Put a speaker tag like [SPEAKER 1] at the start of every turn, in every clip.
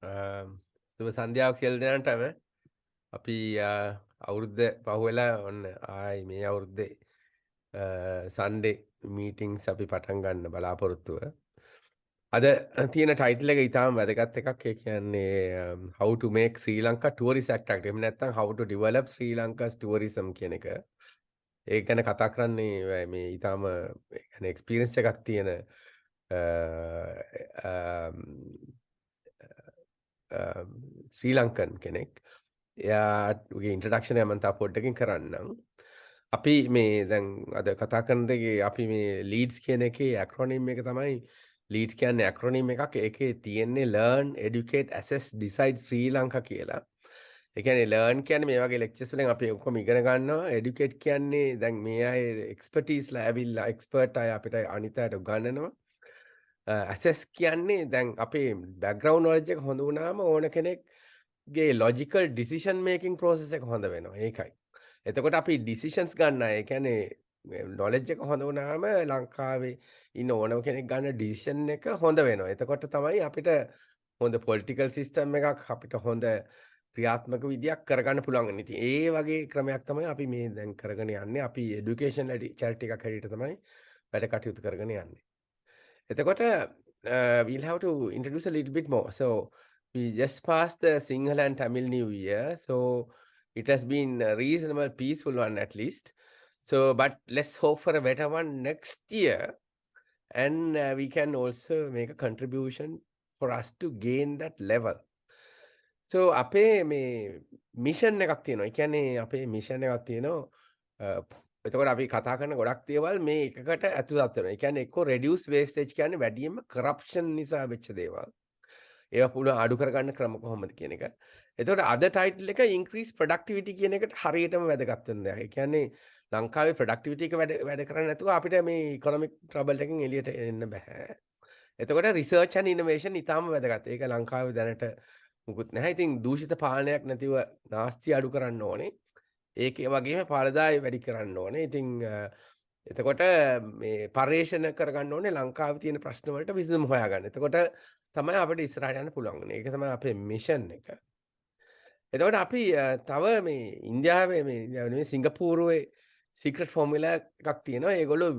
[SPEAKER 1] සුබ සන්ධ්‍යාවක් සියලු දෙනාටම. අපි අවුරුද්ද පහුවෙලා ඔන්න ආයි මේ අවුරුද්දේ සන්ඩේ මීටින්ග්ස් අපි පටන් ගන්න බලාපොරොත්තුව. අද තියෙන ටයිටල් එක ඉතාම වැදගත් එකක්. ඒ කියන්නේ how to make Sri Lanka tourist attractive. එහෙම නැත්නම් how to develop Sri Lanka's tourism කියන එක. ඒක ගැන කතා කරන්නේ මේ ඉතාම ඒ කියන්නේ එක්ස්පීරියන්ස් එකක් තියෙන ශ්‍රී ලංකන් කෙනෙක්. එයාගේ ඉන්ට්‍රොඩක්ෂන් එක මම තා පොඩ්ඩකින් කරන්නම්. අපි මේ දැන් අද කතා කරන දෙකේ අපි මේ ලීඩ්ස් කියන එකේ ඇක්‍රොනිම් එක තමයි ලීඩ්ස් කියන්නේ ඇක්‍රොනිම් එකක්. ඒකේ තියෙන්නේ learn, educate, assess, decide ශ්‍රී ලංකා කියලා. ඒ කියන්නේ learn කියන්නේ මේ වගේ ලෙක්චර්ස් වලින් අපි ඔක්කොම ඉගෙන ගන්නවා. educate කියන්නේ දැන් මේ අය එක්ස්පර්ටීස්ලා ඇවිල්ලා එක්ස්පර්ට් අය අපිට අනිත් අයට උගන්වනවා. ඇසෙස් කියන්නේ දැන් අපේ බෑග්‍රවුන්ඩ් නොලෙජ් එක හොඳ වුණාම ඕන කෙනෙක්ගේ ලොජිකල් ඩිසිෂන් මේකින් ප්‍රොසෙස් එක හොඳ වෙනවා. ඒකයි. එතකොට අපි ඩිසිෂන්ස් ගන්න අය, ඒ කියන්නේ නොලෙජ් එක හොඳ වුණාම ලංකාවේ ඉන්න ඕනම කෙනෙක් ගන්න ඩිසිෂන් එක හොඳ වෙනවා. එතකොට තමයි අපිට හොඳ පොලිටිකල් සිස්ටම් එකක් අපිට හොඳ ක්‍රියාත්මක විදියක් කරගන්න පුළුවන් වෙන්නේ. ඉතින් ඒ වගේ ක්‍රමයක් තමයි අපි මේ දැන් කරගෙන යන්නේ. අපි এডুকেෂන් චැරිටි එකක් හැටියට තමයි වැඩ කටයුතු කරගෙන යන්නේ. එතකොට we'll have to introduce a little bit more. So we just passed the Sinhala and Tamil New Year. So it has been a reasonable, peaceful one at least. So, but let's hope for a better one next year. And we can also make a contribution for us to gain that level. So අපේ මේ mission එකක් තියෙනවා. ඒ කියන්නේ අපේ mission එකක් තියෙනවා. එතකොට අපි කතා කරන ගොඩක් දේවල් මේ එකකට ඇතුළත් වෙනවා. ඒ කියන්නේ එක්කෝ reduce wastage කියන්නේ වැඩියෙන්ම corruption නිසා වෙච්ච දේවල්. ඒවා පුළුවන් අඩු කරගන්න ක්‍රම කොහොමද කියන එක. එතකොට අද ටයිටල් එක increase productivity කියන එකට හරියටම වැදගත් වෙන දෙයක්. ඒ කියන්නේ ලංකාවේ productivity එක වැඩ කරන්නේ නැතුව අපිට මේ economic trouble එකකින් එළියට එන්න බෑ. එතකොට research and innovation ඉතාම වැදගත්. ඒක ලංකාවේ දැනට මුකුත් නැහැ. ඉතින් දූෂිත පාලනයක් නැතිව නාස්ති අඩු කරන්න ඕනේ. ඒකේ වගේම ඵලදායී වැඩි කරන්න ඕනේ. ඉතින් එතකොට මේ පර්යේෂණ කරගන්න ඕනේ ලංකාවේ තියෙන ප්‍රශ්න වලට විසඳුම් හොයාගන්න. එතකොට තමයි අපිට ඉස්සරහට යන්න පුළුවන් වෙන්නේ. ඒක තමයි අපේ මිෂන් එක. එතකොට අපි තව මේ ඉන්දියාවේ නෙමෙයි සිංගප්පූරුවේ සීක්‍රට් ෆෝමියුලා එකක් තියෙනවා. ඒගොල්ලෝ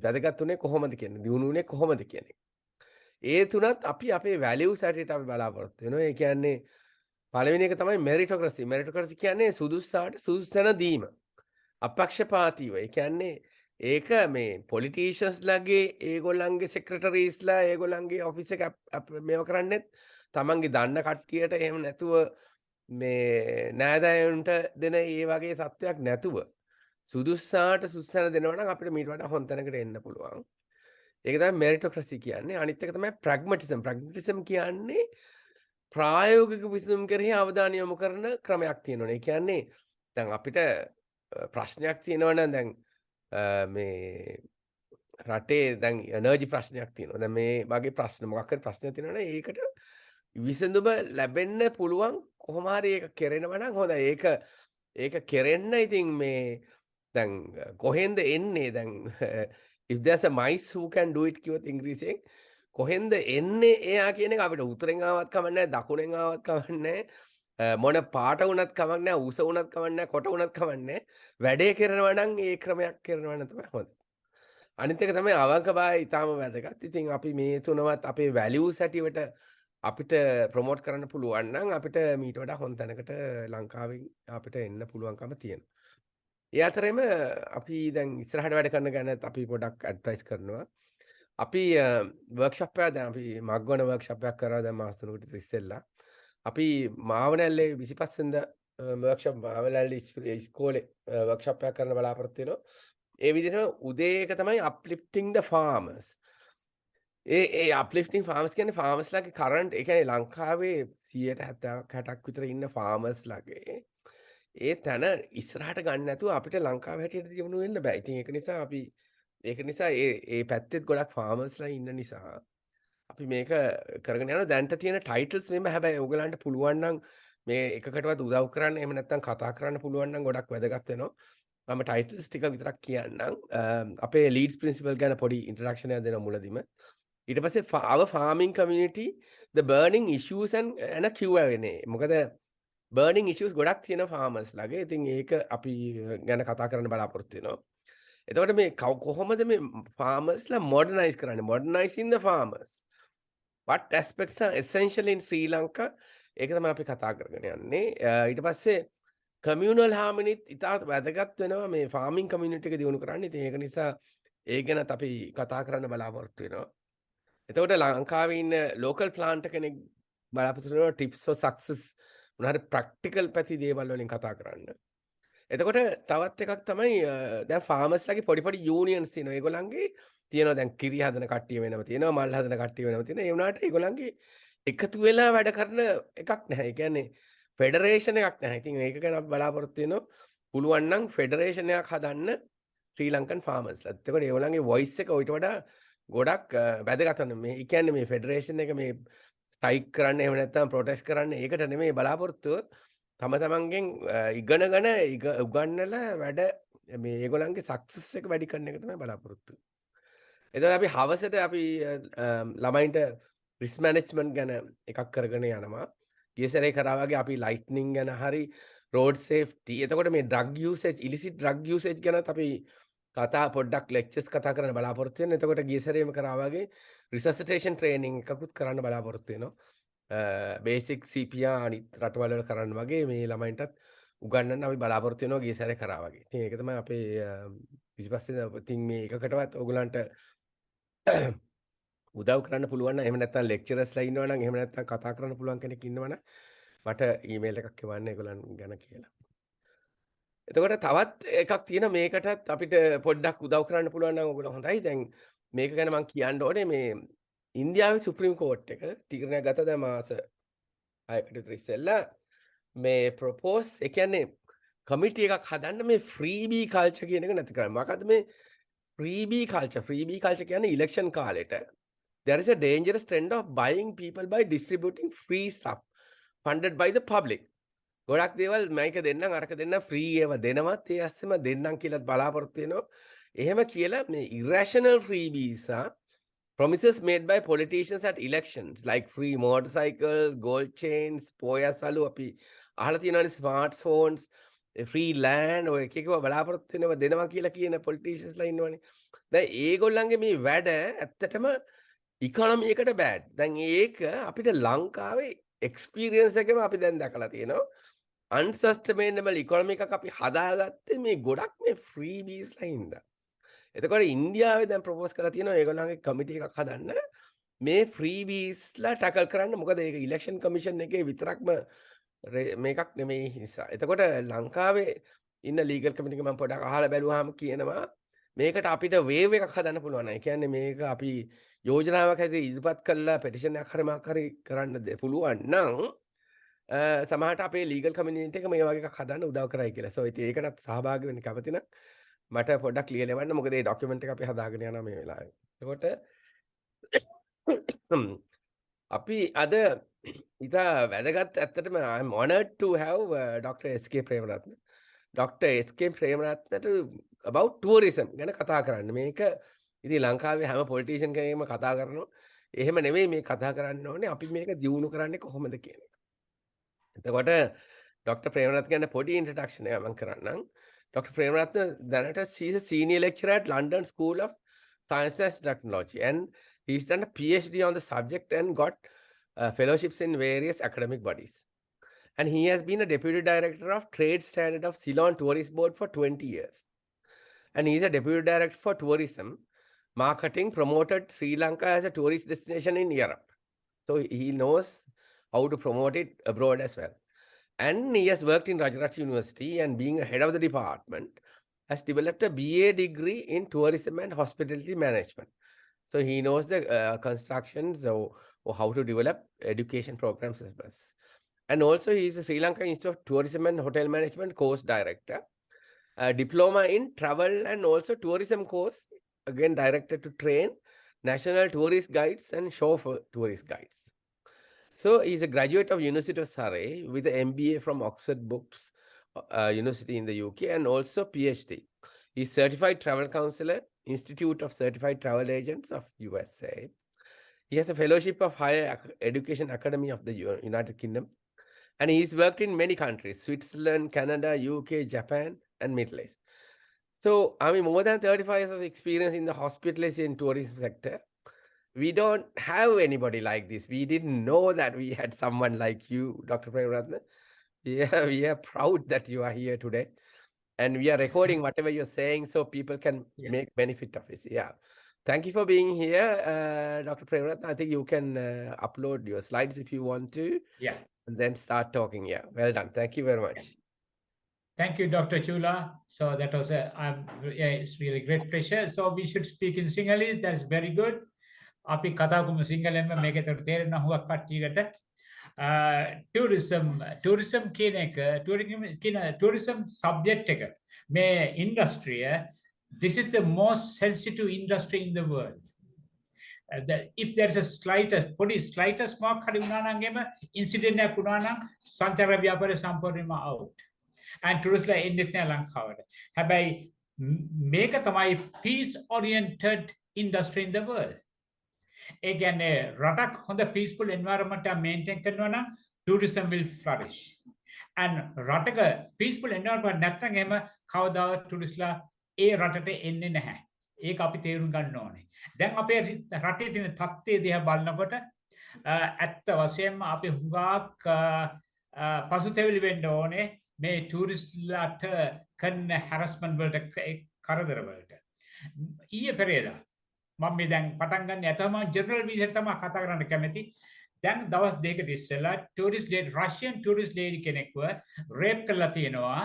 [SPEAKER 1] වැදගත් උනේ කොහොමද කියන්නේ, දියුණු උනේ කොහොමද කියන එක. ඒ තුනත් අපි අපේ වැලියුස් හැටියට අපි බලාපොරොත්තු වෙනවා. ඒ කියන්නේ පළවෙනි එක තමයි මෙරිටොක්‍රසි. මෙරිටොක්‍රසි කියන්නේ සුදුස්සාට සුදුසු තැන දීම. අපක්ෂපාතීව. ඒ කියන්නේ ඒක මේ පොලිටිෂියන්ස්ලාගේ ඒගොල්ලන්ගේ සෙක්‍රටරීස්ලා ඒගොල්ලන්ගේ ඔෆිස් එක මේව කරන්නෙත් තමන්ගේ දන්න කට්ටියට එහෙම නැතුව මේ නෑදෑයන්ට දෙන ඒ වගේ තත්ත්වයක් නැතුව සුදුස්සාට සුදුසු තැන දෙනවා නම් අපිට මීට වඩා හොඳ තැනකට එන්න පුළුවන්. ඒක තමයි මෙරිටොක්‍රසි කියන්නේ. අනිත් එක තමයි ප්‍රැග්මැටිසම්. ප්‍රැග්මැටිසම් කියන්නේ ප්‍රායෝගික විසඳුම් කෙරෙහි අවධානය යොමු කරන ක්‍රමයක් තියෙනවනේ. ඒ කියන්නේ දැන් අපිට ප්‍රශ්නයක් තියෙනවා නම් දැන් මේ රටේ දැන් එනර්ජි ප්‍රශ්නයක් තියෙනවා. දැන් මේ වගේ ප්‍රශ්න මොකක් හරි ප්‍රශ්නයක් තියෙනවා නම් ඒකට විසඳුම ලැබෙන්න පුළුවන් කොහොම හරි ඒක කෙරෙනවා නම් හොඳයි. ඒක කෙරෙන්න ඉතින් මේ දැන් කොහෙන්ද එන්නේ දැන් if there's a mice who can do it කිව්වොත් ඉංග්‍රීසියෙන් කොහෙන්ද එන්නේ එයා කියන එක අපිට උතුරෙන් ආවත් කමක් නැහැ දකුණෙන් ආවත් කමක් නැහැ මොන පාට වුණත් කමක් නැහැ උස වුණත් කමක් නැහැ කොට වුණත් කමක් නැහැ වැඩේ කරනවා නම් ඒ ක්‍රමයක් කරනවා නම් තමයි හොඳ. අනිත් එක තමයි අවංකභාවය ඊටාම වැදගත්. ඉතින් අපි මේ තුනවත් අපේ වැලියුස් හැටියට අපිට ප්‍රොමෝට් කරන්න පුළුවන් නම් අපිට මීට වඩා හොඳ තැනකට ලංකාවෙන් අපිට එන්න පුළුවන්කම තියෙනවා. ඒ අතරෙම අපි දැන් ඉස්සරහට වැඩ කරන ගැනත් අපි පොඩක් ඇඩ්වයිස් කරනවා. අපි වර්ක්ෂොප් එකක් දැන් අපි මග්ගවන වර්ක්ෂොප් එකක් කරා දැන් මාස 3කට විතර ඉස්සෙල්ලා. අපි මාවනැල්ලේ 25 වෙනිදා වර්ක්ෂොප් මාවනැල්ලේ ඉස්කෝලේ වර්ක්ෂොප් එකක් කරන්න බලාපොරොත්තු වෙනවා. ඒ විදිහටම උදේ එක තමයි uplifting the farmers. A uplifting farmers කියන්නේ farmersලාගේ current ඒ කියන්නේ ලංකාවේ 70%ක් විතර ඉන්න farmersලාගේ ඒ තැන ඉස්සරහට ගන්න නැතුව අපිට ලංකාව හැටියට දියුණු වෙන්න බෑ. ඉතින් ඒක නිසා ඒ පැත්තෙත් ගොඩක් ෆාමර්ස්ලා ඉන්න නිසා අපි මේක කරගෙන යනවා. දැන්ට තියෙන ටයිටල්ස් මෙහෙම හැබැයි ඔයගලන්ට පුළුවන් නම් මේ එකකටවත් උදව් කරන්න එහෙම නැත්නම් කතා කරන්න පුළුවන් නම් ගොඩක් වැදගත් වෙනවා. මම ටයිටල්ස් ටික විතරක් කියන්නම්. අපේ ලීඩ්ස් ප්‍රින්සිපල් ගැන පොඩි ඉන්ට්‍රොඩක්ෂන් එකක් දෙනවා මුලදීම. ඊට පස්සේ our farming community the burning issues and a Q&A. මොකද burning issues ගොඩක් තියෙන farmers ලාගේ. ඉතින් ඒක අපි ගැන කතා කරන්න බලාපොරොත්තු වෙනවා. එතකොට මේ කොහොමද මේ farmers ලා modernize කරන්නේ? Modernizing the farmers. What aspects are essential in Sri Lanka? ඒක තමයි අපි කතා කරගෙන යන්නේ. ඊට පස්සේ communal harmony ඉතාලත් වැදගත් වෙනවා මේ farming community එක දියුණු කරන්න. ඉතින් ඒක නිසා ඒ ගැනත් අපි කතා කරන්න බලාපොරොත්තු වෙනවා. එතකොට ලංකාවේ ඉන්න local planter කෙනෙක් බලාපොරොත්තු වෙනවා tips for success මොනවාරි practical පැති දේවල් වලින් කතා කරන්න. එතකොට තවත් එකක් තමයි දැන් farmers ලගේ පොඩි unions තියෙනවා. ඒගොල්ලන්ගේ තියෙනවා දැන් කිරි හදන කට්ටිය වෙනම තියෙනවා, මල් හදන කට්ටිය වෙනම තියෙනවා. ඒ වුණාට ඒගොල්ලන්ගේ එකතු වෙලා වැඩ කරන එකක් නැහැ. ඒ කියන්නේ ෆෙඩරේෂන් එකක් නැහැ. ඉතින් ඒක ගැන අපි බලාපොරොත්තු වෙනවා. පුළුවන් නම් ෆෙඩරේෂන් එකක් හදන්න ශ්‍රී ලංකන් ෆාමර්ස්ලා. එතකොට ඒගොල්ලන්ගේ වොයිස් එක ඊට වඩා ගොඩක් වැදගත් වෙනවා. මේ ඒ කියන්නේ මේ ෆෙඩරේෂන් එක මේ ස්ට්‍රයික් කරන්න එහෙම නැත්නම් ප්‍රොටෙස්ට් කරන්න ඒකට නෙමෙයි බලාපොරොත්තුව. තමන්ගෙන් ඉගෙනගෙන උගන්නලා වැඩ මේ ඒගොල්ලන්ගේ සක්සස් එක වැඩි කරන එක තමයි බලාපොරොත්තු. එතකොට අපි හවසට අපි ළමයින්ට රිස්ක් මැනේජ්මන්ට් ගැන එකක් කරගෙන යනවා. ගිය සැරේ කරා වගේ අපි ලයිට්නින් ගැන හරි රෝඩ් සේෆ්ටි. එතකොට මේ drug usage illicit drug usage ගැනත් අපි කතා පොඩ්ඩක් ලෙක්චර්ස් කතා කරන්න බලාපොරොත්තු වෙනවා. එතකොට ගිය සැරේම කරා වගේ රිසසිටේෂන් ට්‍රේනින් එකකුත් කරන්න බලාපොරොත්තු වෙනවා. බේසික් CPR අනිත් රටවල් වල කරන්න වගේ මේ ළමයින්ටත් උගන්වන්න අපි බලාපොරොත්තු වෙනවා ගිය සැරේ කරා වගේ. ඉතින් ඒක තමයි අපේ ඊපස්සේ ඉතින් මේ එකකටවත් ඕගලන්ට උදව් කරන්න පුළුවන් නම් එහෙම නැත්නම් ලෙක්චරර්ස්ලා ඉන්නවා නම් එහෙම නැත්නම් කතා කරන්න පුළුවන් කෙනෙක් ඉන්නවා නම් මට ඊමේල් එකක් එවන්න ඒගොල්ලන් ගැන කියලා. එතකොට තවත් එකක් තියෙනවා මේකටත් අපිට පොඩ්ඩක් උදව් කරන්න පුළුවන් නම් ඕගොල්ලෝ හොඳයි. දැන් මේක ගැන මම කියන්න ඕනේ මේ ඉන්දියාවේ සුප්‍රීම කෝට් එක තීරණයක් ගත්තා දැන් මාස 6කට විතර ඉස්සෙල්ලා මේ ප්‍රොපෝස් ඒ කියන්නේ කමිටි එකක් හදන්න මේ ෆ්‍රීබී කල්චර් කියන එක නැති කරන්න. මොකද්ද මේ ෆ්‍රීබී කල්චර්? ෆ්‍රීබී කල්චර් කියන්නේ ඉලෙක්ෂන් කාලෙට there is a dangerous trend of buying people by distributing free stuff funded by the public. ගොඩක් දේවල් මේක දෙන්නම් අරක දෙන්නම් ෆ්‍රී ඒවා දෙනවත් ඒ ඇස්සෙම දෙන්නම් කියලාත් බලාපොරොත්තු වෙනවා. එහෙම කියලා මේ irrational freebies promises made by politicians at elections like free motorcycles, gold chains, පෝයසලු අපි අහලා තියෙනවානේ smartphones, free land ඔය එක එකව බලාපොරොත්තු වෙනවා දෙනවා කියලා කියන politiciansලා ඉන්නවනේ. දැන් ඒගොල්ලන්ගේ මේ වැඩ ඇත්තටම ඉකොනොමි එකට බෑඩ්. දැන් ඒක අපිට ලංකාවේ එක්ස්පීරියන්ස් එකම අපි දැන් දැකලා තියෙනවා. අන්සස්ටේනබල් ඉකොනොමි එකක් අපි හදාගත්තේ මේ ගොඩක් මේ ෆ්‍රීබීස්ලා හින්දා. එතකොට ඉන්දියාවේ දැන් ප්‍රොපෝස් කරලා තියෙනවා ඒගොල්ලන්ගේ කමිටි එකක් හදන්න මේ ෆ්‍රීබීස්ලා ටැකල් කරන්න. මොකද ඒක ඉලෙක්ෂන් කමිෂන් එකේ විතරක්ම මේකක් නෙමෙයි නිසා. එතකොට ලංකාවේ ඉන්න ලීගල් කමිටි එක මම පොඩ්ඩක් අහලා බැලුවාම කියනවා මේකට අපිට වේව් එකක් හදන්න පුළුවන්. ඒ කියන්නේ මේක අපි යෝජනාවක් හැටියට ඉදිරිපත් කළා පෙටිෂන් එකක් හරි මොකක් හරි කරන්න පුළුවන් නම් සමහරට අපේ ලීගල් කමියුනිටි එක මේ වගේ එකක් හදන්න උදව් කරයි කියලා. සෝ ඉතින් ඒකටත් සහභාගී වෙන්න කැමති නම් මට පොඩ්ඩක් ලියලා එවන්න. මොකද මේ ડોකියුමන්ට් එක අපි හදාගෙන යනවා මේ වෙලාවේ. එතකොට අපි අද ඉතා වැදගත් ඇත්තටම I'm honored to have Dr. S.K. Premaratne. Dr. S.K. ප්‍රේමරත්නට about tourism ගැන කතා කරන්න. මේක ඉතින් ලංකාවේ හැම පොලිටිෂියන් කෙනෙක්ම කතා කරනවා. එහෙම නෙමෙයි මේ කතා කරන්න ඕනේ අපි මේක දියුණු කරන්නේ කොහොමද කියන එක. එතකොට ඩොක්ටර් ප්‍රේමරත්න ගැන පොඩි ඉන්ට්‍රොඩක්ෂන් එකක් මම කරන්නම්. ඩොක්ටර් ප්‍රේමරත්න දැනට she is a senior lecturer at London School of Science and Technology and he's done a PhD on the subject and got fellowships in various academic bodies. And he has been a deputy director of trade standard of Ceylon Tourist Board for 20 years. And he is a deputy director for tourism, marketing, promoted Sri Lanka as a tourist destination in Europe. So he knows how to promote it abroad as well. And he has worked in Rajarati University and being a head of the department, has developed a BA degree in tourism and hospitality management. So he knows the constructions or how to develop education programs as well. And also he is a Sri Lanka Institute of Tourism and Hotel Management course director, a diploma in travel and also tourism course, again directed to train national tourist guides and chauffeur tourist guides. So he's a graduate of University of Surrey with an MBA from Oxford Books University in the UK and also PhD. He's certified travel counselor, Institute of Certified Travel Agents of USA. He has a fellowship of Higher Education Academy of the United Kingdom, and he's worked in many countries: Switzerland, Canada, UK, Japan, and Middle East. So, I mean, more than 35 years of experience in the hospitality and tourism sector. We don't have anybody like this. We didn't know that we had someone like you, Dr. Premaratna. Yeah, we are proud that you are here today. And we are recording whatever you're saying so people can make benefit of it. Yeah. Thank you for being here, Dr. Premaratna. I think you can upload your slides if you want to.
[SPEAKER 2] Yeah.
[SPEAKER 1] And then start talking. Yeah. Well done. Thank you very much.
[SPEAKER 2] Thank you, Dr. Chula. So that was it's really great pleasure. So we should speak in Sinhalese. That's very good. අපි කතා කරමු සිංහලෙන්ම මේකේතර තේරෙන හුඟක් කට්ටියකට tourism කියන එක tourism subject එක මේ ඉන්ඩස්ට්‍රිය this is the most sensitive industry in the world. If there's a slightest mark හරි වුණා නම් එම ඉන්සිඩන්ට් එකක් වුණා නම් සංචාර ව්‍යාපාරය සම්පූර්ණයෙන්ම out. And touristලා එන්නෙත් නෑ ලංකාවට. හැබැයි මේක තමයි peace oriented industry in the world. ඒ කියන්නේ රටක් හොඳ peaceful environment එක maintain කරනවා නම් tourism will flourish. And රටක peaceful environment නැත්නම් එහෙම කවදාවත් touristලා ඒ රටට එන්නේ නැහැ. ඒක අපි තේරුම් ගන්න ඕනේ. දැන් අපේ රටේ තියෙන තත්ත්වය දිහා බලනකොට ඇත්ත වශයෙන්ම අපි හුඟක් පසුතැවිලි වෙන්න ඕනේ මේ ටූරිස්ට්ලාට කරන හැරස්මන්ට් වලට කරදර වලට. ඊයේ පෙරේදා මම මේ දැන් පටන් ගන්න ඇතම ජෙනරල් විදිහට තමයි කතා කරන්න කැමති. දැන් දවස් දෙකකට ඉස්සෙල්ලා රෂියන් ටූරිස්ට් ලේඩි කෙනෙක්ව රේප් කරලා තියෙනවා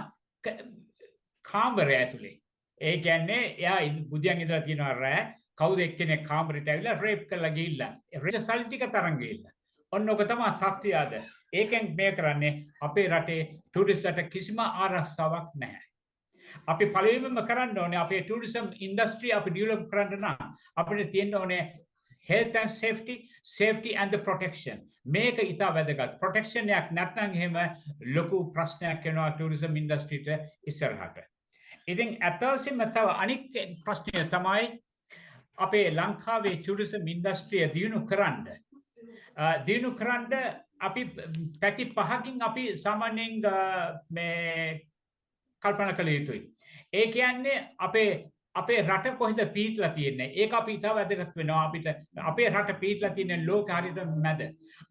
[SPEAKER 2] කාමරය ඇතුලේ. ඒ කියන්නේ එයා බුදියන් ඉඳලා තියෙනවා රෑ කවුද එක්කෙනෙක් කාමරයට ඇවිල්ලා රේප් කරලා ගිහිල්ලා රිසල්ට් ටික තරම් ගිහිල්ලා. ඔන්න ඔක තමයි තත්ත්වය අද. ඒකෙන් මේ කරන්නේ අපේ රටේ ටූරිස්ට්ලට කිසිම ආරක්ෂාවක් නැහැ. අපි පළවෙනිම කරන්න ඕනේ අපේ ටූරිසම් ඉන්ඩස්ට්‍රි අපි ඩෙවලොප් කරන්න නම් අපිට තියෙන්න ඕනේ health and safety and the protection. මේක ඉතා වැදගත්. ප්‍රොටෙක්ෂන් එකක් නැත්නම් එහෙම ලොකු ප්‍රශ්නයක් වෙනවා ටූරිසම් ඉන්ඩස්ට්‍රියට ඉස්සරහට. ඉතින් අතවශ්‍යම තව අනික් ප්‍රශ්නය තමයි අපේ ලංකාවේ ටූරිසම් ඉන්ඩස්ට්‍රිය දියුණු කරන්න අපි පැති පහකින් අපි සාමාන්‍යයෙන් මේ කල්පනා කළ යුතුයි. ඒ කියන්නේ අපේ රට කොහෙද පිහිටලා තියෙන්නේ? ඒක අපි ඉතාල වැදගත් වෙනවා අපිට. අපේ රට පිහිටලා තියෙන ලෝක හරියට මැද.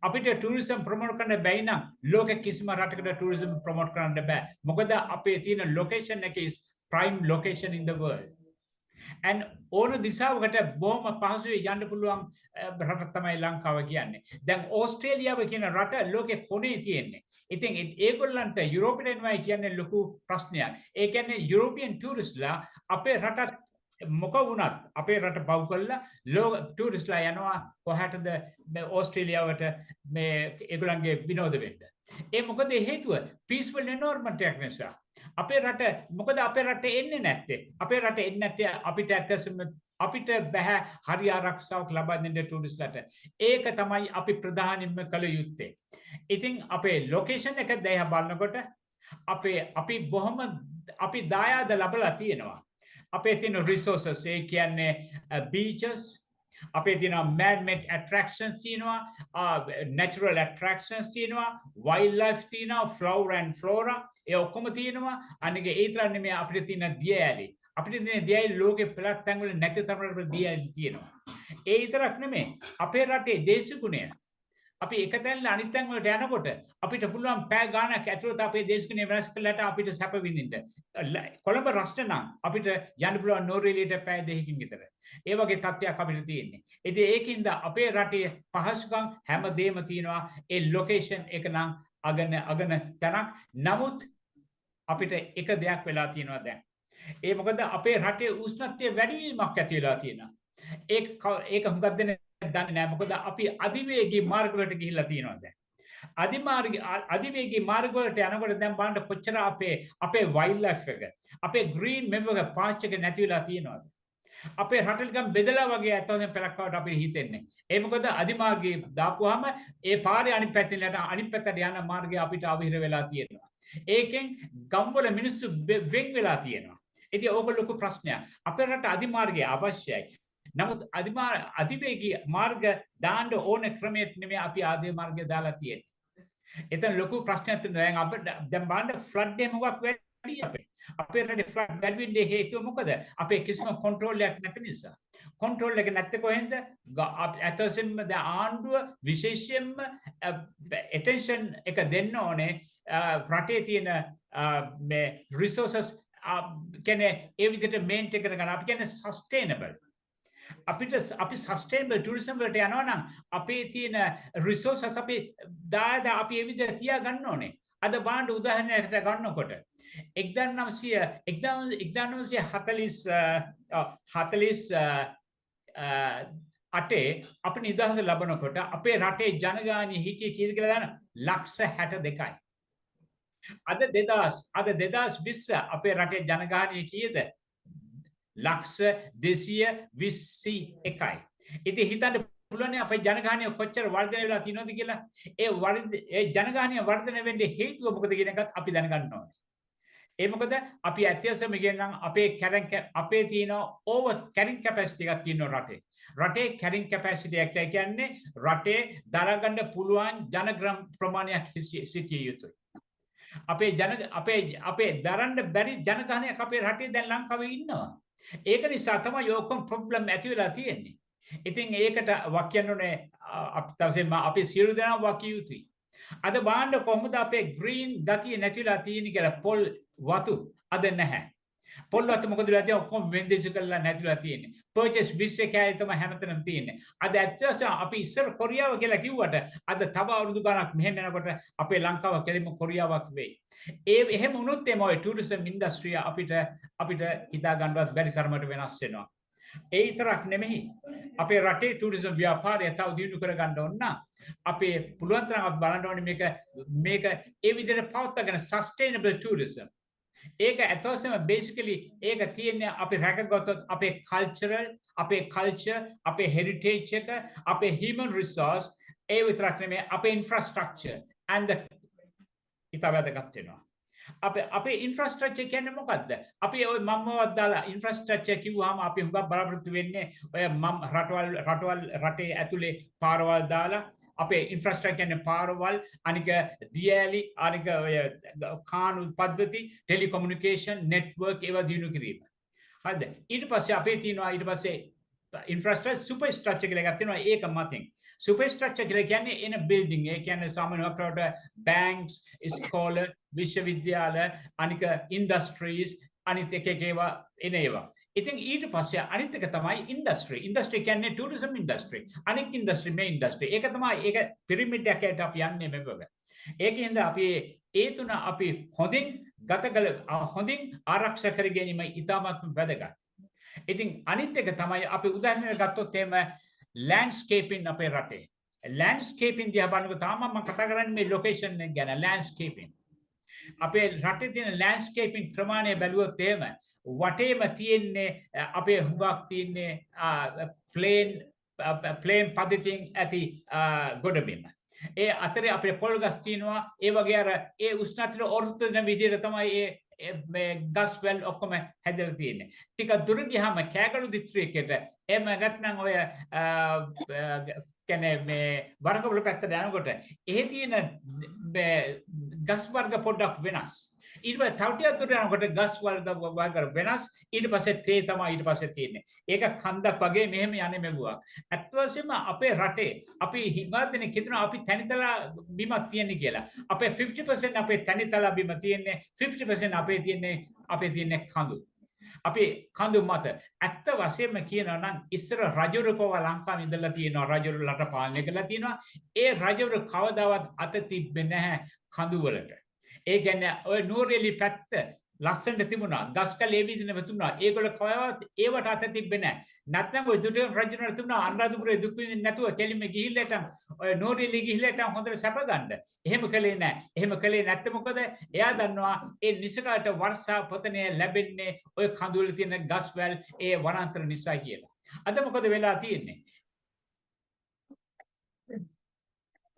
[SPEAKER 2] අපිට ටූරිසම් ප්‍රොමෝට් කරන්න බැයි නම් ලෝක කිසිම රටකට ටූරිසම් ප්‍රොමෝට් කරන්න බෑ. මොකද අපේ තියෙන ලොකේෂන් එක is prime location in the world. And ඕන දිසාවකට බොහොම පහසුවේ යන්න පුළුවන් රට තමයි ලංකාව කියන්නේ. දැන් ඕස්ට්‍රේලියාව කියන රට ලෝකේ කොනේ තියෙන්නේ. ඉතින් ඒගොල්ලන්ට යුරෝපියන් එනවා කියන්නේ ලොකු ප්‍රශ්නයක්. ඒ කියන්නේ යුරෝපියන් ටූරිස්ට්ලා අපේ රටත් මොක වුණත් අපේ රට බව් කරලා ටූරිස්ට්ලා යනවා කොහටද මේ ඕස්ට්‍රේලියාවට මේ ඒගොල්ලන්ගේ විනෝද වෙන්න. ඒ මොකද හේතුව peaceful environment එකක් නිසා. අපේ රට මොකද අපේ රට එන්නේ නැත්තේ? අපේ රට එන්නේ නැත්තේ අපිට ඇත්තටම අපිට බෑ හරි ආරක්ෂාවක් ලබා දෙන්න ටූරිස්ට්ලාට. ඒක තමයි අපි ප්‍රධානින්ම කළ යුත්තේ. ඉතින් අපේ ලොකේෂන් එක දැන් බලනකොට අපි දායාද ලැබලා තියෙනවා. අපේ තියෙන resources ඒ කියන්නේ beaches අපේ තියෙනවා man-made attractions තියෙනවා natural attractions තියෙනවා wildlife තියෙනවා flora and flora ඒ ඔක්කොම තියෙනවා අනික ඒ තරම් නෙමෙයි අපිට තියෙන දියඇලි අපිට තියෙන දියඇලි ලෝකේ පළක් තැන් වල නැති තරමට දියඇලි තියෙනවා ඒ විතරක් නෙමෙයි අපේ රටේ දේශගුණය අපි එක තැනල අනිත් තැන් වලට යනකොට අපිට පුළුවන් පැය ගාණක් ඇතුළත අපේ දේශගුණය වෙනස් කරලාට අපිට සැප විඳින්න. කොළඹ රස්ට නම් අපිට යන්න පුළුවන් නෝර්වේලියට පැය දෙකකින් විතර. ඒ වගේ තත්ත්වයක් අපිට තියෙන්නේ. ඉතින් ඒකින්ද අපේ රටේ පහසුකම් හැමදේම තියෙනවා. ඒ ලොකේෂන් එක නම් අගන තැනක්. නමුත් අපිට එක දෙයක් වෙලා තියෙනවා දැන්. ඒ මොකද අපේ රටේ උෂ්ණත්වය වැඩි වීමක් ඇති වෙලා තියෙනවා. ඒක හුඟක් දෙනෙක් දන්නේ නැහැ මොකද අපි අධිවේගී මාර්ග වලට ගිහිල්ලා තියෙනවා දැන්. අධිවේගී මාර්ග වලට යනකොට දැන් බලන්න කොච්චර අපේ වයිල්ඩ් ලයිෆ් එක අපේ ග්‍රීන් මෙවක පාච් එක නැති වෙලා තියෙනවද? අපේ රට නිකන් බෙදලා වගේ ඇත්තටම පළක්කවට අපිට හිතෙන්නේ. ඒ මොකද අධිමාර්ගයේ දාපුවාම ඒ පාරේ අනිත් පැත්තට යන මාර්ගය අපිට අවහිර වෙලා තියෙනවා. ඒකෙන් ගම්වල මිනිස්සු වෙන් වෙලා තියෙනවා. ඉතින් ඕක ලොකු ප්‍රශ්නයක්. අපේ රට අධිමාර්ගය අවශ්‍යයි. නමුත් අධිවේගී මාර්ග දාන්න ඕන ක්‍රමයට නෙමෙයි අපි ආදී මාර්ගය දාලා තියෙන්නේ. එතන ලොකු ප්‍රශ්නයක් තියෙනවා. දැන් අපිට දැන් බලන්න ෆ්ලඩ් එක මොකක් වැඩි අපේ. අපේ රටේ ෆ්ලඩ් වැඩි වෙන්නේ හේතුව මොකද? අපේ කිසිම කන්ට්‍රෝල් එකක් නැති නිසා. කන්ට්‍රෝල් එක නැත්තේ කොහෙන්ද? ඇතසෙන්ම දැන් ආණ්ඩුව විශේෂයෙන්ම ඇටෙන්ෂන් එක දෙන්න ඕනේ රටේ තියෙන මේ රිසෝසස් කියන්නේ ඒ විදිහට මේන්ටේන් කරගන්න. අපි කියන්නේ සස්ටේනබල්. අපි සස්ටේනබල් ටුරිසම් වලට යනවා නම් අපේ තියෙන රිසෝසස් අපි දායද අපි ඒ විදිහට තියා ගන්න ඕනේ. අද බලන්න උදාහරණයකට ගන්නකොට 1948 අපි නිදහස ලබනකොට අපේ රටේ ජනගහනය හිටියේ කීයද කියලා දන්නවද? ලක්ෂ 62යි. අද 2020 අපේ රටේ ජනගහනය කීයද? ලක්ෂ 221යි. ඉතින් හිතන්න පුළුවන් අපේ ජනගහනය කොච්චර වර්ධනය වෙලා තියෙනවද කියලා. ඒ ජනගහනය වර්ධනය වෙන්නේ හේතුව මොකද කියන එකත් අපි දැනගන්න ඕනේ. ඒ මොකද අපි ඇත්තටම කියනනම් අපේ තියෙන ඕවර් කැරින් කැපැසිටි එකක් තියෙනවා රටේ. රටේ කැරින් කැපැසිටි එක කියන්නේ රටේ දරගන්න පුළුවන් ජනග්‍රහ ප්‍රමාණයක් සිටිය යුතුයි. අපේ දරන්න බැරි ජනගහනයක් අපේ රටේ දැන් ලංකාවේ ඉන්නවා. ඒක නිසා තමයි ඔක්කොම ප්‍රොබ්ලම් ඇති වෙලා තියෙන්නේ. ඉතින් ඒකට වක්යන්න ඕනේ අපි සියලු දෙනා වකිය යුතුයි. අද බලන්න කොහොමද අපේ ග්‍රීන් ගතිය නැතිලා තියෙන්නේ කියලා. පොල් වතු අද නැහැ. පොල් වතු මොකද වෙලා තියෙන්නේ? ඔක්කොම වෙන්දේසි කරලා නැතිලා තියෙන්නේ. පර්චේස් විශ්ව කෑලි තමයි හැමතැනම තියෙන්නේ. අද ඇත්තටම අපි ඉස්සර කොරියාව කියලා කිව්වට අද තව අවුරුදු ගණක් මෙහෙම යනකොට අපේ ලංකාව කෙලින්ම කොරියාවක් වෙයි. එහෙම වුණොත් එම ඔය ටුරිසම් ඉන්ඩස්ට්‍රිය අපිට හිතා ගන්නවත් බැරි තරමට වෙනස් වෙනවා. ඒ විතරක් නෙමෙයි අපේ රටේ ටුරිසම් ව්‍යාපාරය තව දියුණු කර ගන්න ඕන නම් අපේ පුළුවන් තරම් අපි බලන්න ඕනේ මේක ඒ විදිහට පවත්වාගෙන සස්ටේනබල් ටුරිසම්. ඒක ඇත්තටම බේසිකලි ඒක තියෙන්නේ අපි රැකගත්තොත් අපේ කල්චර්, අපේ හෙරිටේජ් එක, අපේ හියුමන් රිසෝස් ඒ විතරක් නෙමෙයි අපේ ඉන්ෆ්‍රාස්ට්‍රක්චර් and ඉතා වැදගත් වෙනවා. අපේ ඉන්ෆ්‍රාස්ට්‍රක්චර් කියන්නේ මොකද්ද? අපි ඔය මම්මවත් දාලා ඉන්ෆ්‍රාස්ට්‍රක්චර් කිව්වහම අපි හුඟක් බලාපොරොත්තු වෙන්නේ ඔය රටවල් රටේ ඇතුලේ පාරවල් දාලා අපේ ඉන්ෆ්‍රාස්ට්‍රක්චර් කියන්නේ පාරවල්, අනික දියඇලි, අනික ඔය කානු පද්ධති, ටෙලිකොමියුනිකේෂන් නෙට්වර්ක් ඒවා දිනු කිරීම. හරිද? ඊට පස්සේ අපේ තියෙනවා ඉන්ෆ්‍රාස්ට්‍රක්චර් සුපර් ස්ට්‍රක්චර් කියලා එකක් තියෙනවා. ඒක මතින් සුපර් ස්ට්‍රක්චර් කියලා කියන්නේ එන බිල්ඩින්. ඒ කියන්නේ සාමාන්‍යයෙන් අපරට බැංක්ස්, ස්කෝල, විශ්වවිද්‍යාල, අනික ඉන්ඩස්ට්‍රීස්, අනිත් එක ඒවා එන ඒවා. ඉතින් ඊට පස්සේ අනිත් එක තමයි ඉන්ඩස්ට්‍රි. ඉන්ඩස්ට්‍රි කියන්නේ ටුරිසම් ඉන්ඩස්ට්‍රි. අනිත් ඉන්ඩස්ට්‍රි මේ ඉන්ඩස්ට්‍රි. ඒක තමයි ඒක පිරමිඩ් එකකට අපි යන්නේ මෙවක. ඒකින්ද අපි ඒ තුන අපි හොඳින් ආරක්ෂා කර ගැනීම ඉතාමත් වැදගත්. ඉතින් අනිත් එක තමයි අපි උදාහරණයක් ගත්තොත් එහෙම ලෑන්ඩ්ස්කේපින් අපේ රටේ. ලෑන්ඩ්ස්කේපින් දිහා බලනකොට තාම මම කතා කරන්නේ මේ ලොකේෂන් එක ගැන. ලෑන්ඩ්ස්කේපින් අපේ රටේ තියෙන ලෑන්ඩ්ස්කේපින් ප්‍රමාණය බැලුවොත් එහෙම වටේම තියෙන්නේ අපේ හුඟක් තියෙන්නේ ප්ලේන් පද්ධතියෙන් ඇති ගොඩබිම. ඒ අතරේ අපේ පොල් ගස් තියෙනවා. ඒ වගේ අර ඒ උෂ්ණත්වයට ඔරොත්තු දෙන විදිහට තමයි මේ ගස් වැල් ඔක්කොම හැදලා තියෙන්නේ. ටික දුර ගියාම කෑගලු දිස්ත්‍රික්කයට එහෙම නැත්නම් ඔය කියන්නේ මේ වරකබල පැත්තට යනකොට එහෙ තියෙන ගස් වර්ග පොඩ්ඩක් වෙනස්. ඊට පස්සේ තව ටිකක් දුර යනකොට ගස් වර්ග වෙනස්. ඊට පස්සේ තේ තමයි ඊට පස්සේ තියෙන්නේ. ඒක කන්දක් වගේ මෙහෙම යන්නේ මෙවුවා. අත් වශයෙන්ම අපේ රටේ අපි හිඟා දෙනෙක් හිතනවා අපි තනිතලා බිමක් තියෙන්නේ කියලා. අපේ 50% අපේ තනිතලා බිම තියෙන්නේ, 50% අපේ තියෙන්නේ කඳු. අපි කඳු මත ඇත්ත වශයෙන්ම කියනවා නම් ඉස්සර රජවරුකව ලංකාවේ ඉඳලා තියෙනවා. රජවරු රට පාලනය කරලා තියෙනවා. ඒ රජවරු කවදාවත් අත තිබ්බේ නැහැ කඳු වලට. ඒ කියන්නේ ඔය නෝරෙලි පැත්ත ලස්සනට තිබුණා. ගස්කල් ඒ විදිහට වැතුණා. ඒගොල්ලෝ කවදාවත් ඒවට අත තිබ්බේ නැහැ. නැත්නම් ඔය දුටුගැමුණු රජුණට තිබුණා අනුරාධපුරේ දුක් විඳින්න නැතුව කෙලින්ම ගිහිල්ලා ඔය නෝරෙලි ගිහිල්ලා හොඳට සැප ගන්න. එහෙම කළේ නැහැ. එහෙම කළේ නැත්නම් මොකද? එයා දන්නවා ඒ නිසකාට වර්ෂා පතනය ලැබෙන්නේ ඔය කඳු වල තියෙන ගස්වැල් ඒ වනාන්තර නිසා කියලා. අද මොකද වෙලා තියෙන්නේ?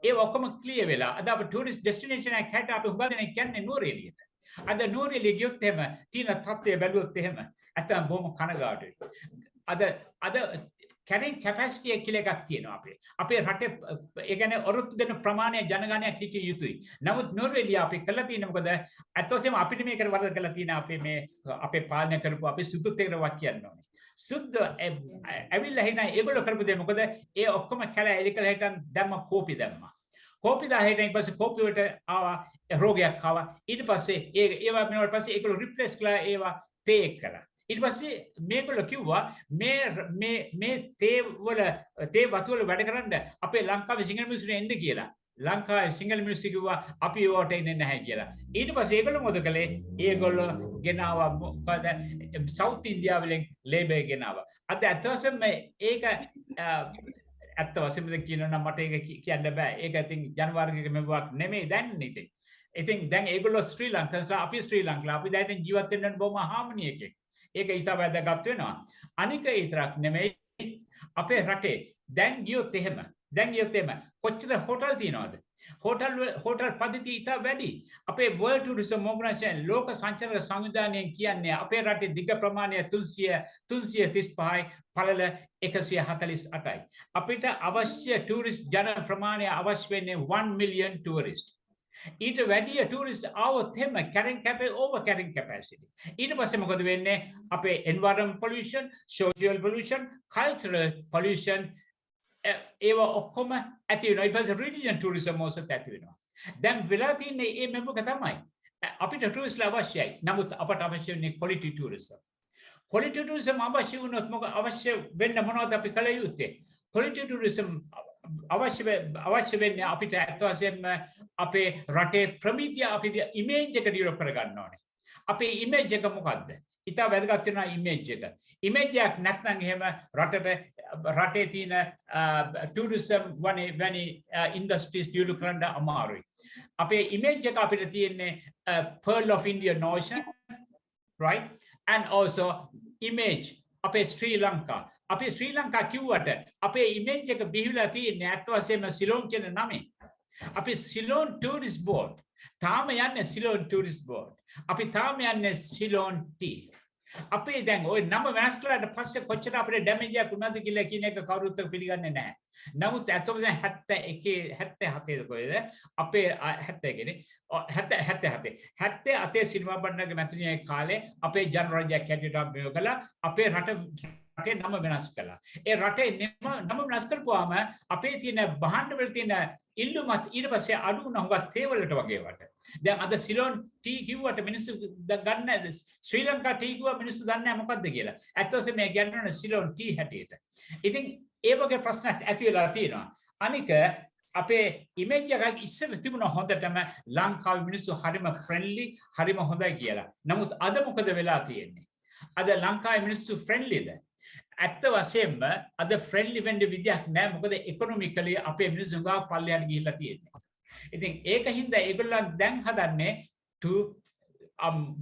[SPEAKER 2] ඒ ඔක්කොම ක්ලියර් වෙලා අද අපේ ටුරිස්ට් ඩෙස්ටිනේෂන් එකක් හැට අපි හුඟ දෙනෙක් කියන්නේ නෝරෙලියට. අද නෝරෙලිය ගියොත් එහෙම තියෙන තත්ත්වය බැලුවොත් එහෙම ඇත්තම බොහොම කනගාටුයි. අද carrying capacity එක කියලා එකක් තියෙනවා අපේ. අපේ රටේ ඒ කියන්නේ ඔරොත්තු දෙන ප්‍රමාණය ජනගහනයක් හිටිය යුතුයි. නමුත් නෝර්වේලියා අපි කළා තියෙන මොකද අත් වශයෙන්ම අපිට මේකට වරද කළා තියෙන අපේ පාලනය කරපු අපේ සුදුත් එකට වක් කියන්න ඕනේ. සුද්ද ඇවිල්ලා හිනා ඒගොල්ලෝ කරපු දේ මොකද ඒ ඔක්කොම කැල එලි කළ හිටන් දැම්ම කෝපි දැම්මා. කෝපි දාලා ඊට පස්සේ කෝපි වලට ආවා රෝගයක් ආවා. ඊට පස්සේ ඒවා මෙවට පස්සේ ඒගොල්ලෝ රිප්ලේස් කළා ඒවා තේ කළා. ඊට පස්සේ මේගොල්ලෝ කිව්වා මේ තේ වතු වල වැඩ කරන්න අපේ ලංකාවේ සිංහල මිනිස්සුන්ට එන්න කියලා. ලංකාවේ සිංහල මිනිස්සු කිව්වා අපි ඒවට එන්නේ නැහැ කියලා. ඊට පස්සේ ඒගොල්ලෝ මොකද කළේ? ඒගොල්ලෝ ගෙනාවා මොකද සවුත් ඉන්දියාවෙන් ලේබර් ගෙනාවා. අද අතවසම ඒක ඇත්ත වශයෙන්ම කියනවා නම් මට ඒක කියන්න බෑ. ඒක ඉතින් ජනවාරික මෙවුවක් නෙමෙයි දැන් ඉතින්. ඉතින් දැන් ඒගොල්ලෝ ශ්‍රී ලංකාව අපි ශ්‍රී ලංකාව අපි දැන් ජීවත් වෙන්න බොහොම හාමනියකේ. ඒක ඊට වැදගත් වෙනවා. අනික විතරක් නෙමෙයි අපේ රටේ දැන් ගියොත් එහෙම කොච්චර හෝටල් තියනවද? හෝටල් පද්ධතිය ඊට වැඩි. අපේ World Tourism Organization ලෝක සංචාරක සංවිධානයෙන් කියන්නේ අපේ රටේ දිග ප්‍රමාණය 335යි පළල 148යි. අපිට අවශ්‍ය ටූරිස්ට් ජන ප්‍රමාණය අවශ්‍ය වෙන්නේ 1 million tourists. ඊට වැඩිය ටූරිස්ට් ආවොත් එහෙම over carrying capacity. ඊට පස්සේ මොකද වෙන්නේ? අපේ environment pollution, social pollution, cultural pollution ඒවා ඔක්කොම ඇති වෙනවා. ඊට පස්සේ religion tourism also ඇති වෙනවා. දැන් වෙලා තියෙන්නේ මේ මෙවක තමයි. අපිට ටූරිස්ට්ලා අවශ්‍යයි. නමුත් අපට අවශ්‍ය වෙන්නේ quality tourism. quality tourism අවශ්‍ය වුණොත් අවශ්‍ය වෙන්න මොනවද අපි කළ යුත්තේ? quality tourism අවශ්‍ය වෙන්නේ අපිට ඇත්ත වශයෙන්ම අපේ රටේ ප්‍රමිතිය අපිට ඉමේජ් එක ඩෙවලොප් කරගන්න ඕනේ. අපේ ඉමේජ් එක මොකද්ද? ඉතා වැදගත් වෙනවා ඉමේජ් එක. ඉමේජ් එකක් නැත්නම් එහෙම රටේ තියෙන ටූරිසම් වැනි ඉන්ඩස්ට්‍රීස් ඩෙවලොප් කරන්න අමාරුයි. අපේ ඉමේජ් එක අපිට තියෙන්නේ Pearl of Indian Ocean, right? And also image අපේ ශ්‍රී ලංකා. අපේ ශ්‍රී ලංකා කිව්වට අපේ ඉමේජ් එක බිහිවලා තියෙන්නේ අත් වශයෙන්ම සිලෝන් කියන නමෙන්. අපි සිලෝන් ටූරිස්ට් බෝඩ්. තාම යන්නේ සිලෝන් ටූරිස්ට් බෝඩ්. අපි තාම යන්නේ සිලෝන් ටී. අපේ දැන් ওই නම වෙනස් කළාට පස්සේ කොච්චර අපිට ඩැමේජ් එකක් වුණාද කියලා කියන එක කවුරුත් පිළිගන්නේ නැහැ. නමුත් ඇත්තටම 77 කොහෙද අපේ 70 කියන්නේ 77 සිනමා බණ්ඩාරගේ මැතිණියේ කාලේ අපේ ජනරජයක් හැටියට අපි කළා අපේ රටේ නම වෙනස් කළා. ඒ රටේ නම වෙනස් කරපුවාම අපේ තියෙන භාණ්ඩ වල තියෙන ඉල්ලුමත් ඊට පස්සේ අඩු වුණා හුඟක් තේවලට වගේ වට. දැන් අද සිලෝන් ටී කිව්වට මිනිස්සු ගන්න ශ්‍රී ලංකා ටී කිව්වා මිනිස්සු දන්නේ නැහැ මොකද්ද කියලා. ඇත්ත වශයෙන්ම මේ කියන්නේ සිලෝන් ටී හැටියට. ඉතින් ඒ වගේ ප්‍රශ්නක් ඇති වෙලා තියෙනවා. අනික අපේ ඉමේජ් එකක් ඉස්සෙල්ලා තිබුණා හොඳටම ලංකාවේ මිනිස්සු හරිම ෆ්‍රෙන්ඩ්ලි හරිම හොඳයි කියලා. නමුත් අද මොකද වෙලා තියෙන්නේ? අද ලංකාවේ මිනිස්සු ෆ්‍රෙන්ඩ්ලිද? ඇත්ත වශයෙන්ම අද ෆ්‍රෙන්ඩ්ලි වෙන්න විදියක් නැහැ. මොකද ඉකොනොමිකලි අපේ මිනිස්සු ගා පල්ලෙහාට ගිහිල්ලා තියෙන්නේ. ඉතින් ඒකින්ද ඒගොල්ලන් දැන් හදන්නේ to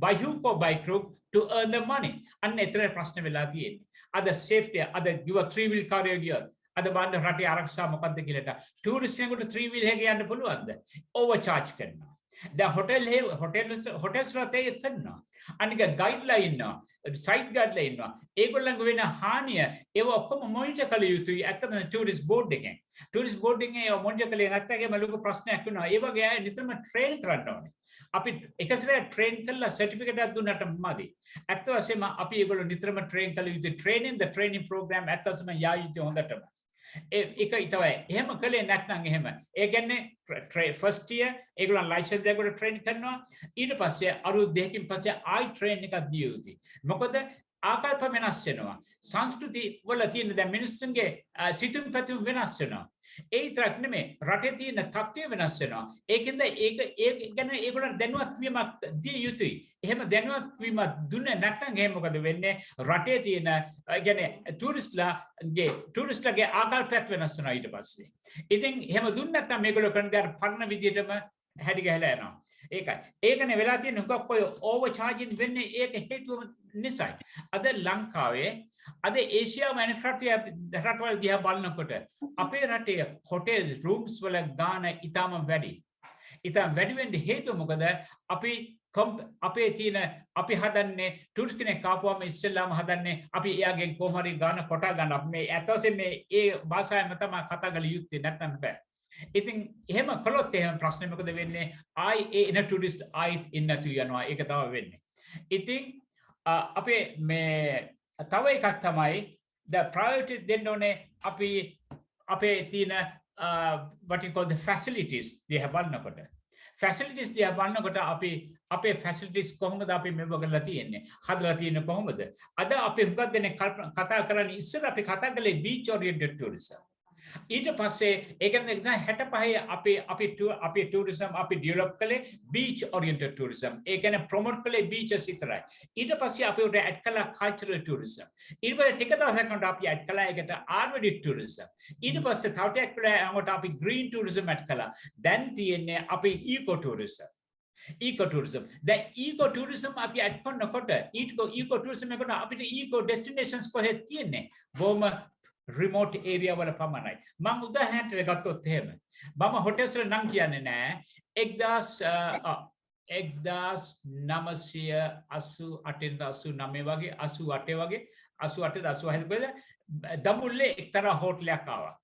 [SPEAKER 2] by hook or by crook to earn the money. අන්න ඒතර ප්‍රශ්න වෙලා තියෙන්නේ. අද safety අද ගිව 3 wheel කාර්යය ගියොත් අද බාන්න රටේ ආරක්ෂා මොකද්ද කියලා ටූරිස්ට් කෙනෙකුට 3 wheel එක යන්න පුළුවන්ද? ඕවර්චාර්ජ් කරනවා. දැන් හොටෙල්ස් වලට ඒක කරනවා. අනික ගයිඩ්ලා ඉන්නවා. සයිට් ගයිඩ්ලා ඉන්නවා. ඒගොල්ලන්ගේ වෙන හානිය ඒව ඔක්කොම මොනිටර් කළ යුතුයි. ඇත්තම ටූරිස්ට් බෝඩ් එකෙන්. ටූරිස්ට් බෝඩ් එකෙන් ඒව මොනිටර් කළේ නැත්නම් ලොකු ප්‍රශ්නයක් වෙනවා. ඒ වගේ අය නිතරම ට්‍රේන් කරන්න ඕනේ. අපි එකසරේ ට්‍රේන් කළා සර්ටිෆිකේට් එකක් දුන්නට මදි. ඇත්ත වශයෙන්ම අපි ඒගොල්ලෝ නිතරම ට්‍රේන් කළ යුතුයි. ට්‍රේනින් ප්‍රෝග්‍රෑම් ඇත්ත වශයෙන්ම යා යුතුයි හොඳටම. ඒක ඉතවයි. එහෙම කළේ නැත්නම් එහෙම. ඒ කියන්නේ ෆස්ට් ඉයර් ඒගොල්ලන් ලයිසන්ස් දෙකට ට්‍රේන් කරනවා. ඊට පස්සේ අවුරුදු දෙකකින් පස්සේ ආයි ට්‍රේන් එකක් දිය යුතුයි. මොකද ආකල්ප වෙනස් වෙනවා. සංස්කෘති වල තියෙන දැන් මිනිස්සුන්ගේ සිතුම් පැතුම් වෙනස් වෙනවා. ඒ විතරක් නෙමෙයි රටේ තියෙන තත්ත්වය වෙනස් වෙනවා. ඒකෙන්ද ඒක ගැන ඒගොල්ලන් දැනුවත් වීමක් දිය යුතුයි. එහෙම දැනුවත් වීම දුන්නේ නැත්නම් එහෙම මොකද වෙන්නේ? රටේ තියෙන කියන්නේ ටූරිස්ට්ලාගේ ආකල්පයක් වෙනස් වෙනවා ඊට පස්සේ. ඉතින් එහෙම දුන්නේ නැත්නම් මේගොල්ලෝ කරන දේ අර පරණ විදිහටම හැඩි ගහලා යනවා. ඒකයි. ඒකනේ වෙලා තියෙන හුඟක් ඔය ඕවර් චාර්ජින් වෙන්නේ ඒක හේතුව නිසායි. අද ලංකාවේ අද ඒසියා රටවල් දිහා බලනකොට අපේ රටේ හොටෙල් රූම්ස් වල ගාණ ඉතාම වැඩි. ඉතින් වැඩි වෙන්න හේතුව මොකද? අපි අපේ තියෙන අපි හදන්නේ ටූරිස්ට් කෙනෙක් ආපුවම ඉස්සෙල්ලාම හදන්නේ අපි එයාගෙන් කොහොම හරි ගන්න කොටා ගන්න. අපි මේ ඇත්තටම මේ ඒ භාෂාවෙන් තමයි කතා කරලා යුත්තේ නැත්නම් බෑ. ඉතින් එහෙම කළොත් එහෙම ප්‍රශ්නේ මොකද වෙන්නේ? ආයි ඒ එන ටූරිස්ට් ආයිත් ඉන්නතු යනවා. ඒක තමයි වෙන්නේ. ඉතින් අපේ මේ තව එකක් තමයි the priority දෙන්න ඕනේ අපි අපේ තියෙන what you call the facilities දිහා බලනකොට. facilities දිහා බලනකොට අපි අපේ facilities කොහොමද අපි මෙව කරලා තියෙන්නේ? හදලා තියෙන්නේ කොහොමද? අද අපි හුඟක් දෙනෙක් කතා කරන්නේ ඉස්සර අපි කතා කළේ beach oriented tourism. ඊට පස්සේ ඒක නෙවෙයි 65 අපි tourism අපි develop කළේ beach oriented tourism. ඒ කියන්නේ promote කළේ beaches විතරයි. ඊට පස්සේ අපි උඩ add කළා cultural tourism. ඊට පස්සේ ටික දවසකට අපි add කළා ඒකට ayurvedic tourism. ඊට පස්සේ තව ටිකක් වෙලා අපි green tourism add කළා. දැන් තියෙන්නේ අපි eco tourism. ecotourism. දැන් ecotourism අපි add කරනකොට ecotourism එකට අපිට eco destinations කොහෙද තියෙන්නේ? බොහොම remote area වල පමණයි. මම උදාහරණයක් ගත්තොත් එහෙම. මම හොටෙල්ස් වල නම් කියන්නේ නෑ. 1988 වගේ 88 වගේ 88 86 වගේ දඹුල්ලේ එක්තරා හෝටලයක් ආවා.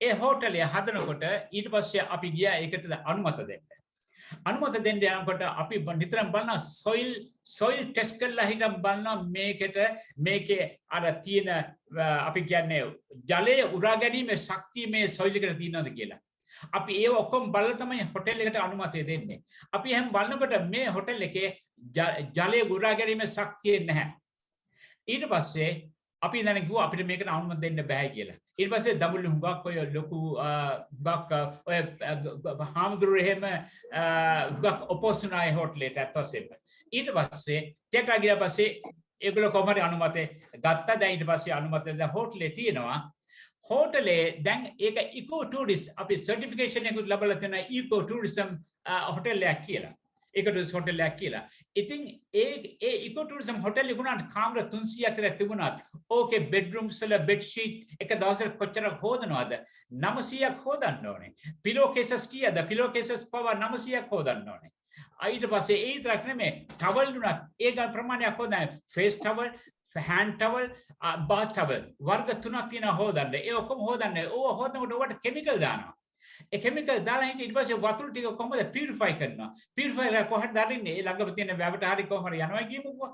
[SPEAKER 2] ඒ හෝටලය හදනකොට ඊට පස්සේ අපි ගියා ඒකට අනුමත දෙන්න. අනුමත දෙන්න යනකොට අපි නිතරම බලන soil test කරලා හිටම් බලන මේකේ අර තියෙන අපි කියන්නේ ජලයේ උරා ගැනීමේ ශක්තිය මේ soil එකට තියෙනවද කියලා. අපි ඒව ඔක්කොම බලලා තමයි හොටෙල් එකට අනුමතය දෙන්නේ. අපි එහෙනම් බලනකොට මේ හොටෙල් එකේ ජලයේ උරා ගැනීමේ ශක්තිය නැහැ. ඊට පස්සේ අපි ඉඳන් ගිහුවා අපිට මේකට අනුමත දෙන්න බෑ කියලා. ඊට පස්සේ දඹුල්ලේ හුඟක් ඔය ලොකු හුඟක් ඔය හාමුදුරුවෝ එහෙම හුඟක් ඔපෝසිනායි හෝටලෙට ඇත්තසෙම. ඊට පස්සේ ටිකක් ගියා පස්සේ ඒගොල්ලෝ කොහොම හරි අනුමතය ගත්තා. දැන් ඊට පස්සේ අනුමතය දැන් හෝටලේ තියෙනවා. හෝටලේ දැන් ඒක ඉකෝ ටූරිස්ට් අපි සර්ටිෆිකේෂන් එකක් ලැබලා තියෙන ඉකෝ ටූරිසම් හෝටල් එකක් කියලා. ඒකට හොටෙල් එකක් කියලා. ඉතින් ඒ ඉකෝ ටූරිසම් හොටෙල් එකුණාට කාමර 300ක් විතර තිබුණාත් ඕකේ බෙඩ්රූම්ස් වල බෙඩ් ෂීට් එක දවසට කොච්චරක් හොදනවද? 900ක් හොදන්න ඕනේ. පිලෝ කේසස් කීයද? පිලෝ කේසස් පවා 900ක් හොදන්න ඕනේ. ඊට පස්සේ ඒ විතරක් නෙමෙයි ටවල් උනත් ඒ ප්‍රමාණයක් හොදන්න. Face towel, hand towel, bath towel වර්ග තුනක් තියෙනවා හොදන්න. ඒ ඔක්කොම හොදන්න. ඕව හොදනකොට ඔකට කෙමිකල් දානවා. ඒ කෙමිකල් දාලා හිටිය ඊට පස්සේ වතුර ටික කොහොමද පියුරිෆයි කරනවා. පියුරිෆයි කරලා කොහොමද දරින්නේ? ඒ ළඟම තියෙන වැවට හරි කොහොම හරි යනවා කියමුකෝ.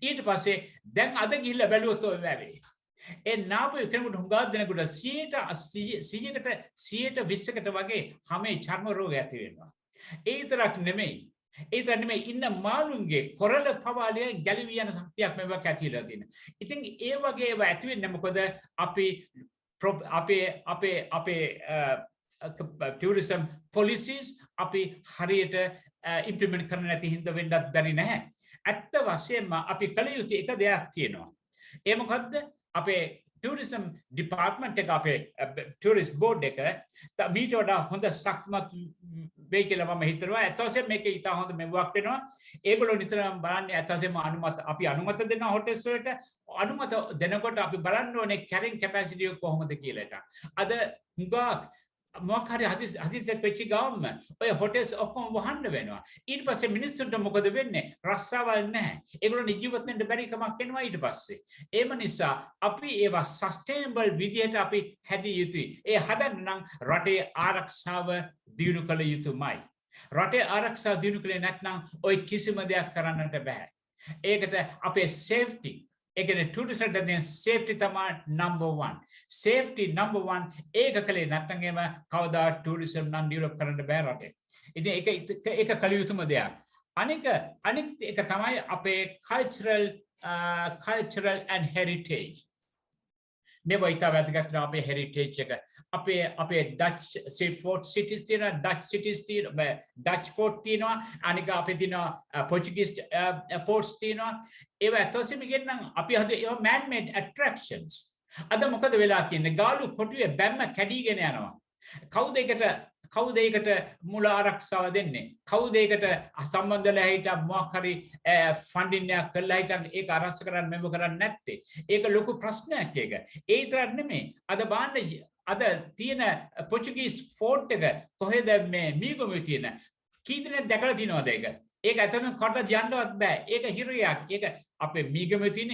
[SPEAKER 2] ඊට පස්සේ දැන් අද ගිහිල්ලා බැලුවොත් ඔය වැවේ. ඒ නාපු කෙනෙකුට හුඟක් දෙනෙකුට 100කට වගේ හැමේ චර්ම රෝග ඇති වෙනවා. ඒ විතරක් නෙමෙයි ඉන්න මාළුන්ගේ කොරළ පවාලය ගැලවී යන ශක්තියක් මේවක් ඇතිලා තියෙනවා. ඉතින් ඒ වගේ ඒවා ඇති වෙන්නේ මොකද? අපේ tourism policies අපි හරියට implement කරන්න නැති හින්දා වෙන්නත් බැරි නැහැ. ඇත්ත වශයෙන්ම අපි කළ යුතු එක දෙයක් තියෙනවා. ඒ මොකද්ද? අපේ tourism department එක අපේ tourist board එක මීට වඩා හොඳ සක්මත් වෙයි කියලා මම හිතනවා. ඇත්තටම මේක ඉතා හොඳ මෙවුවක් වෙනවා. ඒගොල්ලෝ නිතරම බලන්නේ ඇත්තටම අපි අනුමත දෙන හොටෙල්ස් වලට අනුමත දෙනකොට අපි බලන්න ඕනේ carrying capacity එක කොහොමද කියලා එක. අද හුඟක් මොකක් හරි හදිසියක් වෙච්ච ගමන් ඔය හොටෙල්ස් ඔක්කොම වහන්න වෙනවා. ඊට පස්සේ මිනිස්සුන්ට මොකද වෙන්නේ? රස්සාවල් නැහැ. ඒගොල්ලෝ ජීවත් වෙන්න බැරි කමක් එනවා ඊට පස්සේ. ඒම නිසා අපි ඒවා සස්ටේනබල් විදිහට අපි හැදිය යුතුයි. ඒ හදන්න නම් රටේ ආරක්ෂාව දියුණු කළ යුතුමයි. රටේ ආරක්ෂාව දියුණු කළේ නැත්නම් ඔය කිසිම දෙයක් කරන්නට බෑ. ඒකට අපේ සේෆ්ටි ඒකනේ ටූරිස්ට් දෙන සේෆ්ටි තමයි number 1. සේෆ්ටි number 1 ඒක කලේ නැත්නම් එම කවදා ටූරිසම් නම් ඩෙවලොප් කරන්න බෑ රටේ. ඉතින් ඒක කළ යුතුම දෙයක්. අනික එක තමයි අපේ cultural and heritage. මේවා ඉතා වැදගත් අපේ heritage එක. අපේ Dutch fort cities තියෙනවා, Dutch cities තියෙනවා, Dutch fort තියෙනවා, අනික අපේ තියෙනවා Portuguese ports තියෙනවා. ඒවා ඇත්තටම කියනනම් අපි හද ඒවා man made attractions. අද මොකද වෙලා තියෙන්නේ? ගාලු කොටුවේ බැම්ම කැඩීගෙන යනවා. කවුද ඒකට මුල ආරක්ෂාව දෙන්නේ? කවුද ඒකට සම්බන්ධ වෙලා හිටන් මොකක් හරි ෆන්ඩින් එකක් කරලා හිටන් ඒක ආරක්ෂා කරන්න මෙව කරන්නේ නැත්තේ? ඒක ලොකු ප්‍රශ්නයක් ඒක. ඒ විතරක් නෙමෙයි. අද බලන්න අද තියෙන පොර්චුගීස් ෆෝර්ට් එක කොහෙද මේ මීගොමේ තියෙන කී දෙනෙක් දැකලා තියෙනවද ඒක? ඒක ඇත්තටම කඩලා යන්නවත් බෑ. ඒක හිරගයක්. ඒක අපේ මීගමේ තියෙන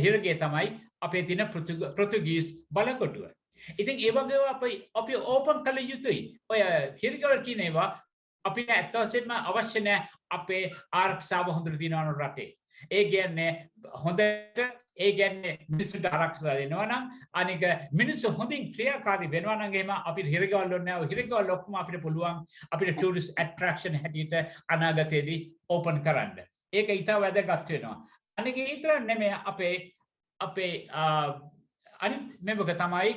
[SPEAKER 2] හිරගේ තමයි අපේ තියෙන පෘතුගීස් බලකොටුව. ඉතින් ඒ වගේ අපි ඕපන් කළ යුතුයි. ඔය හිරගවල කියන ඒවා අපිට ඇත්ත වශයෙන්ම අවශ්‍ය නැහැ අපේ ආරක්ෂාව හොඳට තියෙනවා රටේ. ඒ කියන්නේ හොඳට ඒ කියන්නේ මිනිස්සුන්ට ආරක්ෂා දෙනවා නම් අනික මිනිස්සු හොඳින් ක්‍රියාකාරී වෙනවා නම් එහෙම අපිට හිරගවල් ඕනේ නැහැ. හිරගවල් ඔක්කොම අපිට පුළුවන් අපිට ටූරිස්ට් ඇට්‍රැක්ෂන් හැටියට අනාගතයේදී ඕපන් කරන්න. ඒක ඊට වැදගත් වෙනවා. අනික ඊතර නෙමෙයි අපේ අනිත් මේක තමයි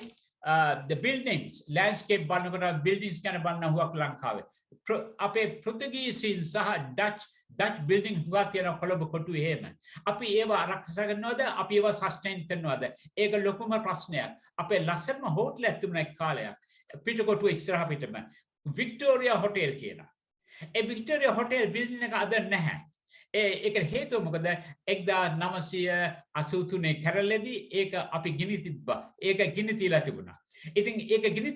[SPEAKER 2] the buildings landscape බලනකොට buildings ගැන බලන හුවක් ලංකාවේ. අපේ පෘතුගීසීන් සහ ඩච් බිල්ඩින් හුඟක් තියෙනවා කොළඹ කොටුවේ එහෙම. අපි ඒවා ආරක්ෂා කරනවද? අපි ඒවා සස්ටේන් කරනවද? ඒක ලොකුම ප්‍රශ්නයක්. අපේ ලස්සනම හෝටලයක් තිබුණා එක් කාලයක්. පිටකොටුව ඉස්සරහ පිටම වික්ටෝරියා හෝටල් කියලා. ඒ වික්ටෝරියා හෝටල් බිල්ඩින් එක අද නැහැ. ඒකට හේතුව මොකද 1983 කැරළේදී ඒක අපි ගිනි තිබ්බා. ඒක ගිනි තියලා තිබුණා. ඉතින් ඒක ගිනි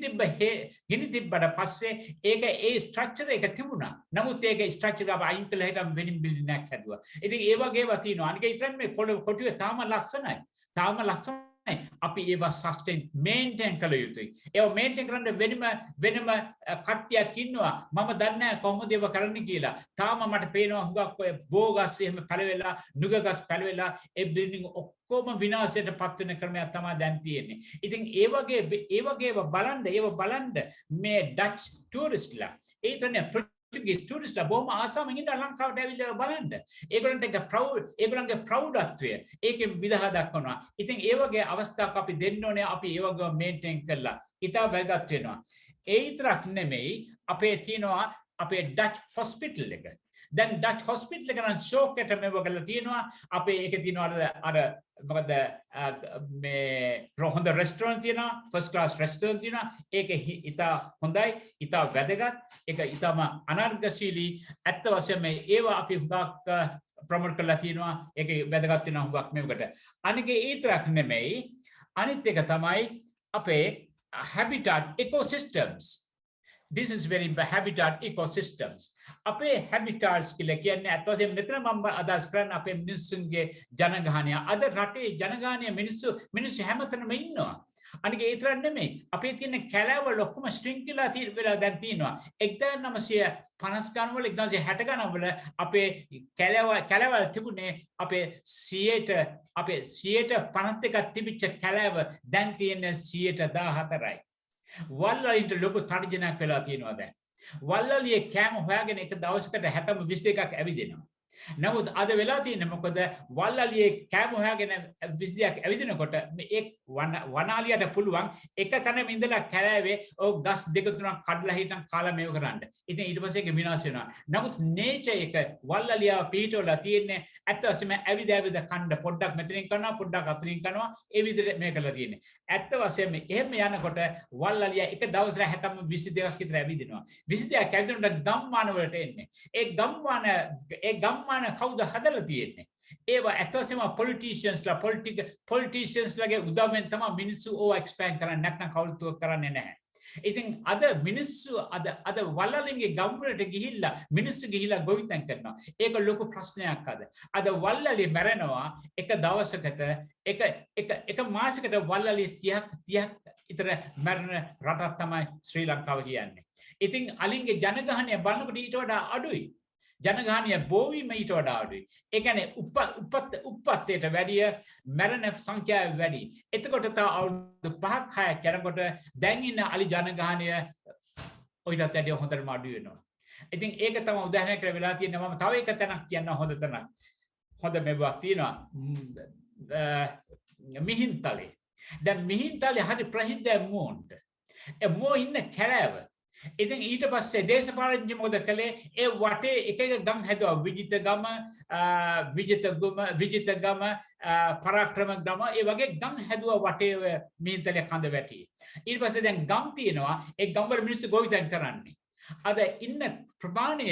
[SPEAKER 2] තිබ්බට පස්සේ ඒක ඒ ස්ට්‍රක්චර් එක තිබුණා. නමුත් ඒක ස්ට්‍රක්චර් එක අයින් කළා හිටම් වෙනින් බිල්ඩින් එකක් හැදුවා. ඉතින් ඒ වගේ ඒවා තියෙනවා. අනික ඉතින් මේ කොටුවේ තාම ලස්සනයි. අපි ඒවා සස්ටේන් මේන්ටේන් කළ යුතුයි. ඒවා මේන්ටේන් කරන්න වෙනම කට්ටියක් ඉන්නවා. මම දන්නේ නැහැ කොහොමද ඒවා කරන්න කියලා. තාම මට පේනවා හුඟක් ඔය බෝගස් එහෙම පැලවෙලා, නුගගස් පැලවෙලා ඒ බිල්ඩින් ඔක්කොම විනාශයට පත් වෙන ක්‍රමයක් තමයි දැන් තියෙන්නේ. ඉතින් ඒ වගේ බලන්න මේ ඩච් ටූරිස්ට්ලා ඒ තනේ Portuguese tourists බොහොම ආසාවෙන් ඉඳලා ලංකාවට ඇවිල්ලා බලන්න. ඒගොල්ලන්ගේ ප්‍රෞඩත්වය ඒකෙන් විදහා දක්වනවා. ඉතින් ඒ වගේ අවස්ථාවක් අපි දෙන්න ඕනේ. අපි ඒ වගේ මේන්ටේන් කරලා ඉතා වැදගත් වෙනවා. ඒ විතරක් නෙමෙයි අපේ තියෙනවා අපේ ඩච් හොස්පිටල් එක. දැන් ඩච් හොස්පිටල් එක නම් ෂෝක් එකට මේව කරලා තියෙනවා. අපේ ඒකේ තියෙනවා අර මොකද මේ හොඳ රෙස්ටෝරන්ට් තියෙනවා, ෆස්ට් ක්ලාස් රෙස්ටෝරන්ට් තියෙනවා. ඒක ඉතා හොඳයි, ඉතා වැදගත්, ඒක ඉතාම අනර්ගශීලී. ඇත්ත වශයෙන්ම ඒවා අපි හුඟක් ප්‍රොමෝට් කරලා තියෙනවා. ඒක වැදගත් වෙනවා හුඟක් මේකට. අනික ඒ විතරක් නෙමෙයි, අනිත් එක තමයි අපේ habitat ecosystems. This is very habitat ecosystems. අපේ habitats කියලා කියන්නේ අත් වශයෙන් මෙතන මම අදහස් කරන්නේ අපේ මිනිස්සුන්ගේ ජනගහනය. අද රටේ ජනගහනය මිනිස්සු හැමතැනම ඉන්නවා. අනික ඒ තරම් නෙමෙයි. අපේ තියෙන කැලෑවල ඔක්කොම ස්ට්‍රින්ක් වෙලා දැන් තියෙනවා. 1950 ගණන් වල 1960 ගණන් වල අපේ කැලෑවල තිබුණේ අපේ 100ට 51ක් තිබිච්ච කැලෑව දැන් තියෙන 114යි. වල්වලින්ට ලොකු තර්ජනයක් වෙලා තියෙනවා දැන්. වල්වලියේ කෑම හොයාගෙන එක දවසකට 22ක් ඇවිදිනවා. නමුත් අද වෙලා තියෙන්නේ මොකද? වල්වලියේ කෑම හොයාගෙන 22ක් ඇවිදිනකොට මේ වනාලියට පුළුවන් එක තැනම ඉඳලා කැලෑවේ ඔය ගස් දෙක තුනක් කඩලා හිටන් කාලා මේව කරන්න. ඉතින් ඊට පස්සේ ඒක විනාශ වෙනවා. නමුත් නේචර් එක වල්වලියා පිටවලා තියෙන්නේ ඇත්ත වශයෙන්ම ඇවිද කන්න පොඩ්ඩක් මෙතනින් කරනවා පොඩ්ඩක් අතනින් කරනවා ඒ විදිහට මේ කරලා තියෙන්නේ. ඇත්ත වශයෙන්ම එහෙම යනකොට වල්වලියා එක දවසට 22ක් විතර ඇවිදිනවා. 22ක් ඇවිදිනකොට ගම්මාන වලට එන්නේ. ඒ ගම්මාන කවුද හදලා තියෙන්නේ? ඒවා ඇත්ත වශයෙන්ම politiciansලාගේ උදව්වෙන් තමයි මිනිස්සු ඕවා එක්ස්පෑන්ඩ් කරන්නේ. නැත්නම් කවුරුත් කරන්නේ නැහැ. ඉතින් අද මිනිස්සු අද වල්වලින්ගේ ගම් වලට ගිහිල්ලා මිනිස්සු ගිහිල්ලා ගොවිතැන් කරනවා. ඒක ලොකු ප්‍රශ්නයක් අද. අද වල්වලි මැරෙනවා එක දවසකට එක මාසයකට වල්වලි 30ක් විතර මැරෙන රටක් තමයි ශ්‍රී ලංකාව කියන්නේ. ඉතින් අලින්ගේ ජනගහනය බලනකොට ඊට වඩා අඩුයි. ජනගහනය බෝවීම ඊට වඩා අඩුයි. ඒ කියන්නේ උප්පත්තේට වැඩිය මරණ සංඛ්‍යාව වැඩි. එතකොට තව අවුරුදු 5ක් 6ක් යනකොට දැන් ඉන්න අලි ජනගහනය ඔයිටත් වැඩිය හොඳටම අඩු වෙනවා. ඉතින් ඒක තමයි උදාහරණයක් කියලා වෙලා තියෙන්නේ. මම තව එක තැනක් කියන්න හොඳ තැනක්. හොඳ මේවක් තියෙනවා. මිහින්තලේ. දැන් මිහින්තලේ හරි ප්‍රසිද්ධ මුවන්ට. ඒ මුව ඉන්න කැලෑව. ඉතින් ඊට පස්සේ දේශපාලනඥ මොකද කළේ? ඒ වටේ එක ගම් හැදුවා. විජිතගම පරාක්‍රම ගම ඒ වගේ ගම් හැදුවා වටේ මිහින්තලේ කඳ වැටි. ඊට පස්සේ දැන් ගම් තියෙනවා. ඒ ගම් වල මිනිස්සු ගොවිතැන් කරන්නේ. අද ඉන්න ප්‍රමාණය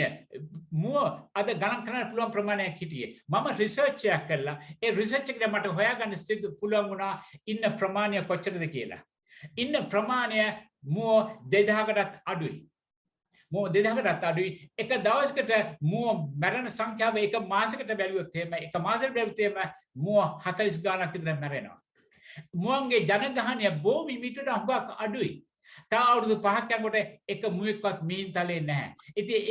[SPEAKER 2] මුව අද ගණන් කරන්න පුළුවන් ප්‍රමාණයක් හිටියේ. මම රිසර්ච් එකක් කළා. ඒ රිසර්ච් එකේ මට හොයාගන්න පුළුවන් වුණා ඉන්න ප්‍රමාණය කොච්චරද කියලා. ඉන්න ප්‍රමාණය මුව 2000කටත් අඩුයි. මුව 2000කටත් අඩුයි. එක දවසකට මුව මැරෙන සංඛ්‍යාව එක මාසයකට බැලුවොත් එහෙම එක මාසෙකට බැලුවොත් එහෙම මුව 40 ගාණක් විතර මැරෙනවා. මුවන්ගේ ජනගහනය බොහොම මිටට හුඟක් අඩුයි. තව අවුරුදු 5ක් යනකොට එක මුවෙක්වත් මිහින්තලේ නැහැ. ඉතින්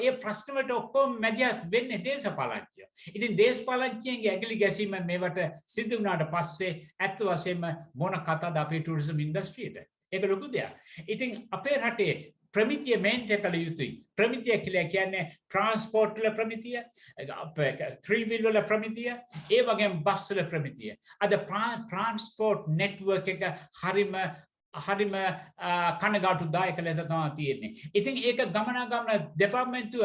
[SPEAKER 2] ඒ ප්‍රශ්න වලට ඔක්කොම මැදිහත් වෙන්නේ දේශපාලඥයෝ. ඉතින් දේශපාලඥයන්ගේ ඇගිලි ගැසීම මේවට සිද්ධ වුණාට පස්සේ ඇත්ත වශයෙන්ම මොන කතාවද අපේ ටුරිසම් ඉන්ඩස්ට්‍රියට? ඒක ලොකු දෙයක්. ඉතින් අපේ රටේ ප්‍රමිතිය මේන්ටේන් කළ යුතුයි. ප්‍රමිතිය කියලා කියන්නේ ට්‍රාන්ස්පෝර්ට් වල ප්‍රමිතිය, ත්‍රී වීල් වල ප්‍රමිතිය, ඒ වගේම බස් වල ප්‍රමිතිය. අද ට්‍රාන්ස්පෝර්ට් නෙට්වර්ක් එක හරිම කනගාටුදායක ලෙස තමයි තියෙන්නේ. ඉතින් ඒක ගමනාගමන දෙපාර්තමේන්තුව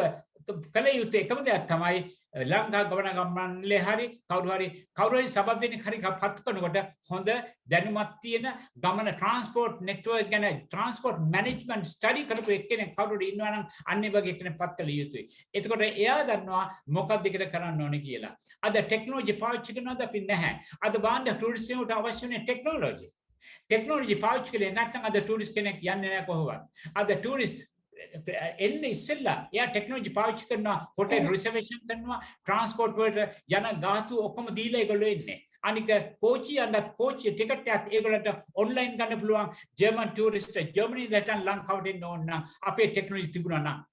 [SPEAKER 2] කළ යුතු එකම දෙයක් තමයි ලංකා ගමනාගමනලේ කවුරු හරි සබඳෙනෙක් හරි පත් කරනකොට හොඳ දැනුමක් තියෙන ගමන ට්‍රාන්ස්පෝර්ට් නෙට්වර්ක් ගැන ට්‍රාන්ස්පෝර්ට් මැනේජ්මන්ට් ස්ටඩි කරපු එක්කෙනෙක් කවුරු ඉන්නවා නම් අන්න ඒ වගේ කෙනෙක් පත් කළ යුතුයි. එතකොට එයා දන්නවා මොකක්ද කියලා කරන්න ඕනේ කියලා. අද ටෙක්නොලොජි පාවිච්චි කරනවද අපි නැහැ. අද බාණ්ඩ ටුරිස්ට්ට අවශ්‍ය වෙන ටෙක්නොලොජි. ටෙක්නොලොජි පාවිච්චි කරේ නැත්නම් අද ටුරිස්ට් කෙනෙක් යන්නේ නැහැ කොහොමවත්. අද ටුරිස්ට් එන්නේ ඉස්සෙල්ලා එයා ටෙක්නොලොජි පාවිච්චි කරනවා, හොටෙල් රිසර්වේෂන් කරනවා, ට්‍රාන්ස්පෝර්ට් වලට යන ගාතු ඔක්කොම දීලා ඒගොල්ලෝ එන්නේ. අනික කෝච්චි ටිකට් එකක් ඒගොල්ලන්ට ඔන්ලයින් ගන්න පුළුවන්. ජර්මන් ටුරිස්ට් ජර්මනියෙන් නැත්නම් ලංකාවට එන්න ඕන නම් අපේ ටෙක්නොලොජි තිබුණා නම්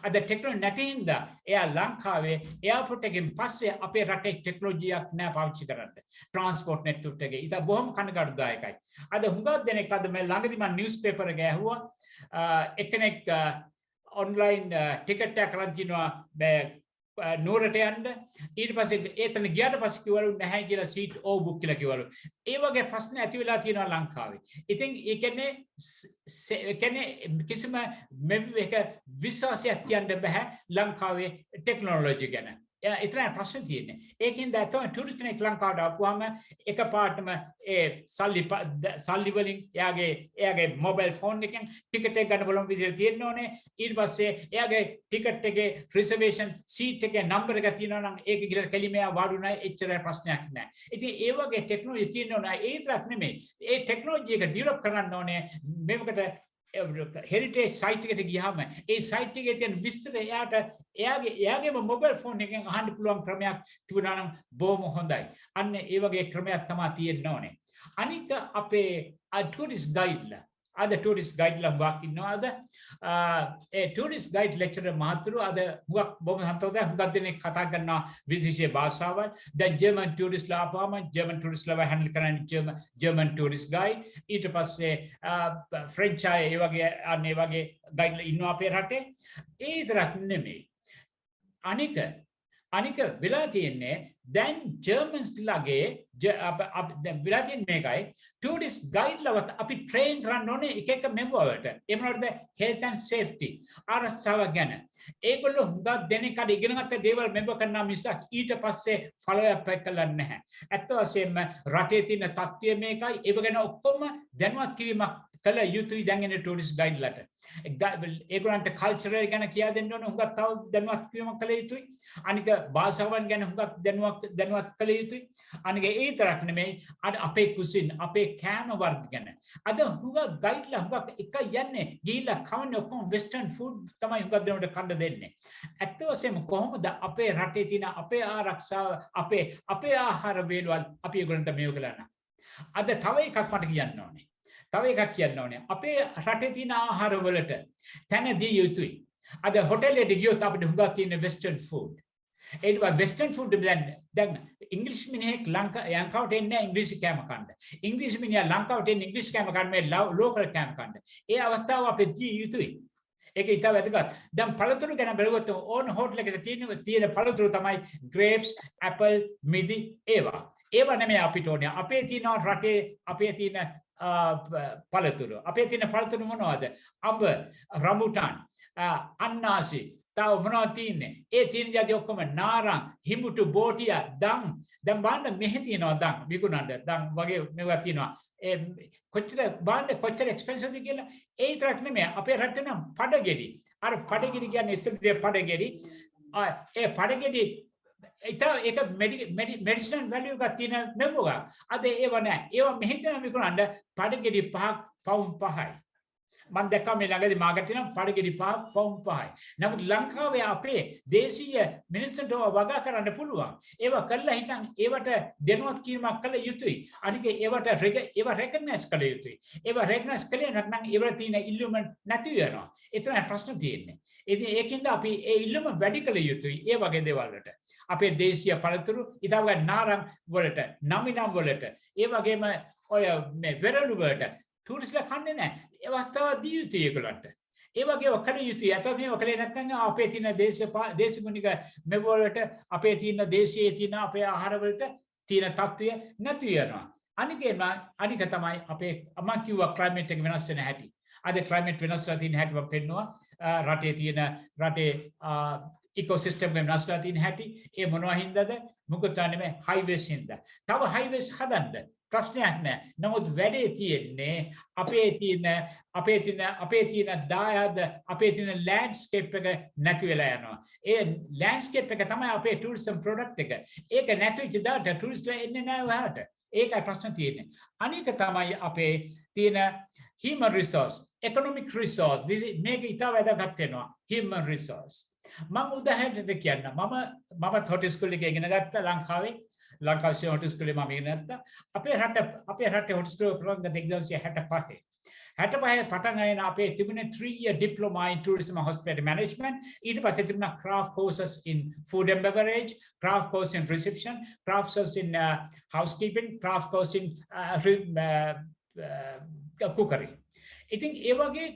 [SPEAKER 2] අද ටෙක්නොලොජි නැති හින්දා එයා ලංකාවේ එයාපෝට් එකෙන් පස්සේ අපේ රටේ ටෙක්නොලොජියක් නෑ පාවිච්චි කරන්න. ට්‍රාන්ස්පෝර්ට් නෙට්වර්ක් එකේ. ඒක බොහොම කනගාටුදායකයි. අද හුඟක් දෙනෙක් අද මම ළඟදී මම නිවුස් පේපර් එක ඇහුවා. එක්කෙනෙක් ඔන්ලයින් ටිකට් එකක් කරන් තිනවා නුවරට යන්න. ඊට පස්සේ ඒතන ගියාට පස්සේ කිව්වලු නැහැ කියලා සීට් ඕ බුක් කියලා කිව්වලු. ඒ වගේ ප්‍රශ්න ඇති වෙලා තියෙනවා ලංකාවේ. ඉතින් ඒ කියන්නේ කිසිම මේක විශ්වාසයක් තියන්න බෑ ලංකාවේ ටෙක්නොලොජි ගැන. එතන ප්‍රශ්න තියෙන්නේ. ඒකින්ද තමයි ටුරිස්ට් කෙනෙක් ලංකාවට ආපුවාම එකපාරටම ඒ සල්ලි වලින් එයාගේ මොබයිල් ෆෝන් එකෙන් ටිකට් එක ගන්න බලමු විදිහට තියෙන්න ඕනේ. ඊට පස්සේ එයාගේ ටිකට් එකේ රිසර්වේෂන් සීට් එකේ නම්බර් එක තියෙනවා නම් ඒක ගිහලා කෙලිම එයා වාඩුණා එච්චර ප්‍රශ්නයක් නැහැ. ඉතින් ඒ වගේ ටෙක්නොලොජි තියෙන්න ඕනේ. ඒ විතරක් නෙමෙයි. ඒ ටෙක්නොලොජි එක ඩෙවලොප් කරන්න ඕනේ. මේකට හෙරිටේජ් සයිට් එකට ගියාම ඒ සයිට් එකේ තියෙන විස්තර එයාගේ මොබයිල් ෆෝන් එකෙන් අහන්න පුළුවන් ක්‍රමයක් තිබුණා නම් බොහොම හොඳයි. අන්න ඒ වගේ ක්‍රමයක් තමයි තියෙන්න ඕනේ. අනික අපේ ටුරිස්ට් ගයිඩ්ලා අද ටුරිස්ට් ගයිඩ්ලා හුඟක් ඉන්නවාද? ඒ ටුරිස්ට් ගයිඩ් ලෙක්චරර් මහතුරු අද හුඟක් බොහොම සන්තෝෂයි. හුඟක් දෙනෙක් කතා කරනවා විදේශීය භාෂාවල්. දැන් ජර්මන් ටුරිස්ට්ලා ආපුවම ජර්මන් ටුරිස්ට්ලාව හැන්ඩල් කරන්නේ ජර්මන් ටුරිස්ට් ගයිඩ්. ඊට පස්සේ ෆ්‍රෙන්ච් අය ඒ වගේ ගයිඩ්ලා ඉන්නවා අපේ රටේ. ඒ විතරක් නෙමෙයි. අනික වෙලා තියෙන්නේ දැන් ජර්මන්ස්ලාගේ වෙලා තියෙන මේකයි ටුරිස්ට් ගයිඩ්ලවත් අපි ට්‍රේන් කරන්න ඕනේ එක මෙව්වලට. ඒ මොනවද? හෙල්ත් ඇන්ඩ් සේෆ්ටි ආරක්ෂාව ගැන. ඒගොල්ලෝ හුඟක් දෙනෙක් අර ඉගෙනගත්ත දේවල් මෙව කරනවා මිසක් ඊට පස්සේ ෆලෝ අප් කරලා නැහැ. ඇත්ත වශයෙන්ම රටේ තියෙන තත්ත්වය මේකයි. ඒව ගැන ඔක්කොම දැනුවත් කිරීමක් කළ යුතුයි දැන් එන ටුරිස්ට් ගයිඩ්ලට. ඒගොල්ලන්ට කල්චරල් ගැන කියා දෙන්න ඕන හුඟක් තව දැනුවත් කිරීමක් කළ යුතුයි. අනික භාෂාවන් ගැන හුඟක් දැනුවත් කළ යුතුයි. අනික ඒ විතරක් නෙමෙයි අද අපේ කුසින් අපේ කෑම වර්ග ගැන. අද හුඟක් ගයිඩ්ලා හුඟක් එක යන්නේ ගිහිල්ලා කවන්නේ ඔක්කොම වෙස්ටර්න් ෆුඩ් තමයි හුඟක් දෙනකොට කන්න දෙන්නේ. ඇත්ත වශයෙන්ම කොහොමද අපේ රටේ තියෙන අපේ ආරක්ෂාව අපේ ආහාර වේලවල් අපි ඒගොල්ලන්ට මේව කළා. අද තව එකක් මට කියන්න ඕනේ. තව එකක් කියන්න ඕනේ. අපේ රටේ තියෙන ආහාර වලට තැන දී යුතුයි. අද හොටෙලෙට ගියොත් අපිට හුඟක් තියෙන වෙස්ටර්න් ෆුඩ්. ඒක වෙස්ටර්න් ෆුඩ් දැන් ඉංග්‍රීසි මිනිහෙක් ලංකාවට එන්නේ ඉංග්‍රීසි කෑම කන්න. ඉංග්‍රීසි මිනිහා ලංකාවට එන්නේ ඉංග්‍රීසි කෑම කන්න මේ ලෝකල් කෑම කන්න. ඒ අවස්ථාව අපේ දී යුතුයි. ඒක ඉතාල වැදගත්. දැන් පළතුරු ගැන බැලුවොත් ඕන හෝටල් එකක තියෙන පළතුරු තමයි grapes, apple, මිදි ඒවා. ඒවා නෙමෙයි අපිට ඕනේ. අපේ තියෙන රටේ අපේ තියෙන පළතුරු. අපේ තියෙන පළතුරු මොනවද? අඹ, රඹුටන්, අන්නාසි, තව මොනවද තියෙන්නේ? ඒ තියෙන જાති ඔක්කොම නාරං, හිඹුටු, බෝටියා, දම්. දැන් බලන්න මෙහෙ තියෙනවා දම් විකුණන්න. දම් වගේ මේවා තියෙනවා. කොච්චර එක්ස්පෙන්සිව්ද කියලා. ඒ විතරක් නෙමෙයි අපේ රටේ නම් පඩගෙඩි. අර පඩගෙඩි කියන්නේ ඉස්සෙල්ලා පඩගෙඩි. ඒ පඩගෙඩි ඒක මෙඩිසිනල් වැලියු එකක් තියෙන මෙවුවා. අද ඒව නැහැ. ඒව මෙහෙ තියෙන විකුණන්න පඩගෙඩි 5 පවුම් 5යි. මම දැක්කා මේ ළඟදී මාගට නම් පඩගෙඩි පවුම් 5යි. නමුත් ලංකාවේ අපේ දේශීය මිනිස්සුන්ට වගා කරන්න පුළුවන්. ඒවා කළා හිටන් ඒවට දෙනවත් කීමක් කළ යුතුයි. අනික ඒවා රෙකග්නයිස් කළ යුතුයි. ඒවා රෙකග්නයිස් කළේ නැත්නම් ඒවල තියෙන ඉල්ලුම නැති වෙනවා. එතන ප්‍රශ්න තියෙන්නේ. ඉතින් ඒකින්ද අපි ඒ ඉල්ලුම වැඩි කළ යුතුයි ඒ වගේ දේවල් වලට. අපේ දේශීය පළතුරු ඉතාලි නාරං වලට, නමිනම් වලට, ඒ වගේම ඔය මේ වෙරළු වලට ටූරිස්ට්ලා කන්නේ නැහැ. ඒ අවස්ථාව දී යුතුයි ඒගොල්ලන්ට. ඒ වගේ කළ යුතුයි. අත මේ කලේ නැත්නම් අපේ තියෙන දේශගුණික මෙවලට අපේ තියෙන දේශීය තියෙන අපේ ආහාර වලට තියෙන තත්ත්වය නැති වෙනවා. අනික තමයි අපේ මම කිව්වා ක්ලයිමේට් එක වෙනස් වෙන හැටි. අද ක්ලයිමේට් වෙනස් වෙලා තියෙන හැටි මම පෙන්නවා. රටේ ඉකෝසිස්ටම් එක වෙනස් වෙලා තියෙන හැටි. ඒ මොනවා හින්දාද? මොකද නෙමෙයි හයිවේස් හින්දා. තව හයිවේස් හදන්න ප්‍රශ්නයක් නැහැ. නමුත් වැඩේ තියෙන්නේ අපේ තියෙන දායාද අපේ තියෙන ලෑන්ඩ්ස්කේප් එක නැති වෙලා යනවා. ඒ ලෑන්ඩ්ස්කේප් එක තමයි අපේ ටූරිසම් ප්‍රොඩක්ට් එක. ඒක නැතිවෙච්ච දාට ටූරිස්ට්ලා එන්නේ නැහැ ඔයාලට. ඒකයි ප්‍රශ්න තියෙන්නේ. අනික තමයි අපේ තියෙන human resource, economic resource. මේක ඉතාල වැදගත් වෙනවා. human resource. මම උදාහරණයක් කියන්න. මම හොටෙල් ස්කූල් එකේ ඉගෙන ගත්තා ලංකාවේ. ලංකාවේ හොටෙල් ස්කූලේ මම ඉගෙන ගත්තා. අපේ රටේ හොටෙල් ස්කූල් ප්‍රෝග්‍රෑම් එක 1965. 65 පටන් ගන්න අපේ තිබුණේ 3-year diploma in tourism and hospitality management. ඊට පස්සේ තිබුණා craft courses in food and beverage, craft course in reception, craft course in housekeeping, craft course in cookery. ඉතින් ඒ වගේ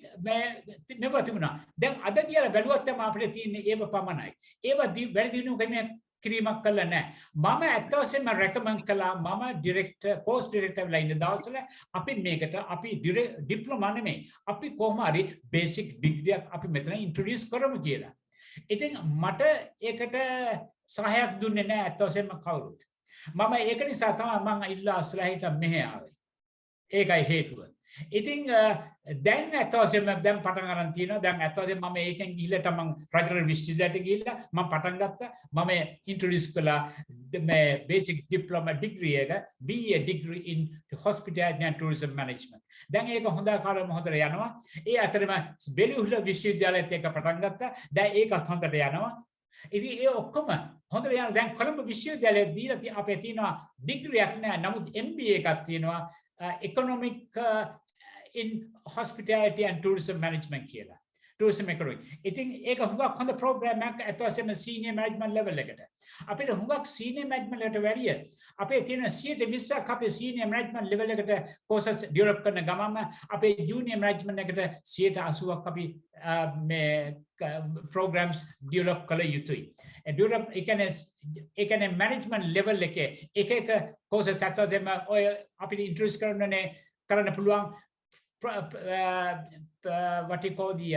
[SPEAKER 2] මේවා තිබුණා. දැන් අද කියලා බැලුවත් තමයි අපිට තියෙන්නේ ඒව පමණයි. ඒවා වැඩි දිනුවක කිරීමක් කළා නැහැ. මම ඇත්ත වශයෙන්ම රෙකමන්ඩ් කළා මම ඩිරෙක්ටර් කෝස් ඩිරෙක්ටර් වෙලා ඉන්න දවස්වල අපි මේකට අපි ඩිප්ලෝමා නෙමෙයි. අපි කොහොම හරි බේසික් ඩිග්‍රියක් අපි මෙතන ඉන්ට්‍රොඩියුස් කරමු කියලා. ඉතින් මට ඒකට සහයක් දුන්නේ නැහැ ඇත්ත වශයෙන්ම කවුරුත්. මම ඒක නිසා තමයි මම ඉල්ලා අස්ලහිට මෙහෙ ආවේ. ඒකයි හේතුව. ඉතින් දැන් ඇත්ත වශයෙන්ම දැන් පටන් ගන්න තියෙනවා. දැන් ඇත්ත වශයෙන්ම මම ඒකෙන් ගිහිල්ලා මම රජරට විශ්වවිද්‍යාලයට ගිහිල්ලා මම පටන් ගත්තා. මම ඉන්ට්‍රොඩියුස් කළා මේ බේසික් ඩිප්ලෝමා ඩිග්‍රී එක BA degree in hospitality and tourism management. දැන් ඒක හොඳ කාලෙම හොඳට යනවා. ඒ අතරම බෙලිහුල විශ්වවිද්‍යාලයත් එක පටන් ගත්තා. දැන් ඒකත් හොඳට යනවා. ඉතින් ඒ ඔක්කොම හොඳට යනවා. දැන් කොළඹ විශ්වවිද්‍යාලයේ දීලා අපේ තියෙනවා ඩිග්‍රියක් නෑ. නමුත් MBA එකක් තියෙනවා. Economic in hospitality and tourism management කියලා. tourism economic. ඉතින් ඒක හුඟක් හොඳ ප්‍රෝග්‍රෑම් එකක් අත වශයෙන්ම senior management level එකට. අපිට හුඟක් senior management එකට වැඩිය අපේ තියෙන 120ක් අපේ senior management level එකට courses develop කරන ගමන්ම අපේ junior management එකට 80ක් අපි මේ programs develop කළ යුතුයි. develop ඒ කියන්නේ management level එකේ එක courses අත වශයෙන්ම ඔය අපිට introduce කරන්න පුළුවන් what you call the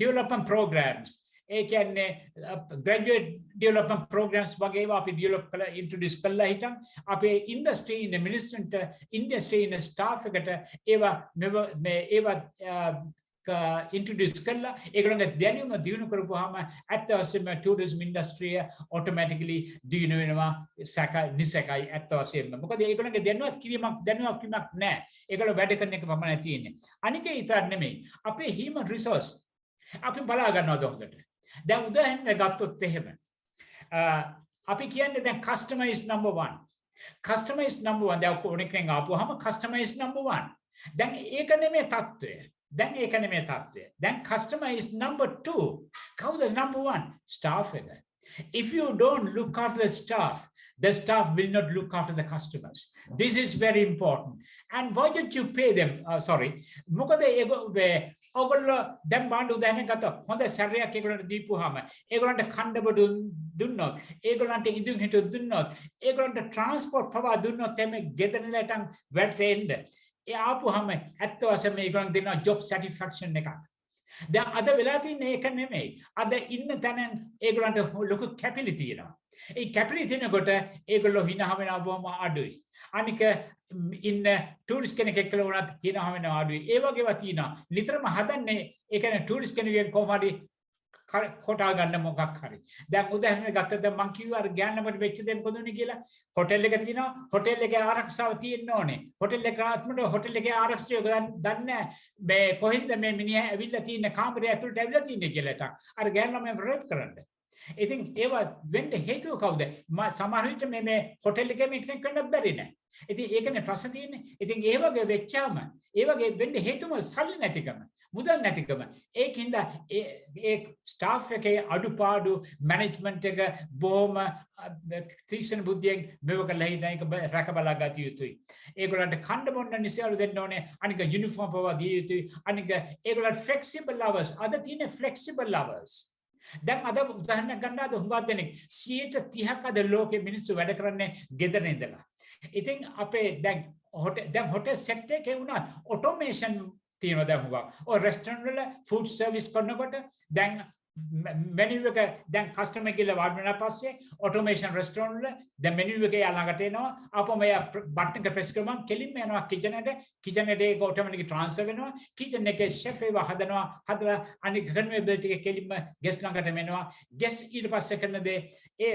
[SPEAKER 2] development programs. ඒ කියන්නේ graduate development programs වගේ ඒවා අපි develop කළා introduce කළා හිටන් අපේ industry in the ministry industry in the staff එකට ඒවා introduce කළා ඒගොල්ලන්ගේ දැනුම දියුණු කරපුවාම ඇත්ත වශයෙන්ම tourism industry automatically දියුණු වෙනවා නිසකයි ඇත්ත වශයෙන්ම මොකද ඒගොල්ලන්ගේ දැනුවත් කිරීමක් නැහැ ඒගොල්ලෝ වැඩ කරන එක පමණයි තියෙන්නේ අනික ඊතර නෙමෙයි අපේ human resource අපි බලා ගන්නවද හොඳට දැන් උදාහරණයක් ගත්තොත් එහෙම අපි කියන්නේ දැන් customer is number 1 දැන් කොනෙක් කෙනෙක් ආපුවාම customer is number 1 දැන් ඒක නෙමෙයි තත්ත්වය Then customer is number 2. Kawuda is number 1? Staff. If you don't look after the staff will not look after the customers. This is very important. And why don't you pay them? Mokada ඔගොල්ලෝ දැන් බාණ්ඩ උදාහරණයක් ගත්තොත් හොඳ සැරයක් ඒගොල්ලන්ට දීපුවාම ඒගොල්ලන්ට කණ්ඩබඩු දුන්නොත් ඒගොල්ලන්ට ඉදුම් හිටු දුන්නොත් ඒගොල්ලන්ට ට්‍රාන්ස්පෝර්ට් පවා දුන්නොත් එමේ ගෙදරලටන් වැටෙන්න ඒ ආපුවාම ඇත්ත වශයෙන්ම ඒගොල්ලන් දෙනවා ජොබ් සැටිස්ෆැක්ෂන් එකක්. දැන් අද වෙලා තියෙන්නේ ඒක නෙමෙයි. අද ඉන්න තැන ඒගොල්ලන්ට ලොකු කැපිලි තියෙනවා. ඒ කැපිලි තියෙනකොට ඒගොල්ලෝ හිනහ වෙනවා බොහොම අඩුයි. අනික ඉන්න ටූරිස්ට් කෙනෙක් එක්කලා වුණත් හිනහ වෙනවා අඩුයි. ඒ වගේවා තියෙනවා. නිතරම හදන්නේ ඒ කියන්නේ ටූරිස්ට් කෙනෙක්ගෙන් කොහොම හරි කොටා ගන්න මොකක් හරි. දැන් උදාහරණයක් ගත්තද මං කිව්වා අර ගෑනකට වෙච්ච දේ මොකද උනේ කියලා. හොටෙල් එක තියෙනවා. හොටෙල් එකේ ආරක්ෂාව තියෙන්න ඕනේ. හොටෙල් එක ආත්මට හොටෙල් එකේ ආරක්ෂකයෝ දන්නේ මේ කොහෙන්ද මේ මිනිහා ඇවිල්ලා තියෙන කාමරය ඇතුළට ඇවිල්ලා තින්නේ කියලා. අර ගෑන ළමයා රේප් කරන්න. ඉතින් ඒවා වෙන්න හේතුව කවුද? සමහර විට මේ හොටෙල් එකේ මේක කරන්න බැරි නෑ. ඉතින් ඒකනේ ප්‍රශ්න තියෙන්නේ. ඉතින් ඒ වගේ වෙච්චාම ඒ වගේ වෙන්න හේතුම සල්ලි නැතිකම, මුදල් නැතිකම. ඒකින්ද ඒ ස්ටාෆ් එකේ අඩුපාඩු මැනේජ්මන්ට් එක බොහොම තීක්ෂණ බුද්ධියෙන් මේක ලහිනා එක රැක බලා ගත යුතුයි. ඒගොල්ලන්ට කණ්ඩ බොන්න නිසාලු දෙන්න ඕනේ. අනික යුනිෆෝම් පවා දිය යුතුයි. අනික ඒගොල්ලන්ට ෆ්ලෙක්සිබල් hours අද තියෙන ෆ්ලෙක්සිබල් hours. දැන් අද උදාහරණයක් ගන්න අද හුඟක් දෙනෙක් 30% අද ලෝකෙ මිනිස්සු වැඩ කරන්නේ ගෙදර ඉඳලා. ඉතින් අපේ දැන් හොටෙල් සෙක්ටර් එකේ වුණා ඔටෝමේෂන් තියෙනවා දැන් හුඟක්. ඔය රෙස්ටොරන්ට් වල ෆුඩ් සර්විස් කරනකොට දැන් මෙනු එක දැන් කස්ටමර් කියලා වාඩි වෙනා පස්සේ ඔටෝමේෂන් රෙස්ටොරන්ට් වල දැන් මෙනු එක යාළඟට එනවා. අපෝ මේ බටන් එක ප්‍රෙස් කරාම කෙලින්ම යනවා කිචන් එකට ඒක ඔටෝමැටික් ට්‍රාන්ස්ෆර් වෙනවා. කිචන් එකේ ෂෙෆ් ඒව හදලා අනික කන්වෙයර් බෙල්ට් එකේ කෙලින්ම ගෙස්ට් ළඟට එනවා. ගෙස්ට් ඊට පස්සේ කරන දේ ඒ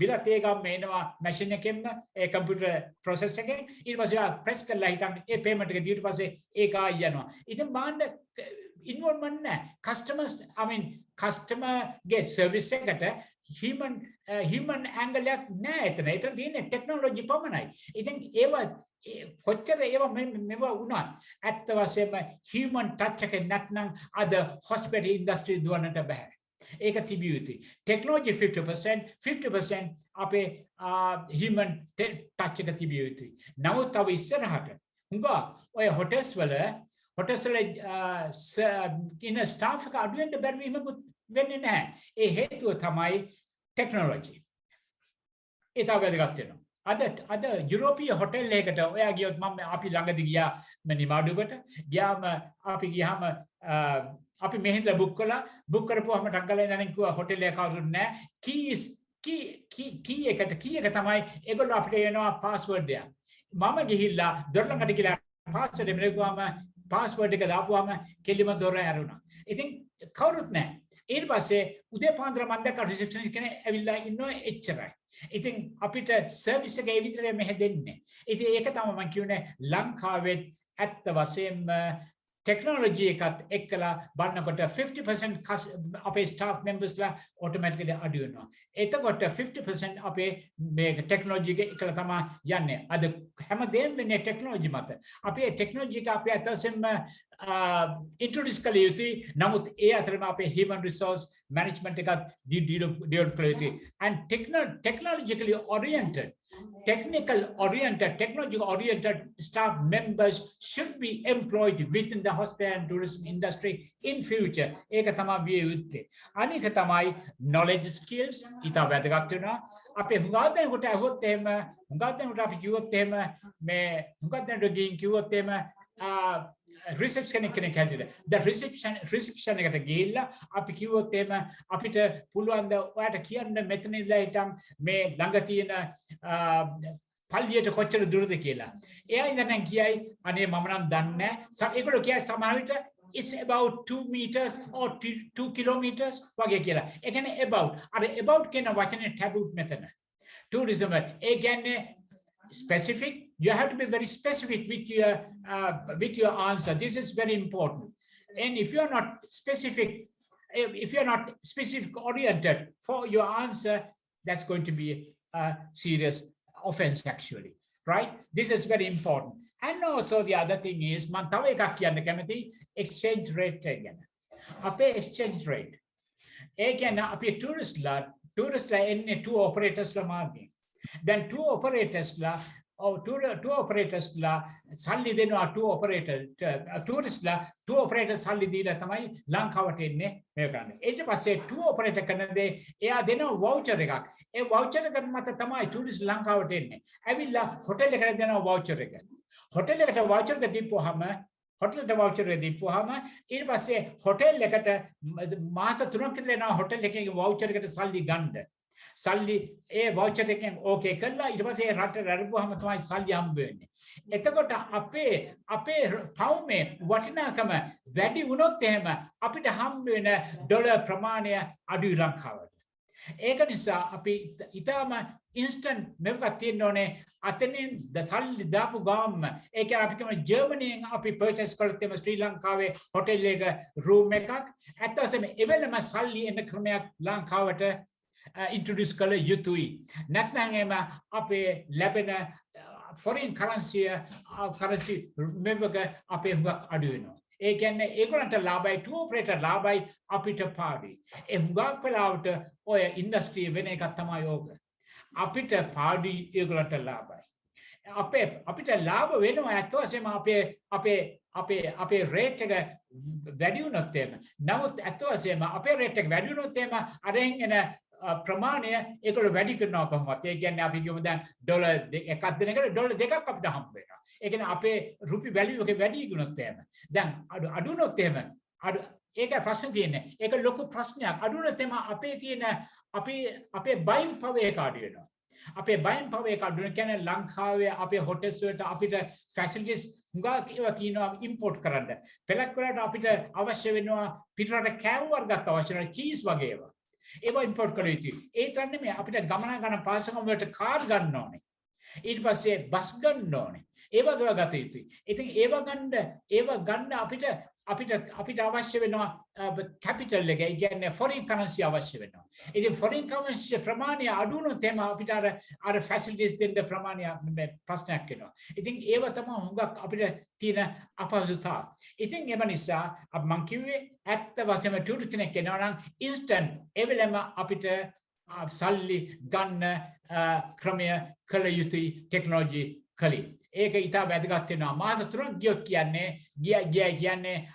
[SPEAKER 2] බිල තේ ගාම එනවා මැෂින් එකෙන්ම ඒ කම්පියුටර් ප්‍රොසෙස් එකෙන් ඊට පස්සේ ප්‍රෙස් කරලා හිටන් ඒ පේමන්ට් එක දීලා පස්සේ ඒක ආයි යනවා. ඉතින් බාන්න involvement නැහැ. customer ගේ service එකට human angle එකක් නැහැ එතන. එතන තියෙන්නේ technology පමණයි. ඉතින් ඒවා කොච්චර ඒවා මේවා වුණත් ඇත්ත වශයෙන්ම human touch එක නැත්නම් අද hospital industry දුවන්නට බෑ. ඒක තිබිය යුතුයි. technology 50% අපේ human touch එක තිබිය යුතුයි. නමුත් තව ඉස්සරහට හුඟා ඔය hotels වල ඉන්න ස්ටාෆ් එක අඩු වෙන්න බැරි වීමකුත් වෙන්නේ නැහැ. ඒ හේතුව තමයි ටෙක්නොලොජි. ඒ තව වැදගත් වෙනවා. අද යුරෝපීය හොටෙල් එකකට ඔයා ගියොත් අපි ළඟදී ගියා නිමාඩුවකට ගියාම අපි මෙහෙන්දලා බුක් කරපුවාම ටංගලෙන් දැන් කිව්වා හොටෙල් එක කවුරුත් නැහැ. කී එක තමයි ඒගොල්ලෝ අපිට එනවා පාස්වර්ඩ් එක. මම ගිහිල්ලා දොර ළඟට ගිහලා පාස්වර්ඩ් එක මෙලකුවාම පාස්වර්ඩ් එක දාපුවාම කෙලිම දොර ඇරුණා. ඉතින් කවුරුත් නැහැ. ඊට පස්සේ උදේ පාන්දර මම දැක්ක රිසෙප්ෂනිස්ට් කෙනෙක් ඇවිල්ලා ඉන්නවා එච්චරයි. ඉතින් අපිට සර්විස් එක ඒ විදිහට මෙහෙ දෙන්නේ. ඉතින් ඒක තමයි මම කියන්නේ ලංකාවෙත් ඇත්ත වශයෙන්ම ටෙක්නොලොජි එකත් එක්කලා බලනකොට 50% අපේ ස්ටාෆ් මෙම්බර්ස්ලා ඔටෝමැටිකලි අඩු වෙනවා. එතකොට 50% අපේ මේ ටෙක්නොලොජි එක එක්කලා තමයි යන්නේ. අද හැමදේම වෙන්නේ ටෙක්නොලොජි මත. අපේ ටෙක්නොලොජි එක අපේ අතසෙම ඉන්ට්‍රොඩියුස් කළ යුතුයි. නමුත් ඒ අතරම අපේ human resource management එකත් develop කළ යුතුයි. And technologically oriented, technology oriented staff members should be employed within the hospitality and tourism industry in future. ඒක තමයි විය යුත්තේ. අනික තමයි knowledge skills. ඊට වැදගත් වෙනවා. අපේ හුඟක් දෙනකොට අහුවොත් එහෙම හුඟක් දෙනකොට අපි කිව්වොත් එහෙම මේ හුඟක් දෙනකොට ගිහින් කිව්වොත් එහෙම රිසෙප්ෂන් කෙනෙක් හැටියට ද රිසෙප්ෂන් එකට ගිහිල්ලා අපි කිව්වොත් එහෙම අපිට පුළුවන් ද ඔයාලට කියන්න මෙතන ඉඳලා හිටන් මේ ළඟ තියෙන පල්ලියට කොච්චර දුරද කියලා. එයා ඉඳන් කියයි අනේ මම නම් දන්නේ නැහැ. ඒගොල්ලෝ කියයි සමහර විට is about 2 meters or 2 kilometers වගේ කියලා. ඒ කියන්නේ about. අර about කියන වචනේ taboo මෙතන. tourism ඒ කියන්නේ specific. You have to be very specific with your answer. This is very important. And if you are not specific oriented for your answer, that's going to be a serious offense actually, right? This is very important. And also the other thing is man tawa ekak kiyanna kemathi exchange rate again. Ape exchange rate. Ee kiyanne api touristla enne tour operators la marge. Then tour operators la සල්ලි දෙනවා tour operators සල්ලි දීලා තමයි ලංකාවට එන්නේ මේ කරන්නේ. ඊට පස්සේ tour operator කරන දේ එයා දෙනවා voucher එකක්. ඒ voucher එක මත තමයි tourist ලංකාවට එන්නේ. ඇවිල්ලා hotel එකට දෙනවා voucher එක. hotel එකට voucher එක දීපුවාම ඊට පස්සේ hotel එකට මාස 3ක් විතර යනවා hotel එකේ voucher එකට සල්ලි ගන්න. සල්ලි ඒ වවුචර් එකෙන් ඕකේ කළා ඊට පස්සේ රට රැරපුවාම තමයි සල්ලි හම්බ වෙන්නේ. එතකොට අපේ පවුමේ වටිනාකම වැඩි වුණොත් එහෙම අපිට හම්බ වෙන ඩොලර් ප්‍රමාණය අඩුයි ලංකාවට. ඒක නිසා අපි ඊටම ඉන්ස්ටන්ට් මේක තියෙන්න ඕනේ අතනින් සල්ලි දාපු ගාම ඒක අපි කියමු ජර්මනියෙන් අපි පර්චේස් කළොත් එම ශ්‍රී ලංකාවේ හොටෙල් එක රූම් එකක් ඇත්තටම එවෙලම සල්ලි එන ක්‍රමයක් ලංකාවට introduce කළ යුතුයි. නැත්නම් එම අපේ ලැබෙන foreign currency මෙවක අපේ හුඟක් අඩු වෙනවා. ඒ කියන්නේ ඒගොල්ලන්ට ලාභයි tour operator ලාභයි අපිට පාඩුයි. ඒ හුඟක් වෙලාවට ඔය ඉන්ඩස්ට්‍රි වෙන එකක් තමයි ඕක. අපිට පාඩුයි ඒගොල්ලන්ට ලාභයි. අපිට ලාභ වෙනවා ඇත්ත වශයෙන්ම අපේ රේට් එක වැඩි වුණොත් එහෙම. නමුත් ඇත්ත වශයෙන්ම අපේ රේට් එක වැඩි වුණොත් එහෙම අරෙන් එන ප්‍රමාණය ඒගොල්ලෝ වැඩි කරනවා කොහොමද? ඒ කියන්නේ අපි කියමු දැන් ඩොලර් එකක් දෙනකොට ඩොලර් දෙකක් අපිට හම්බ වෙනවා. ඒ කියන්නේ අපේ රුපි වැලියු එක වැඩි වුණොත් එහෙම. දැන් අඩු වුණොත් එහෙම ඒක ප්‍රශ්න තියෙන්නේ. ඒක ලොකු ප්‍රශ්නයක්. අඩු වුණොත් එහෙම අපේ තියෙන අපේ බයින් පවර් එක අඩු වෙනවා. අපේ බයින් පවර් එක අඩු වෙන කියන්නේ ලංකාවේ අපේ හොටෙල්ස් වලට අපිට ෆැසිලිටිස් හුඟක් ඒවා තියෙනවා ඉම්පෝට් කරන්න. පෙළක් වලට අපිට අවශ්‍ය වෙනවා පිටරට කෑම වර්ගත් අවශ්‍ය වෙනවා චීස් වගේ ඒවා. ඒවා ඉම්පෝර්ට් කළ යුතුයි. ඒ තරන්නේ මේ අපිට ගමන ගන්න පාසකම් වලට කාර් ගන්න ඕනේ. ඊට පස්සේ බස් ගන්න ඕනේ. ඒව ගත යුතුයි. ඉතින් ඒව ගන්න අපිට අවශ්‍ය වෙනවා කැපිටල් එක. ඒ කියන්නේ ෆොරින් කරන්සි අවශ්‍ය වෙනවා. ඉතින් ෆොරින් කරන්සි ප්‍රමාණය අඩු වුණොත් එම අපිට අර ෆැසිලිටිස් දෙන්න ප්‍රමාණය ප්‍රශ්නයක් වෙනවා. ඉතින් ඒව තමයි හුඟක් අපිට තියෙන අපහසුතාව. ඉතින් එම නිසා මම කිව්වේ ඇත්ත වශයෙන්ම ටුරිස්ට් කෙනෙක් එනවා නම් ඉන්ස්ටන්ට් එවෙලම අපිට සල්ලි ගන්න ක්‍රමය කළ යුතුයි ටෙක්නොලොජි කලින්. ඒක ඉතා වැදගත් වෙනවා. මාස 3ක් ගියොත් කියන්නේ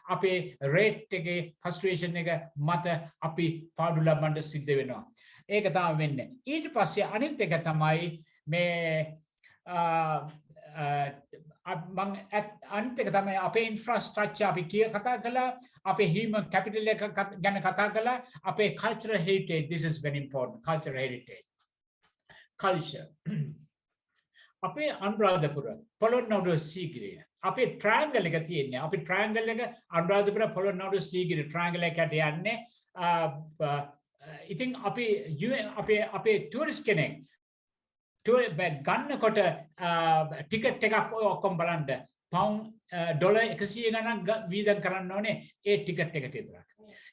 [SPEAKER 2] අපේ රේට් එකේ ෆ්‍රස්ට්‍රේෂන් එක මත අපි පාඩු ලබන්න සිද්ධ වෙනවා. ඒක තමයි වෙන්නේ. ඊට පස්සේ අනිත් එක තමයි මේ අනිත් එක තමයි අපේ ඉන්ෆ්‍රාස්ට්‍රක්චර් අපි කතා කළා අපේ human capital එක ගැන කතා කළා අපේ cultural heritage. This is very important. Cultural heritage. Culture. අපේ අනුරාධපුර පොළොන්නරුව සීගිරිය අපේ ට්‍රයැන්ගල් එක තියෙන්නේ. අපි ට්‍රයැන්ගල් එක අනුරාධපුර පොළොන්නරුව සීගිරිය ට්‍රයැන්ගල් එකට යන්නේ. ඉතින් අපේ ටූරිස්ට් කෙනෙක් ගන්නකොට ටිකට් එකක් ඔක්කොම බලන්න පවුන් ඩොලර් 100 ගණන් වීදම් කරන්න ඕනේ ඒ ටිකට් එකට විතරක්.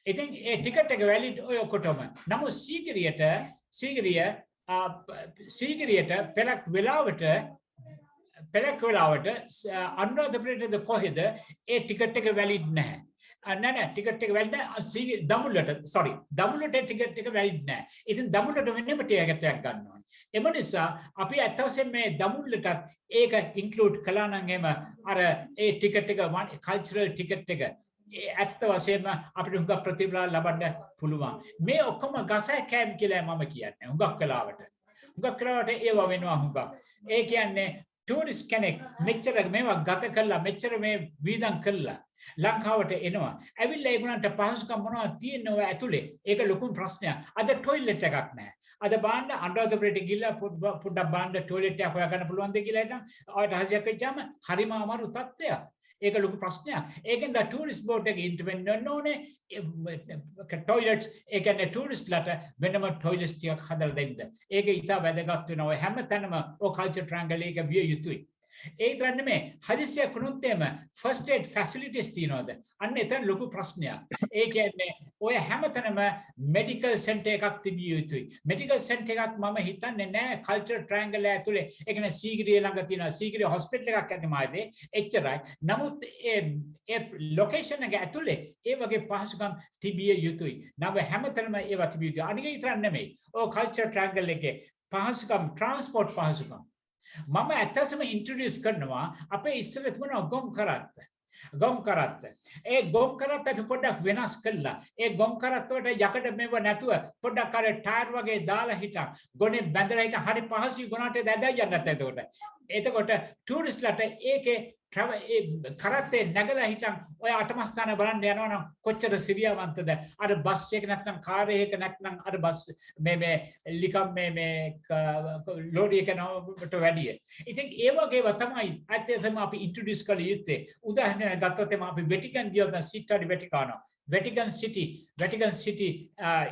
[SPEAKER 2] ඉතින් ඒ ටිකට් එක වැලිඩ් ඔය ඔක්කොටම. නමුත් සීගිරියට පෙරක් වෙලාවට අනුරාධපුරයේද කොහෙද ඒ ටිකට් එක වැලිඩ් නැහැ. නෑ ටිකට් එක වැලිඩ් නැහැ. දඹුල්ලට ටිකට් එක වැලිඩ් නැහැ. ඉතින් දඹුල්ලට වෙන්නම ටිකට් එකක් ගන්න ඕනේ. එම නිසා අපි ඇත්ත වශයෙන්ම මේ දඹුල්ලටත් ඒක ඉන්ක්ලූඩ් කළා නම් එම අර ඒ ටිකට් එක කල්චරල් ටිකට් එක ඇත්ත වශයෙන්ම අපිට හුඟක් ප්‍රතිඵල ලබන්න පුළුවන්. මේ ඔක්කොම ගසයි කෑම් කියලා මම කියන්නේ. හුඟක් වෙලාවට ඒව වෙනවා හුඟක්. ඒ කියන්නේ ටූරිස්ට් කෙනෙක් මෙච්චර මේවා ගත කළා මෙච්චර මේ වීදම් කළා ලංකාවට එනවා. ඇවිල්ලා ඒගොල්ලන්ට පහසුකම් මොනවද තියෙන්නේ ඔය ඇතුලේ? ඒක ලොකු ප්‍රශ්නයක්. අද ටොයිලට් එකක් නැහැ. අද බාන්න අනුරාධපුරයට ගිහිල්ලා පොඩ්ඩක් බාන්න ටොයිලට් එකක් හොයාගන්න පුළුවන්ද කියලා හිටන් ඔයාලට හදිසියක් වෙච්චාම හරිම අමාරු තත්ත්වයක්. ඒක ලොකු ප්‍රශ්නයක්. ඒකෙන්ද ටූරිස්ට් බෝඩ් එක ඉන්ටර්වෙන් වෙන්න ඕනේ. ටොයිලට්ස් ඒ කියන්නේ ටූරිස්ට්ලාට වෙනම ටොයිලට්ස් ටිකක් හදලා දෙන්න. ඒක ඉතා වැදගත් වෙනවා. හැම තැනම ඔය කල්චර් ට්‍රයැන්ගල් එක විය යුතුයි. ඒ තරම් නෙමෙයි හදිසියක් වුණොත් එම ෆස්ට් ඒඩ් ෆැසිලිටිස් තියනවාද? අන්න එතන ලොකු ප්‍රශ්නයක්. ඒ කියන්නේ ඔය හැමතැනම මෙඩිකල් සෙන්ටර් එකක් තිබිය යුතුයි. මෙඩිකල් සෙන්ටර් එකක් මම හිතන්නේ නෑ කල්චර් ට්‍රයැන්ගල් ඇතුලේ. ඒ කියන්නේ සීගිරිය ළඟ තියෙන සීගිරිය හොස්පිටල් එකක් ඇතිමාදේ එච්චරයි. නමුත් ඒ ලොකේෂන් එක ඇතුලේ ඒ වගේ පහසුකම් තිබිය යුතුයි. නම හැමතැනම ඒවා තිබිය යුතුයි. අනික විතරක් නෙමෙයි. ඔය කල්චර් ට්‍රයැන්ගල් එකේ පහසුකම් ට්‍රාන්ස්පෝර්ට් පහසුකම් මම ඇත්තටම ඉන්ට්‍රොඩියුස් කරනවා අපේ ඉස්සර තිබුණා ගොම් කරත්ත. ඒ ගොම් කරත්ත අපි පොඩ්ඩක් වෙනස් කළා. ඒ ගොම් කරත්ත වලට යකඩ මෙව නැතුව පොඩ්ඩක් අර ටයර් වගේ දාලා හිටන් ගොනේ බැඳලා හිටන් හරි පහසුයි ගොනට දැදයි යන්නත් එතකොට. එතකොට ටූරිස්ට්ලාට ඒකේ travel කරත්තේ නැගලා හිටන් ඔය අටමස්ථාන බලන්න යනවා නම් කොච්චර සිරියාවන්තද අර බස් එක නැත්නම් කාර් එකක නැත්නම් අර බස් මේ ලිකම් මේ ලෝඩි එක නවට වැඩිය. ඉතින් ඒ වගේව තමයි ඇත්තටම අපි ඉන්ට්‍රොඩියුස් කළ යුත්තේ. උදාහරණයක් ගත්තොත් අපි වෙටිකන් ගියොත් සිටි වෙටිකානෝ Vatican City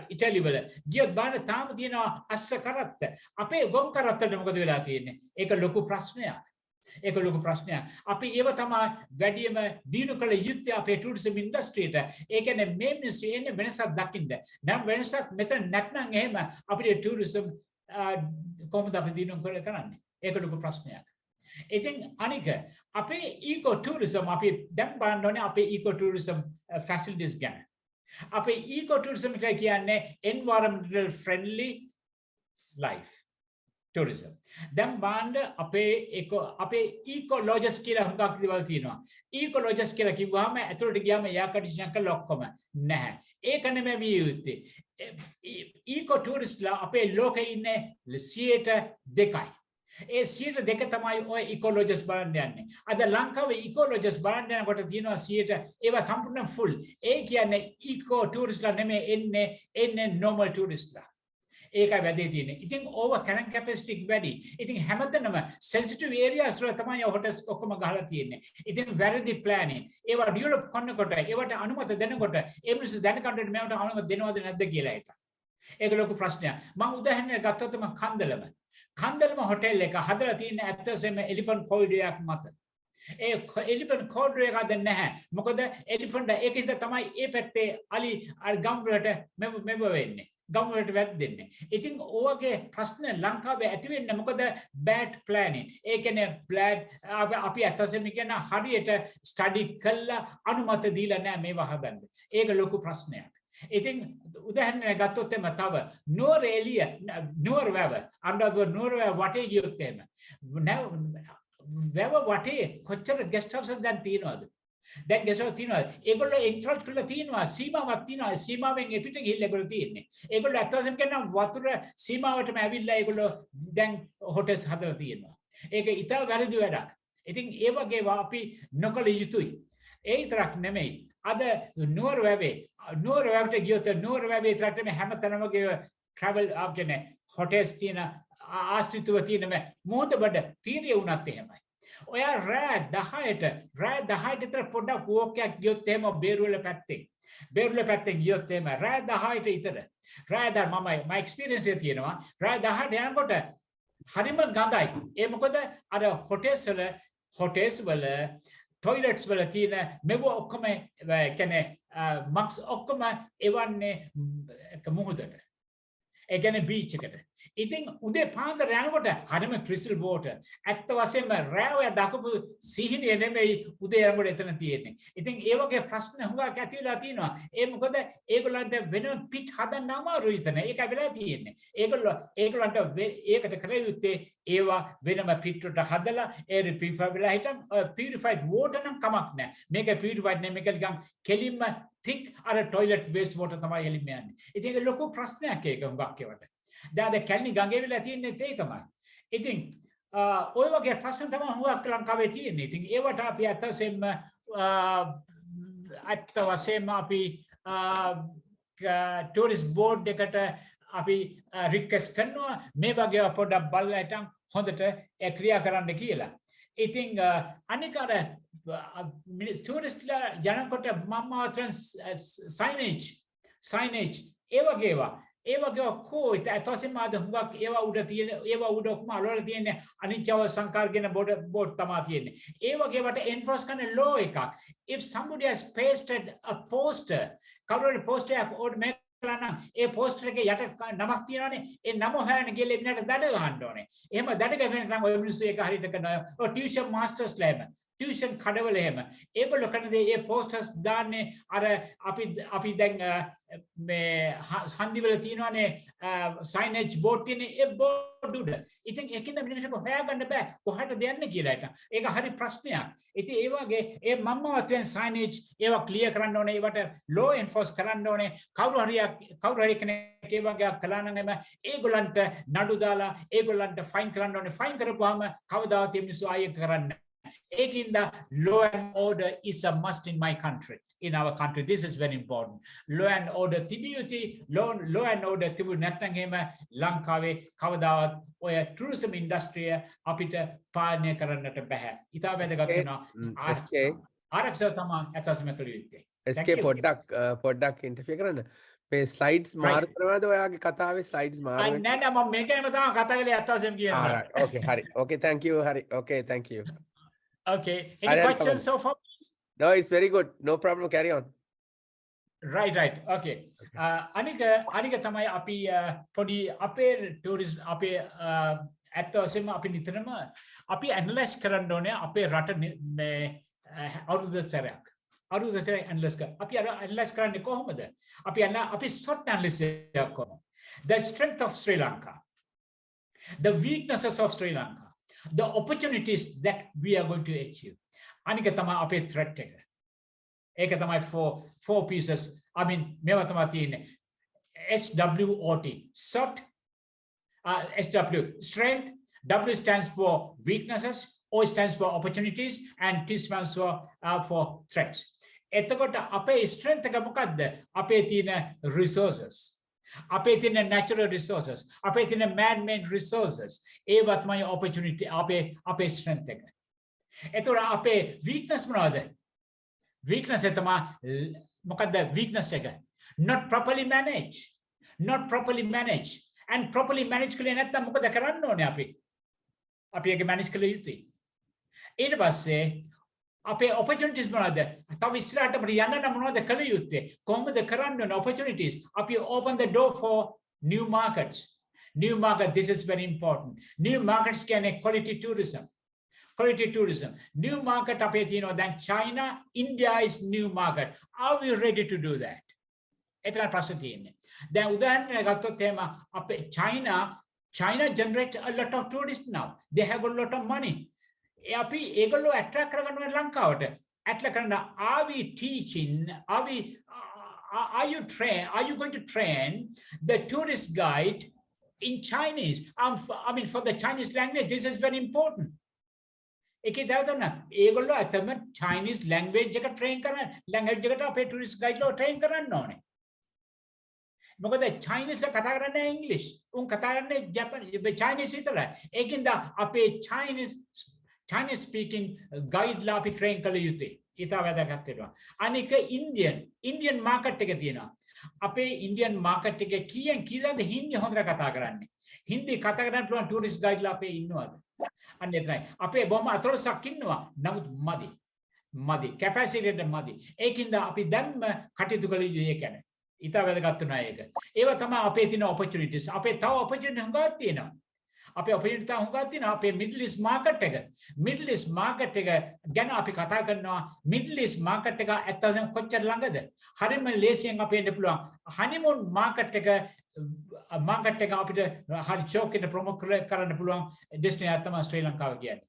[SPEAKER 2] ඉටලි වල ගියොත් බලන්න තාම තියෙනවා අස්ස කරත්ත. අපේ ගොම් කරත්තට මොකද වෙලා තියෙන්නේ? ඒක ලොකු ප්‍රශ්නයක්. ඒක ලොකු ප්‍රශ්නයක්. අපි ඒව තමයි වැඩිම දිනු කළ යුත්තේ අපේ ටූරිසම් ඉන්ඩස්ට්‍රියට. ඒ කියන්නේ මේ මිනිස්සු එන්නේ වෙනසක් දකින්න. නම් වෙනසක් මෙතන නැත්නම් එහෙම අපිට ටූරිසම් කොහොමද අපි දිනු කරන්නේ? ඒක ලොකු ප්‍රශ්නයක්. ඉතින් අනික අපේ ඊකෝ ටූරිසම් අපි දැන් බලන්න ඕනේ අපේ ඊකෝ ටූරිසම් ෆැසිලිටිස් ගැන. අපේ ඊකෝ ටූරිසම් කියන්නේ environmental friendly life tourism. දැන් බාණ්ඩ අපේ ඊකොලොජිස් කියලා හුඟක් දේවල් තියෙනවා. ඊකොලොජිස් කියලා කිව්වහම ඇතුළට ගියාම එයා කන්ඩිෂන් කරලා ඔක්කොම නැහැ. ඒක නෙමෙයි විය යුත්තේ. ඊකෝ ටූරිස්ට්ලා අපේ ලෝකේ ඉන්නේ 2%. ඒ 2% තමයි ඔය ඉකොලොජිස් බලන්න යන්නේ. අද ලංකාවේ ඉකොලොජිස් බලන්න යනකොට තියෙනවා 100 ඒවා සම්පූර්ණ ෆුල්. ඒ කියන්නේ ඉකෝ ටූරිස්ට්ලා නෙමෙයි එන්නේ normal ටූරිස්ට්ලා. ඒකයි වැඩේ තියෙන්නේ. ඉතින් ඕව කැරන් කැපැසිටි වැඩි. ඉතින් හැමතැනම සෙන්සිටිව් ඒරියාස් වල තමයි හොටල්ස් ඔක්කොම ගහලා තියෙන්නේ. ඉතින් වැරදි ප්ලෑනින්. ඒවා ඩෙවලොප් කරනකොට ඒවට අනුමත දෙනකොට ඒ මිනිස්සු දැනගන්න මේවට අනුමත දෙනවද නැද්ද කියලා ඒක. ඒක ලොකු ප්‍රශ්නයක්. මම උදාහරණයක් ගත්තොත් කන්දලම හොටෙල් එක හදලා තියෙන ඇත්තටම එලිෆන්ට් කොරිඩෝ එකක් මත. ඒ එලිෆන්ට් කොරිඩෝ එක හදන්නේ නැහැ. මොකද එලිෆන්ට් ඒකින්ද තමයි ඒ පැත්තේ අර ගම් වලට මෙව වෙන්නේ. ගම් වලට වැද්දෙන්නේ. ඉතින් ඔයගේ ප්‍රශ්න ලංකාවේ ඇති වෙන්නේ මොකද බෑඩ් ප්ලෑනින්. ඒ කියන්නේ අපි ඇත්තටම කියන හරියට ස්ටඩි කළා අනුමත දීලා නැහැ මේවා හදන්න. ඒක ලොකු ප්‍රශ්නයක්. ඉතින් උදාහරණයක් ගත්තොත් එම තව නුවර වැව අnder නුවර වැව වටේ ගියොත් එහෙම වැව වටේ කොච්චර ගෙස්ට් හවුස් දැන් තියෙනවද? දැන් ගෙස්ට් හවුස් තියෙනවද? ඒගොල්ලෝ එන්ක්‍රෝච් කරලා තියෙනවා. සීමාවක් තියෙනවා. සීමාවෙන් එපිට ගිහිල්ලා ඒගොල්ලෝ තියෙන්නේ. ඒගොල්ලෝ අතවසම් කියන වතුර සීමාවටම ඇවිල්ලා ඒගොල්ලෝ දැන් හොටෙල්ස් හදලා තියෙනවා. ඒක ඉතා වැරදි වැඩක්. ඉතින් ඒ වගේ අපි නොකළ යුතුයි. ඒ විතරක් නෙමෙයි. අද නුවර වැවට ගියොත් නුවර වැවේ විතරක් නෙමෙයි හැමතැනම ට්‍රැවල් කියන්නේ හොටෙල්ස් තියෙන ආශ්‍රිතව තියෙන මොහොත බඩ තීරිය වුණත් එහෙමයි. ඔයා රෑ 10ට විතර පොඩ්ඩක් වෝක් එකක් ගියොත් එහෙම බේරුවල පැත්තෙන් ගියොත් එහෙම රෑ 10ට විතර රෑ 10 මම එක්ස්පීරියන්ස් එක තියෙනවා රෑ 10ට යනකොට හරිම ගඳයි. ඒ මොකද අර හොටෙල්ස් වල ටොයිලට්ස් වල තියෙන මෙව ඔක්කොම කියන්නේ මක්ස් ඔක්කොම එවන්නේ මුහුදට. ඒ කියන්නේ බීච් එකට. ඉතින් උදේ පාන්දර යනකොට හරිම ක්‍රිස්ටල් වෝටර්. ඇත්ත වශයෙන්ම රෑ ඔය දකපු සිහිනය නෙමෙයි උදේ යනකොට එතන තියෙන්නේ. ඉතින් ඒ වගේ ප්‍රශ්න හුඟක් ඇති වෙලා තියෙනවා. ඒ මොකද ඒගොල්ලන්ට වෙන පිට හදන්න අමාරුයි එතන. ඒකයි වෙලා තියෙන්නේ. ඒගොල්ලන්ට ඒකට කර යුත්තේ ඒවා වෙනම පිටට හදලා ඒ රිපිෆයි වෙලා හිටන් පියුරිෆයිඩ් වෝටර් නම් කමක් නැහැ. මේක පියුරිෆයිඩ් නෙමෙයි මේක නිකන් කෙලින්ම thick අර ටොයිලට් වේස්ට් වෝටර් තමයි එළින්ම යන්නේ. ඉතින් ඒක ලොකු ප්‍රශ්නයක් ඒක හුඟක් ඒවට. දැන් අද කැලණි ගඟේ වෙලා තියෙන්නේ ඒකමයි. ඉතින් ඔය වගේ ප්‍රශ්න තමයි හුඟක් ලංකාවේ තියෙන්නේ. ඉතින් ඒවට අපි ඇත්ත වශයෙන්ම අපි ටූරිස්ට් බෝඩ් එකට අපි රික්වෙස්ට් කරනවා මේ වගේ පොඩ්ඩක් බලලා හිටන් හොඳට ක්‍රියා කරන්න කියලා. ඉතින් අනික අර ටූරිස්ට්ලා යනකොට මම අතන සයිනේජ් ඒ වගේ කෝ ඇත්තටම අද හුඟක් ඒවා උඩ ඔක්කොම අලවල තියෙන අනිච්චව සංකාර කියන බෝඩ් තමයි තියෙන්නේ. ඒ වගේවට එන්ෆෝස් කරන ලෝ එකක්. If somebody has pasted a poster, කවුරුහරි poster එකක් ඒ පෝස්ටර් එකේ යට නමක් තියෙනවානේ. ඒ නම හොයන්න ගිහලා එන්නට දඩ ගහන්න ඕනේ. එහෙම දඩ ගහගෙන නම් ඔය මිනිස්සු ඒක හරියට කරනවා. ඔය ටියුෂන් මාස්ටර්ස්ලා එහෙම. ටියුෂන් කඩවල එහෙම. ඒගොල්ලෝ කරන දේ ඒ පෝස්ටර්ස් දාන්නේ අර අපි දැන් මේ හන්දිවල තියෙනවානේ සයිනේජ් බෝඩ් තියෙන ඒ බෝඩ් උඩ. ඉතින් ඒකින්ද මිනිස්සුන්ට හොයාගන්න බෑ කොහටද යන්නේ කියලා එක. ඒක හරි ප්‍රශ්නයක්. ඉතින් ඒ වගේ ඒ මම්මවත්ෙන් සයිනේජ් ඒවා ක්ලියර් කරන්න ඕනේ. ඒවට ලෝ එන්ෆෝස් කරන්න ඕනේ. කවුරු හරි කෙනෙක් ඒ වගේ කළා නම් ඒගොල්ලන්ට නඩු දාලා ඒගොල්ලන්ට ෆයින් කරන්න ඕනේ. ෆයින් කරපුවාම කවදාවත් මිනිස්සු ආයෙ කරන්නේ ඒකින්ද law and order is a must in my country. In our country, this is very important. Law and order තිබිය යුතුයි. Law and order තිබුණ නැත්නම් එහෙම ලංකාවේ කවදාවත් ඔය tourism industry අපිට පාලනය කරන්නට බෑ. ඉතා වැදගත් වෙනවා
[SPEAKER 1] SK
[SPEAKER 2] ආරක්ෂාව තමයි අතසම කළ යුත්තේ.
[SPEAKER 1] SK පොඩ්ඩක් ඉන්ටර්ෆියර් කරන්න. මේ ස්ලයිඩ්ස් මාරු කරනවද ඔයාගේ කතාවේ ස්ලයිඩ්ස් මාරු වෙන්නේ?
[SPEAKER 2] නෑ නෑ මම මේකම තමයි කතා කරලා අතසම කියනවා.
[SPEAKER 1] Okay හරි. Okay thank you. හරි. Okay thank you.
[SPEAKER 2] Okay. Any questions so far?
[SPEAKER 1] No, it's very good. No problem. Carry on.
[SPEAKER 2] Right. Okay. අනික තමයි අපි පොඩි අපේ ටූරිස්ට් අපේ ඇත්ත වශයෙන්ම අපි නිතරම අපි ඇනලයිස් කරන්න ඕනේ අපේ රට මේ අවුරුදු සැරයක් ඇනලයිස් කරා. අපි අර ඇනලයිස් කරන්නේ කොහොමද? අපි SWOT analysis එකක් කරනවා. The strength of Sri Lanka, the weaknesses of Sri Lanka, the opportunities that we are going to achieve. අනික තමයි අපේ threat එක. ඒක තමයි four pieces. I mean මේවා තමයි තියෙන්නේ. SWOT, SWOT, SW, strength, W stands for weaknesses, O stands for opportunities, and T stands for threats. එතකොට අපේ strength එක මොකද්ද? අපේ තියෙන resources. අපේ තියෙන natural resources. අපේ තියෙන man-made resources. ඒවා තමයි opportunity අපේ strength එක. එතකොට අපේ weakness මොනවද? weakness එක තමයි මොකද්ද weakness එක? not properly managed. And properly manage කළේ නැත්නම් මොකද කරන්න ඕනේ අපි ඒක manage කළ යුතුයි. ඊට පස්සේ අපේ opportunities මොනවද? තව ඉස්සරහට අපිට යන්න නම් මොනවද කළ යුත්තේ? කොහොමද කරන්න ඕනේ opportunities? අපි open the door for new markets. This is very important. New markets කියන්නේ quality tourism. New market අපේ තියෙනවා දැන් China, India is new market. Are we ready to do that? එතන ප්‍රශ්න තියෙන්නේ. දැන් උදාහරණයක් ගත්තොත් එහෙම අපේ China generate a lot of tourists now. They have a lot of money. අපි ඒගොල්ලෝ attract කරගන්නවා ලංකාවට. attract කරන are we teaching? Are you going to train the tourist guide in Chinese? I mean for the Chinese language, this is very important. ඒකේ තවදන්න ඒගොල්ලෝ අතම Chinese language එක train කරන්න language එකට අපේ tourist guide ලෝ train කරන්න ඕනේ. මොකද Chinese ලා කතා කරන්නේ English. උන් කතා කරන්නේ Chinese විතරයි. ඒකින්ද අපේ Chinese speaking guide ලා අපි train කළ යුතුයි. ඊට වැදගත් වෙනවා. අනික Indian market එක තියෙනවා. අපේ Indian market එකේ කීයද හින්දි හොඳට කතා කරන්නේ. හින්දි කතා කරන්න පුළුවන් tourist guide ලා අපේ ඉන්නවද? අන්න එතනයි. අපේ බොහොම අතොරසක් ඉන්නවා. නමුත් මදි. capacity එක මදි. ඒකින්ද අපි දැන්ම කටයුතු කළ යුතුයි ඒ කියන්නේ. ඊට වැදගත් වෙනවා ඒක. ඒවා තමයි අපේ තියෙන opportunities. අපේ තව opportunity හුඟක් තියෙනවා. අපේ Middle East market එක ගැන අපි කතා කරනවා. Middle East market එක ඇත්තටම කොච්චර ළඟද? හරියම ලේසියෙන් අපේ ඉන්න පුළුවන්. honeymoon market එක අපිට හරි ෂෝක් එක ප්‍රොමෝට් කරන්න පුළුවන් ඩෙස්ටිනේෂන් එකක් තමයි ශ්‍රී ලංකාව කියන්නේ.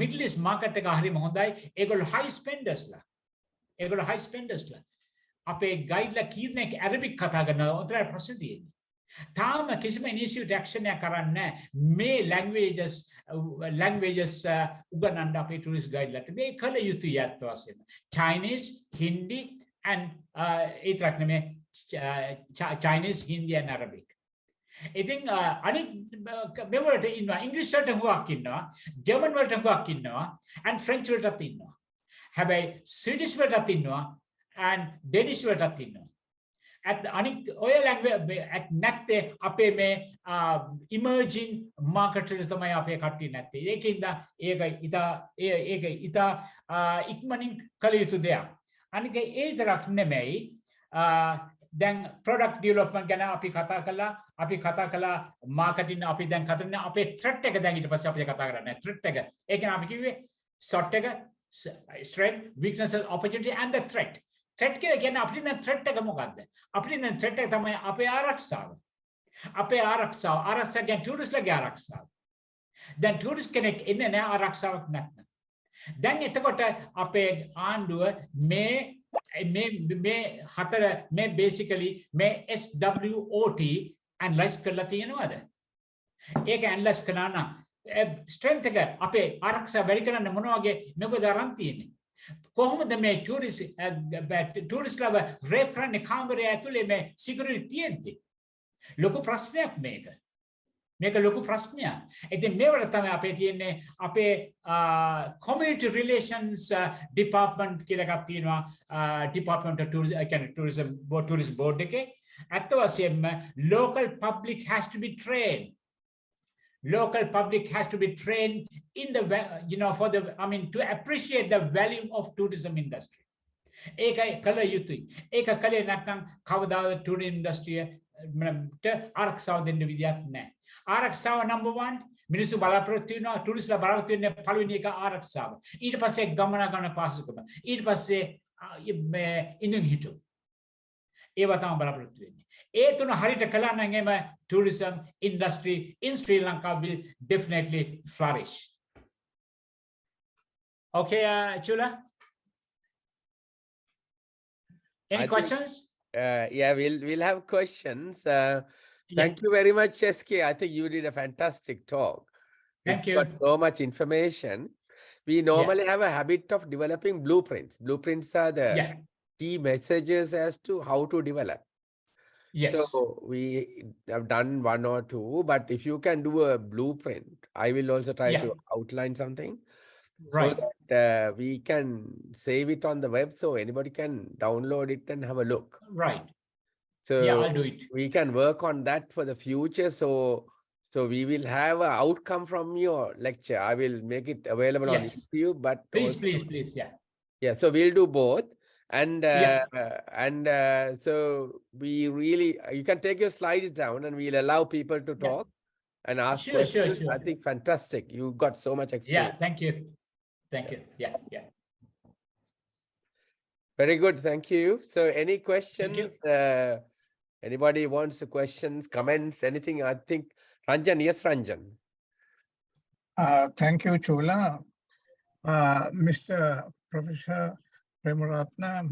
[SPEAKER 2] Middle East market එක හරියම හොඳයි. ඒගොල්ලෝ high spenders ලා. අපේ ගයිඩ්ලා කී දෙනෙක් ඇරබික් කතා කරනවා උතරයි ප්‍රශ්න තියෙන්නේ. තාම කිසිම ඉනිෂියේටිව් ඇක්ෂන් එකක් කරන්නේ මේ languages උගන්වන්න අපේ tourist guide-ලාට. මේ කල යුතුයි අත් වශයෙන්ම. Chinese, Hindi and ඒතරක් නෙමෙයි Chinese, Hindi and Arabic. ඉතින් අනිත් මෙවලට ඉන්නවා ඉංග්‍රීසි වලට හුඟක් ඉන්නවා, ජර්මන් වලට හුඟක් ඉන්නවා and French වලටත් ඉන්නවා. හැබැයි Swedish වලටත් ඉන්නවා and Danish වලටත් ඉන්නවා. අනික් ඔය language නැත්තේ අපේ මේ emerging marketers තමයි අපේ කට්ටිය නැත්තේ. ඒකින්ද ඒක ඉතා ඉක්මනින් කළ යුතු දෙයක්. අනික ඒ විතරක් නෙමෙයි දැන් product development ගැන අපි කතා කළා marketing අපි දැන් කතා කරන්නේ අපේ threat එක දැන් ඊට පස්සේ අපි කතා කරන්නේ threat එක. ඒ කියන්නේ අපි කිව්වේ SWOT එක strength, weaknesses, opportunity and the threat. threat කියන්නේ අපිට දැන් threat එක මොකද්ද? අපිට දැන් threat එක තමයි අපේ ආරක්ෂාව. ආරක්ෂා කියන්නේ touristලගේ ආරක්ෂාව. දැන් tourist කෙනෙක් එන්නේ නැහැ ආරක්ෂාවක් නැත්නම්. දැන් එතකොට අපේ ආණ්ඩුව මේ basically මේ SWOT analyze කරලා තියෙනවද? ඒක analyze කරනවා නම් ස්ට්‍රෙන්ත් එක අපේ ආරක්ෂා වැඩි කරන්න මොන වගේ මොකද අරන් තියෙන්නේ? කොහොමද මේ ටූරිස්ට්ලව රේප් කරන්නේ කාමරය ඇතුලේ මේ සිකියුරිටි තියෙද්දි? ලොකු ප්‍රශ්නයක් මේක. මේක ලොකු ප්‍රශ්නයක්. ඉතින් මේවට තමයි අපේ තියෙන්නේ අපේ community relations department කියලා එකක් තියෙනවා. department of tourism board එකේ අත් වශයෙන්ම local public has to be trained. Local public has to be trained in the for the to appreciate the value of tourism industry. ඒකයි කල යුතුයි. ඒක කලේ නැත්නම් කවදාද tourism industry ආරක්ෂාව දෙන්න විදියක් නැහැ. ආරක්ෂාව number 1 මිනිස්සු බලාපොරොත්තු වෙනවා ටුරිස්ට්ලා බලාපොරොත්තු වෙන්නේ පළවෙනි එක ආරක්ෂාව. ඊට පස්සේ ගමනාගමන පහසුකම. ඊට පස්සේ ඉඳන් හිටු. ඒව තමයි බලාපොරොත්තු වෙන්නේ. ඒ තුන හරියට කළා නම් එම tourism industry in Sri Lanka will definitely flourish. Okay, Chula? Any questions?
[SPEAKER 1] Yeah, we'll have questions. Thank you very much, SK. I think you did a fantastic talk.
[SPEAKER 2] Thank
[SPEAKER 1] It's
[SPEAKER 2] you.
[SPEAKER 1] got so much information. We normally have a habit of developing blueprints. Blueprints are the key messages as to how to develop.
[SPEAKER 2] Yes.
[SPEAKER 1] So we have done 1 or 2, but if you can do a blueprint, I will also try to outline something.
[SPEAKER 2] Right.
[SPEAKER 1] So that we can save it on the web so anybody can download it and have a look.
[SPEAKER 2] Right.
[SPEAKER 1] So
[SPEAKER 2] yeah, I'll do it.
[SPEAKER 1] We can work on that for the future. So we will have an outcome from your lecture. I will make it available on YouTube, but
[SPEAKER 2] please, yeah.
[SPEAKER 1] Yeah, so we'll do both. And so we really, you can take your slides down and we'll allow people to talk and ask questions.
[SPEAKER 2] Sure.
[SPEAKER 1] I think fantastic. You got so much experience.
[SPEAKER 2] Yeah, thank you. Yeah.
[SPEAKER 1] Very good, thank you. So any questions? Anybody wants questions, comments, anything? I think Ranjan, yes, Ranjan.
[SPEAKER 3] Thank you, Chula. Mr. Professor Premaratna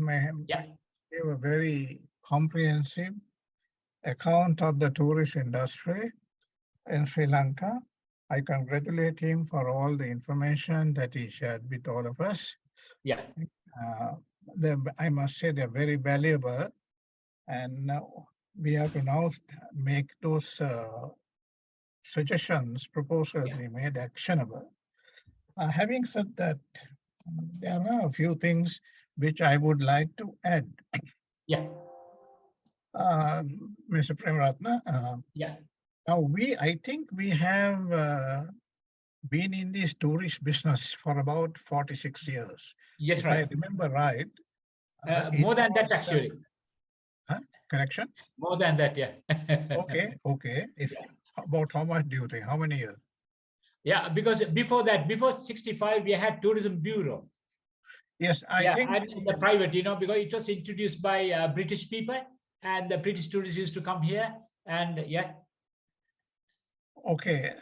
[SPEAKER 3] gave a very comprehensive account of the tourist industry in Sri Lanka. I congratulate him for all the information that he shared with all of us.
[SPEAKER 2] Yeah.
[SPEAKER 3] I must say they're very valuable, and we have to now make those suggestions, proposals he made actionable. Having said that, there are a few things which I would like to add. Mr. Premaratna. Now I think we have been in this tourist business for about 46 years.
[SPEAKER 2] Yes,
[SPEAKER 3] if
[SPEAKER 2] right.
[SPEAKER 3] I remember right.
[SPEAKER 2] More than that, actually.
[SPEAKER 3] Correction?
[SPEAKER 2] More than that, yeah.
[SPEAKER 3] Okay. About how much do you think? How many years?
[SPEAKER 2] Yeah, because before that, before 65, we had tourism bureau.
[SPEAKER 3] Yes, I think.
[SPEAKER 2] And in the private, because it was introduced by British people, and the British tourists used to come here, and
[SPEAKER 3] Okay.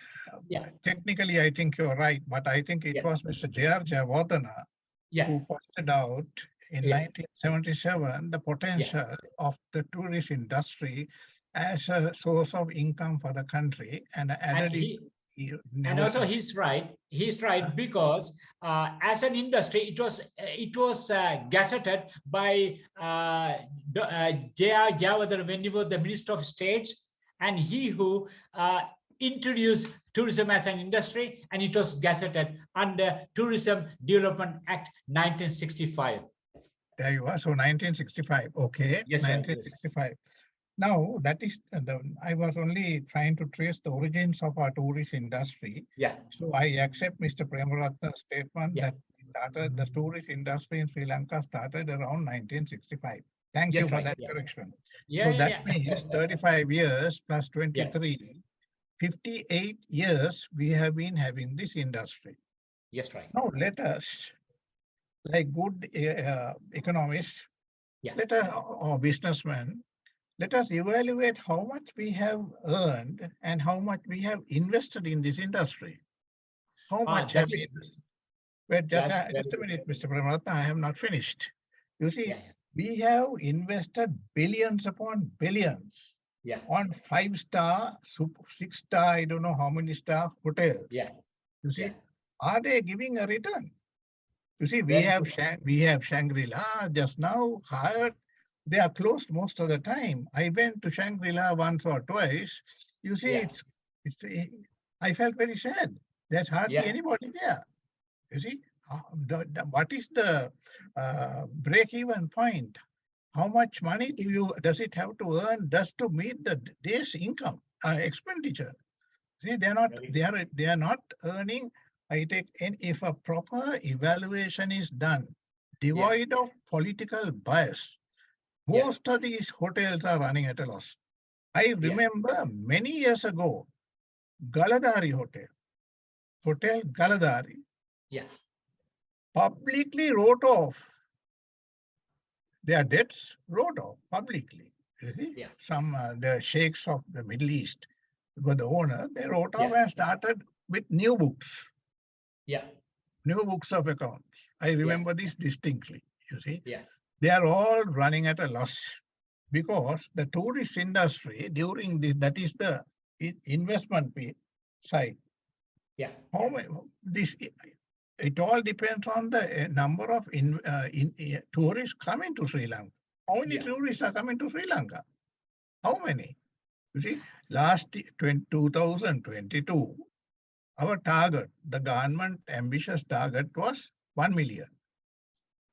[SPEAKER 3] Technically, I think you're right, but I think it was Mr. J.R. Jayawardena who pointed out in 1977 the potential of the tourist industry as a source of income for the country, and added
[SPEAKER 2] and also he's right because as an industry it was gazetted by J.R. Jayawardena when he was the Minister of State, and he who introduced tourism as an industry, and it was gazetted under Tourism Development Act 1965.
[SPEAKER 3] There you are. So 1965. Okay.
[SPEAKER 2] Yes,
[SPEAKER 3] 1965. Now that is I was only trying to trace the origins of our tourist industry. So I accept Mr. Premaratna's statement that the tourist industry in Sri Lanka started around 1965. Thank you for that correction. So that means 35 years plus 23. 58 years we have been having this industry.
[SPEAKER 2] Yes, right.
[SPEAKER 3] Now let us, like good economists, or businessmen, let us evaluate how much we have earned and how much we have invested in this industry. How much have we invested? Wait, just a minute, Mr. Premaratna, I have not finished. You see, we have invested billions upon billions on 5-star, 6-star, I don't know how many star hotels. You see,
[SPEAKER 2] Yeah.
[SPEAKER 3] are they giving a return? You see, we
[SPEAKER 2] Very
[SPEAKER 3] have
[SPEAKER 2] good.
[SPEAKER 3] we have Shangri-La just now hired. They are closed most of the time. I went to Shangri-La once or twice. You see,
[SPEAKER 2] Yeah.
[SPEAKER 3] I felt very sad. There's hardly
[SPEAKER 2] Yeah.
[SPEAKER 3] anybody there. You see, what is the break-even point? How much money does it have to earn just to meet the day's income expenditure? See, they are not earning. I take in if a proper evaluation is done,
[SPEAKER 2] Yeah.
[SPEAKER 3] devoid of political bias,
[SPEAKER 2] Yeah.
[SPEAKER 3] most of these hotels are running at a loss. I remember many years ago, Galadari Hotel Galadari,
[SPEAKER 2] Yeah.
[SPEAKER 3] publicly wrote off their debts, wrote off publicly. You see,
[SPEAKER 2] Yeah.
[SPEAKER 3] some the sheikhs of the Middle East were the owner. They wrote off
[SPEAKER 2] Yeah.
[SPEAKER 3] and started with new books.
[SPEAKER 2] Yeah.
[SPEAKER 3] New books of accounts. I remember this distinctly. You see,
[SPEAKER 2] Yeah.
[SPEAKER 3] they are all running at a loss because the tourist industry during this, that is the investment side.
[SPEAKER 2] Yeah.
[SPEAKER 3] How many, this it all depends on the number of tourists coming to Sri Lanka. How many tourists are coming to Sri Lanka? How many? You see, last 2022, our target, the government ambitious target was 1 million.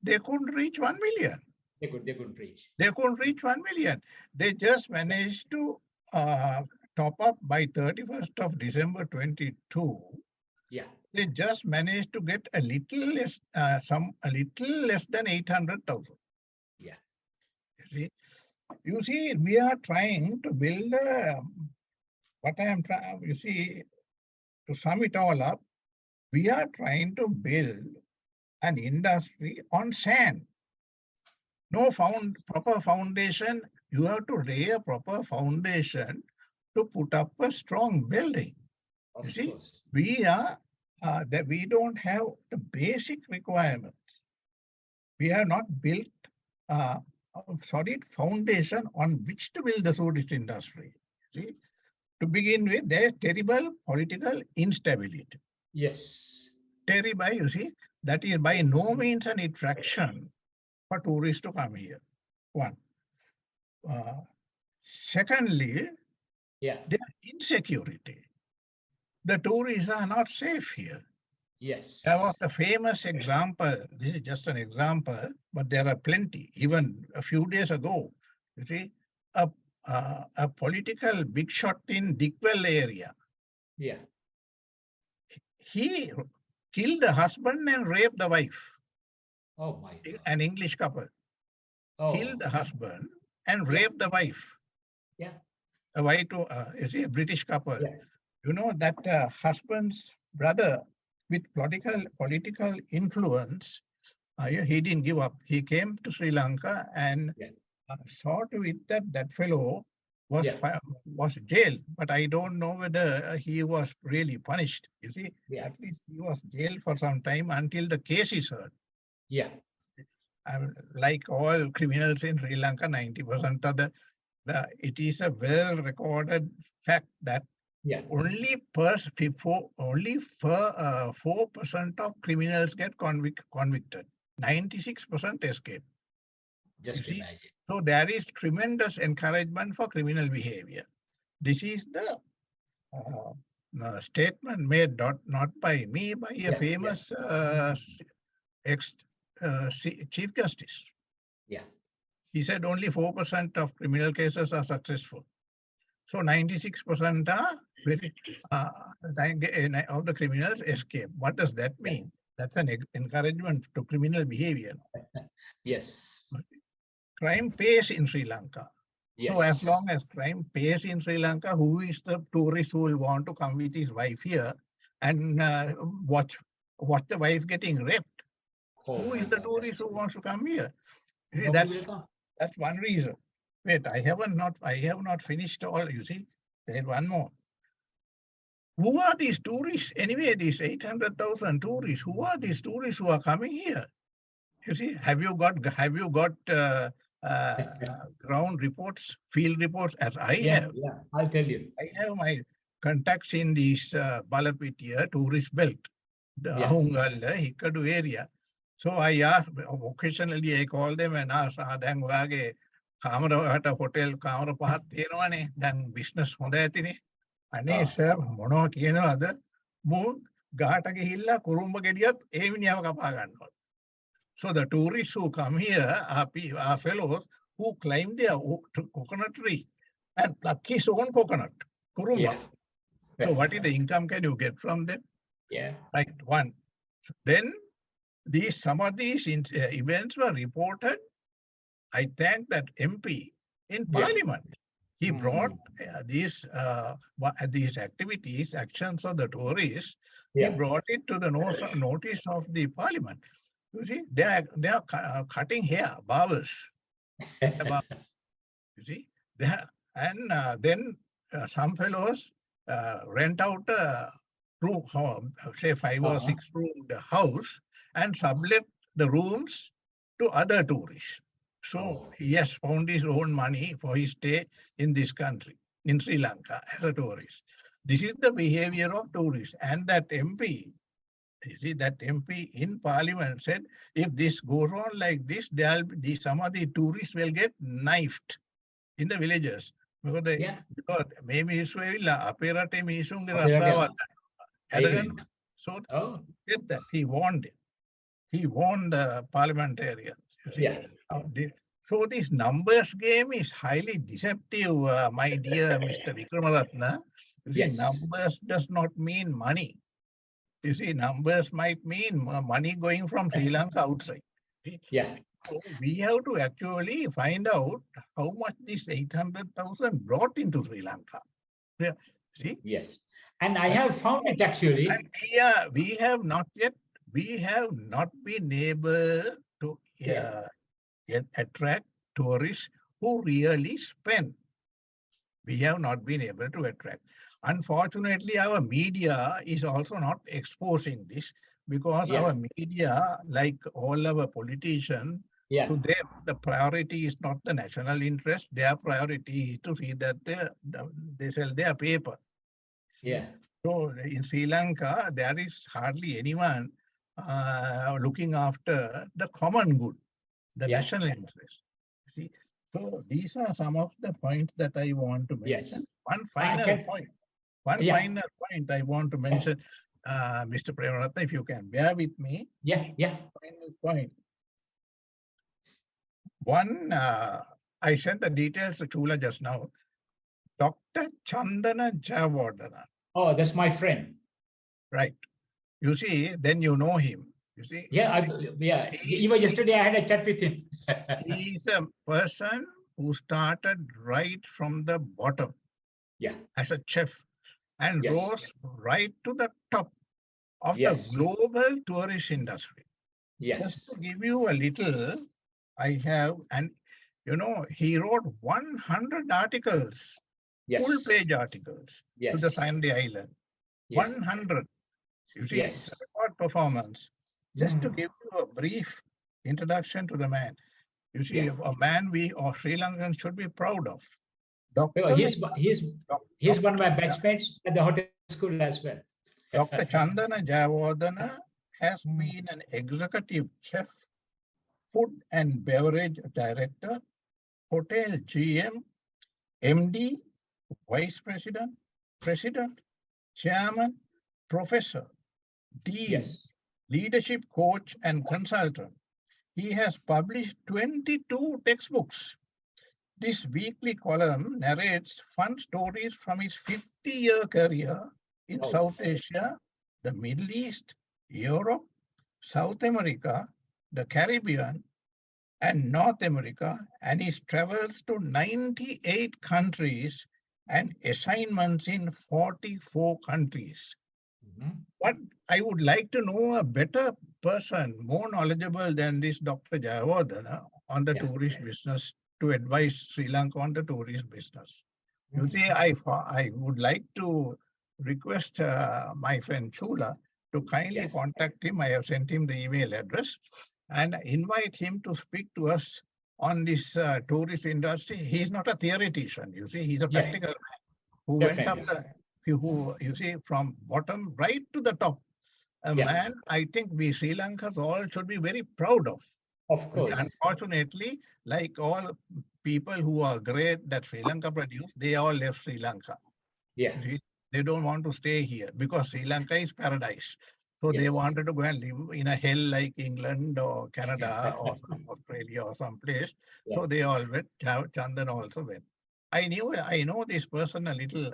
[SPEAKER 3] They couldn't reach 1 million.
[SPEAKER 2] They couldn't reach.
[SPEAKER 3] They couldn't reach 1 million. They just managed to top up by 31st of December 22.
[SPEAKER 2] Yeah.
[SPEAKER 3] They just managed to get a little less, a little less than 800,000.
[SPEAKER 2] Yeah.
[SPEAKER 3] You see, we are trying to build what I am trying. You see, to sum it all up, we are trying to build an industry on sand. No proper foundation. You have to lay a proper foundation to put up a strong building.
[SPEAKER 2] Of course.
[SPEAKER 3] We are that we don't have the basic requirements. We have not built a solid foundation on which to build the tourist industry. See, to begin with, there's terrible political instability.
[SPEAKER 2] Yes.
[SPEAKER 3] Terrible, you see, that is by no means an attraction for tourists to come here. One. Secondly, there's insecurity. The tourists are not safe here.
[SPEAKER 2] Yes.
[SPEAKER 3] There was a famous example. This is just an example, but there are plenty. Even a few days ago, you see, a political big shot in Dickwell area.
[SPEAKER 2] Yeah.
[SPEAKER 3] He killed the husband and raped the wife.
[SPEAKER 2] Oh my God.
[SPEAKER 3] An English couple.
[SPEAKER 2] Oh.
[SPEAKER 3] Killed the husband and raped the wife.
[SPEAKER 2] Yeah.
[SPEAKER 3] A white, you see, a British couple.
[SPEAKER 2] Yeah.
[SPEAKER 3] You know that husband's brother with political influence, he didn't give up. He came to Sri Lanka and saw to it that fellow was jailed. But I don't know whether he was really punished. You see, at least he was jailed for some time until the case is heard.
[SPEAKER 2] Yeah.
[SPEAKER 3] Like all criminals in Sri Lanka, 90% of it is a well-recorded fact that only 4% of criminals get convicted. 96% escape.
[SPEAKER 2] Just imagine.
[SPEAKER 3] So there is tremendous encouragement for criminal behavior. This is the statement made not by me, by a famous ex-Chief Justice.
[SPEAKER 2] Yeah.
[SPEAKER 3] He said only 4% of criminal cases are successful. So 96% are of the criminals escape. What does that mean? That's an encouragement to criminal behavior.
[SPEAKER 2] Yes.
[SPEAKER 3] Crime pays in Sri Lanka.
[SPEAKER 2] Yes.
[SPEAKER 3] So as long as crime pays in Sri Lanka, who is the tourist who will want to come with his wife here and watch the wife getting raped? Who is the tourist who wants to come here? That's one reason. Wait, I have not finished all. You see, there's one more. Who are these tourists? Anyway, these 800,000 tourists. Who are these tourists who are coming here? You see, have you got ground reports, field reports, as I have?
[SPEAKER 2] Yeah, I'll tell you.
[SPEAKER 3] I have my contacts in this Balapitiya tourist belt, the Ahungalla, Hikadu area. So I asked, occasionally I call them and ask, දැන් ඔයාගේ කාමරකට hotel කාමර පහක් තියෙනවනේ. දැන් business හොඳ ඇතිනේ. අනේ sir මොනවා කියනවද? මු ගාට ගිහිල්ලා කුරුම්බ ගෙඩියත් ඒ මිනිහව කපා ගන්නවා. So the tourists who come here are fellows who climb their coconut tree and pluck his own coconut, kurumba. So what is the income can you get from them? Right, one. So then some of these events were reported. I thank that MP in Parliament. He brought these activities, actions of the tourists. He brought it to the notice of the Parliament. You see, they are cutting hair, barbers. You see, then some fellows rent out a room, say 5 or 6 roomed house, and sublet the rooms to other tourists. So he has found his own money for his stay in this country, in Sri Lanka, as a tourist. This is the behavior of tourists. And that MP, you see, that MP in Parliament said, if this goes on like this, some of the tourists will get knifed in the villages. Because maybe Israel, apparate මිනිසුන්ගේ රස්සාවල්. So get that he warned it. He warned the parliamentarians. You see. So this numbers game is highly deceptive, my dear Mr. Vikramaratna. You see, numbers does not mean money. You see, numbers might mean money going from Sri Lanka outside. So we have to actually find out how much this 800,000 brought into Sri Lanka. See?
[SPEAKER 2] Yes. And I have found it actually.
[SPEAKER 3] And we have not been able to attract tourists who really spend. We have not been able to attract. Unfortunately, our media is also not exposing this because our media, like all our politicians, to them, the priority is not the national interest. Their priority is to see that they sell their paper. So in Sri Lanka, there is hardly anyone looking after the common good, the national interest. See? So these are some of the points that I want to mention. One final point I want to mention, Mr. Premaratna, if you can bear with me. Final point. One, I sent the details to Chula just now. Dr. Chandana Jayawardena.
[SPEAKER 2] Oh, that's my friend.
[SPEAKER 3] Right. You see, then you know him. You see?
[SPEAKER 2] Even yesterday I had a chat with him.
[SPEAKER 3] He's a person who started right from the bottom as a chef and rose right to the top of the global tourist industry. Just to give you a little, I have, and you know, he wrote 100 articles, full-page articles to the Sunday Island. 100. You see, it's a record performance. Just to give you a brief introduction to the man. You see, a man we or Sri Lankans should be proud of.
[SPEAKER 2] He's one of my batchmates at the hotel school as well.
[SPEAKER 3] Dr. Chandana Jayawardena has been an executive chef, food and beverage director, hotel GM, MD, vice president, president, chairman, professor, dean, leadership coach and consultant. He has published 22 textbooks. This weekly column narrates fun stories from his 50-year career in South Asia, the Middle East, Europe, South America, the Caribbean, and North America, and his travels to 98 countries and assignments in 44 countries. But I would like to know a better person, more knowledgeable than this Dr. Jayawardena on the tourist business to advise Sri Lanka on the tourist business. You see, I would like to request my friend Chula to kindly contact him. I have sent him the email address and invite him to speak to us on this tourist industry. He's not a theoretician, you see, he's a practical man who went up who, you see, from bottom right to the top, a man I think we Sri Lankans all should be very proud of.
[SPEAKER 2] Of course.
[SPEAKER 3] Unfortunately, like all people who are great that Sri Lanka produced, they all left Sri Lanka.
[SPEAKER 2] Yeah.
[SPEAKER 3] They don't want to stay here because Sri Lanka is paradise. So they wanted to go and live in a hell like England or Canada or some Australia or some place. So they all went. Chandan also went. I know this person a little,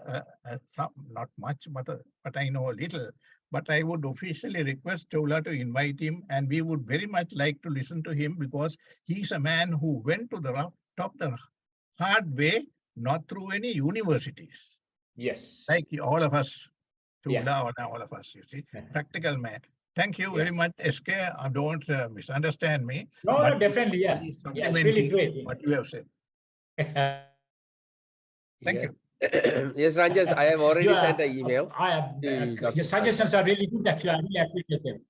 [SPEAKER 3] some, not much, but I know a little. But I would officially request Chola to invite him, and we would very much like to listen to him because he's a man who went to the top the hard way, not through any universities.
[SPEAKER 2] Yes.
[SPEAKER 3] Like all of us, Chola, all of us, you see, practical man. Thank you very much, SK. Don't misunderstand me.
[SPEAKER 2] No, definitely, yeah. It's really great.
[SPEAKER 3] What you have said. Thank you.
[SPEAKER 1] Yes, Ranjan, I have already sent an email.
[SPEAKER 2] Your suggestions are really good, actually. I really appreciate them.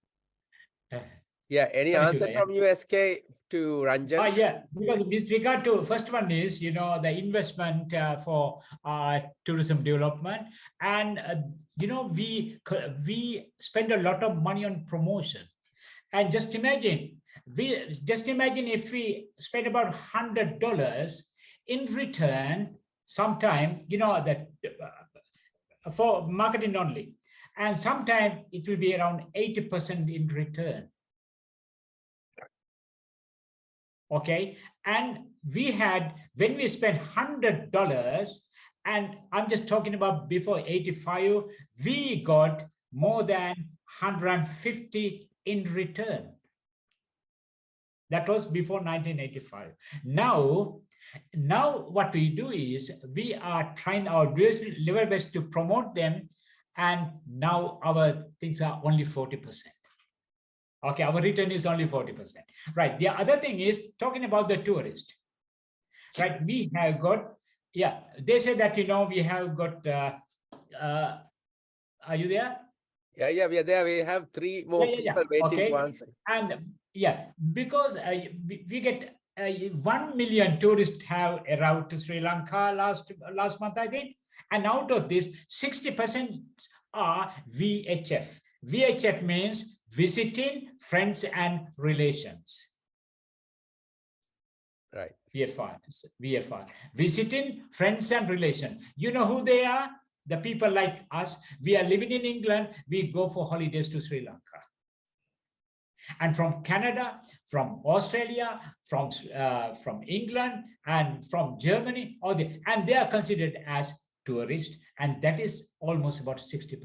[SPEAKER 1] Yeah, any answer from you, SK, to Ranjan?
[SPEAKER 2] Yeah, because with regard to, first one is, the investment for tourism development. And, we spend a lot of money on promotion. And just imagine if we spend about $100 in return, sometime, that for marketing only. And sometime it will be around 80% in return. Okay, and when we spent $100, and I'm just talking about before 85, we got more than 150 in return. That was before 1985. Now what we do is we are trying our level best to promote them, and now our things are only 40%. Okay, our return is only 40%. Right. The other thing is talking about the tourist. Right. We have got, they say that, we have got, are you there?
[SPEAKER 1] Yeah, we are there. We have 3 more people waiting to answer.
[SPEAKER 2] And because we get 1 million tourists have arrived to Sri Lanka last month, I think. And out of this, 60% are VHF. VHF means visiting friends and relations.
[SPEAKER 1] Right.
[SPEAKER 2] VFR. Visiting friends and relations. You know who they are? The people like us. We are living in England. We go for holidays to Sri Lanka. And from Canada, from Australia, from England, and from Germany, and they are considered as tourists, and that is almost about 60%.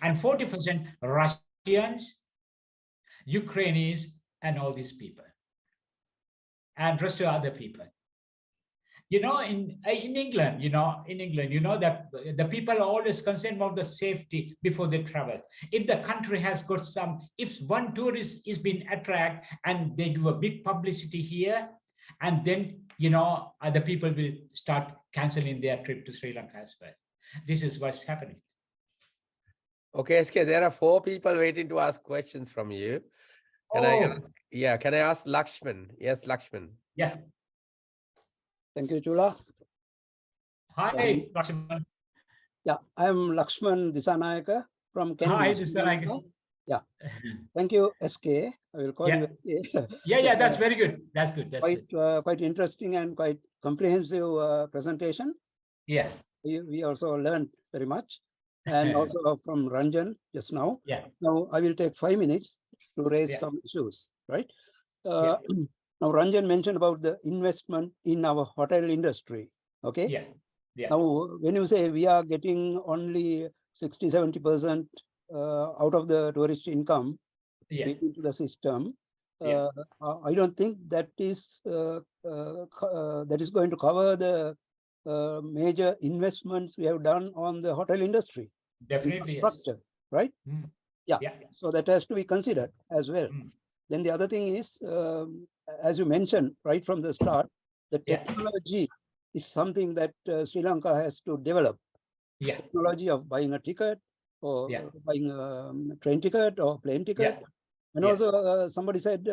[SPEAKER 2] And 40% Russians, Ukrainians, and all these people, and rest of other people. In England, that the people are always concerned about the safety before they travel. If the country has got if one tourist is being attracted and they do a big publicity here, and then, other people will start canceling their trip to Sri Lanka as well. This is what's happening.
[SPEAKER 1] Okay, SK, there are 4 people waiting to ask questions from you. Can I ask Lakshman? Yes, Lakshman.
[SPEAKER 2] Yeah.
[SPEAKER 4] Thank you, Chula.
[SPEAKER 2] Hi, Lakshman.
[SPEAKER 4] Yeah, I'm Lakshman Disanayaka from Kenya.
[SPEAKER 2] Hi, Disanayaka.
[SPEAKER 4] Yeah. Thank you, SK. I will call you SK.
[SPEAKER 2] Yeah, that's very good. That's good.
[SPEAKER 4] Quite interesting and quite comprehensive presentation.
[SPEAKER 2] Yeah.
[SPEAKER 4] We also learned very much. And also from Ranjan just now.
[SPEAKER 2] Yeah.
[SPEAKER 4] Now I will take 5 minutes to raise some issues, right? Now Ranjan mentioned about the investment in our hotel industry. Okay.
[SPEAKER 2] Yeah.
[SPEAKER 4] Now, when you say we are getting only 60-70% out of the tourist income into the system, I don't think that is going to cover the major investments we have done on the hotel industry.
[SPEAKER 2] Definitely,
[SPEAKER 4] structure, right? Yeah. So that has to be considered as well. Then the other thing is, as you mentioned right from the start, the technology is something that Sri Lanka has to develop. Technology of buying a ticket or buying a train ticket or plane ticket. And also somebody said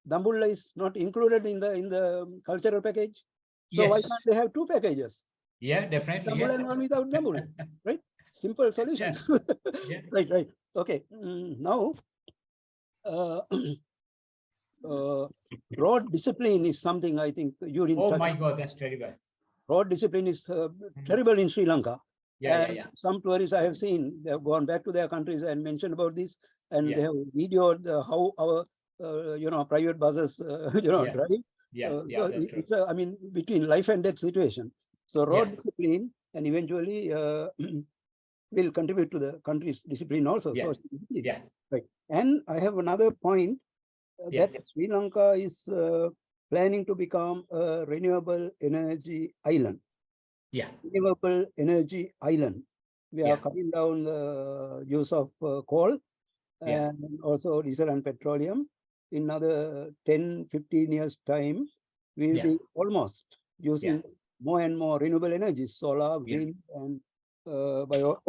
[SPEAKER 4] Dambulla is not included in the cultural package. So why can't they have 2 packages?
[SPEAKER 2] Yeah, definitely.
[SPEAKER 4] Dambulla and one without Dambulla, right? simple solutions.
[SPEAKER 2] Yeah.
[SPEAKER 4] Right, right. Okay. Now, road discipline is something I think you didn't
[SPEAKER 2] Oh
[SPEAKER 4] touch.
[SPEAKER 2] my God, that's terrible.
[SPEAKER 4] Road discipline is terrible in Sri Lanka.
[SPEAKER 2] Yeah.
[SPEAKER 4] Some tourists I have seen, they have gone back to their countries and mentioned about this, and
[SPEAKER 2] Yeah.
[SPEAKER 4] they have videoed how our private buses drive.
[SPEAKER 2] Yeah,
[SPEAKER 4] So
[SPEAKER 2] that's true.
[SPEAKER 4] it's I mean, between life and death situation. So road discipline and eventually will contribute to the country's discipline also.
[SPEAKER 2] Yeah.
[SPEAKER 4] So,
[SPEAKER 2] Yeah.
[SPEAKER 4] right. And I have another point that Sri Lanka is planning to become a renewable energy island.
[SPEAKER 2] Yeah.
[SPEAKER 4] Renewable energy island. We are cutting down the use of coal and also diesel and petroleum. In another 10, 15 years time, we will be almost using more and more renewable energies, solar, wind, and bio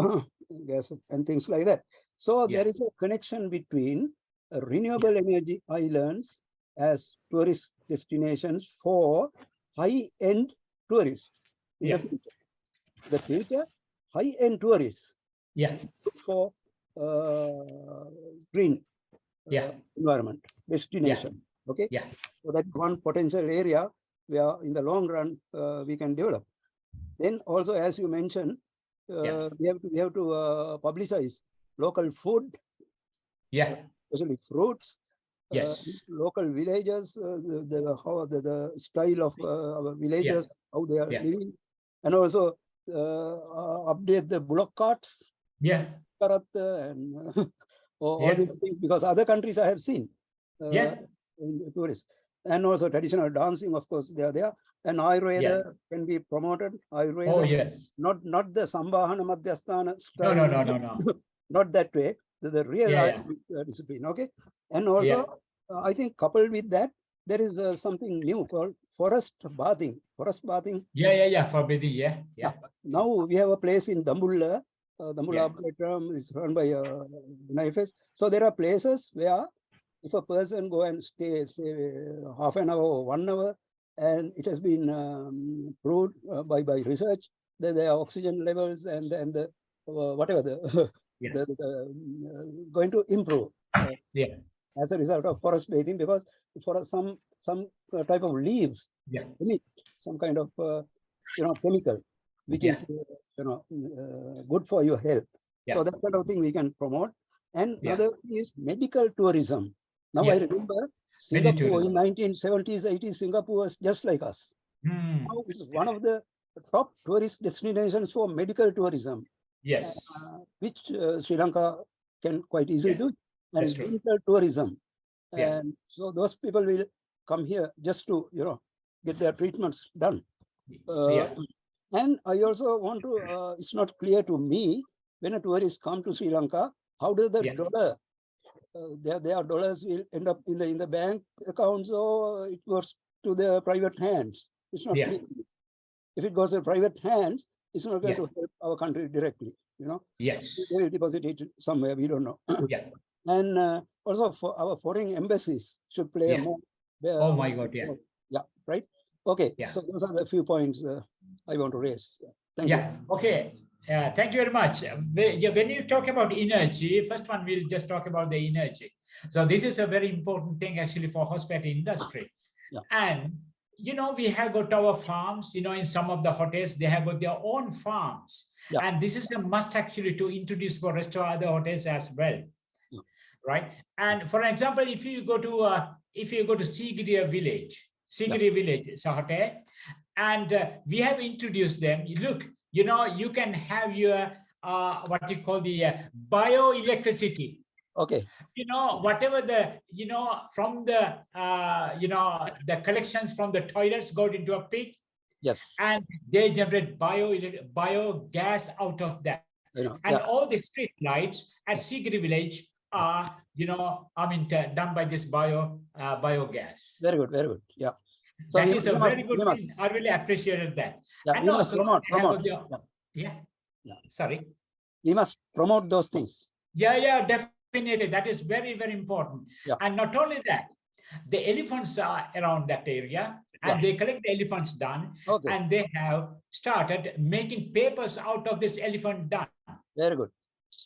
[SPEAKER 4] gas and things like that. So there is a connection between renewable energy islands as tourist destinations for high-end tourists in the future. The future, high-end tourists look for green environment destination. Okay. So that's one potential area where in the long run we can develop. Then also, as you mentioned, we have to publicize local food, especially fruits, local villages, the style of our villages, how they are living, and also update the bullock carts, and all these things, because other countries I have seen in the tourists. And also traditional dancing, of course, they are there. And Ayurveda can be promoted. Ayurveda,
[SPEAKER 2] Oh yes.
[SPEAKER 4] Not the Sambhana Madhyasthana style.
[SPEAKER 2] No.
[SPEAKER 4] Not that way. The real discipline. Okay. And also, I think coupled with that, there is something new called forest bathing. Forest bathing.
[SPEAKER 2] For bathing. Yeah.
[SPEAKER 4] Now we have a place in Dambulla. Dambulla Arboretum is run by NIFS. So there are places where if a person go and stay, say, half an hour or 1 hour, and it has been proved by research that their oxygen levels and the whatever the, going to improve as a result of forest bathing, because for some type of leaves emit some kind of chemical which is good for your health. So that kind of thing we can promote. And another thing is medical tourism. Now I remember Singapore in 1970s, 80s, Singapore was just like us. Now it's one of the top tourist destinations for medical tourism. Which Sri Lanka can quite easily do. And medical tourism. And so those people will come here just to, get their treatments done. And I also want to, it's not clear to me, when a tourist come to Sri Lanka, how does the dollar, their dollars will end up in the bank accounts, or it goes to their private hands? It's not clear. If it goes to private hands, it's not going to help our country directly, They will deposit it somewhere, we don't know. And also for our foreign embassies should play a more.
[SPEAKER 2] Oh my God,
[SPEAKER 4] Yeah, right? Okay, so those are the few points I want to raise. Thank you.
[SPEAKER 2] Okay. Thank you very much. When you talk about energy, first one, we'll just talk about the energy. So this is a very important thing actually for hospitality industry. And, we have got our farms, in some of the hotels, they have got their own farms. And this is a must actually to introduce for rest of other hotels as well. Right. And for example, if you go to Sigiriya village, is a hotel, and we have introduced them. Look, you can have your what you call the bioelectricity.
[SPEAKER 4] Okay.
[SPEAKER 2] Whatever the from the the collections from the toilets go into a pit.
[SPEAKER 4] Yes.
[SPEAKER 2] And they generate biogas out of that. And all the street lights at Sigiri village are done by this biogas.
[SPEAKER 4] Very good, very good. Yeah.
[SPEAKER 2] So that is a very good thing. I really appreciated that. And also
[SPEAKER 4] promote.
[SPEAKER 2] Sorry.
[SPEAKER 4] We must promote those things.
[SPEAKER 2] Definitely. That is very, very important. And not only that, the elephants are around that area, and they collect the elephants dung, and they have started making papers out of this elephant dung.
[SPEAKER 4] Very good.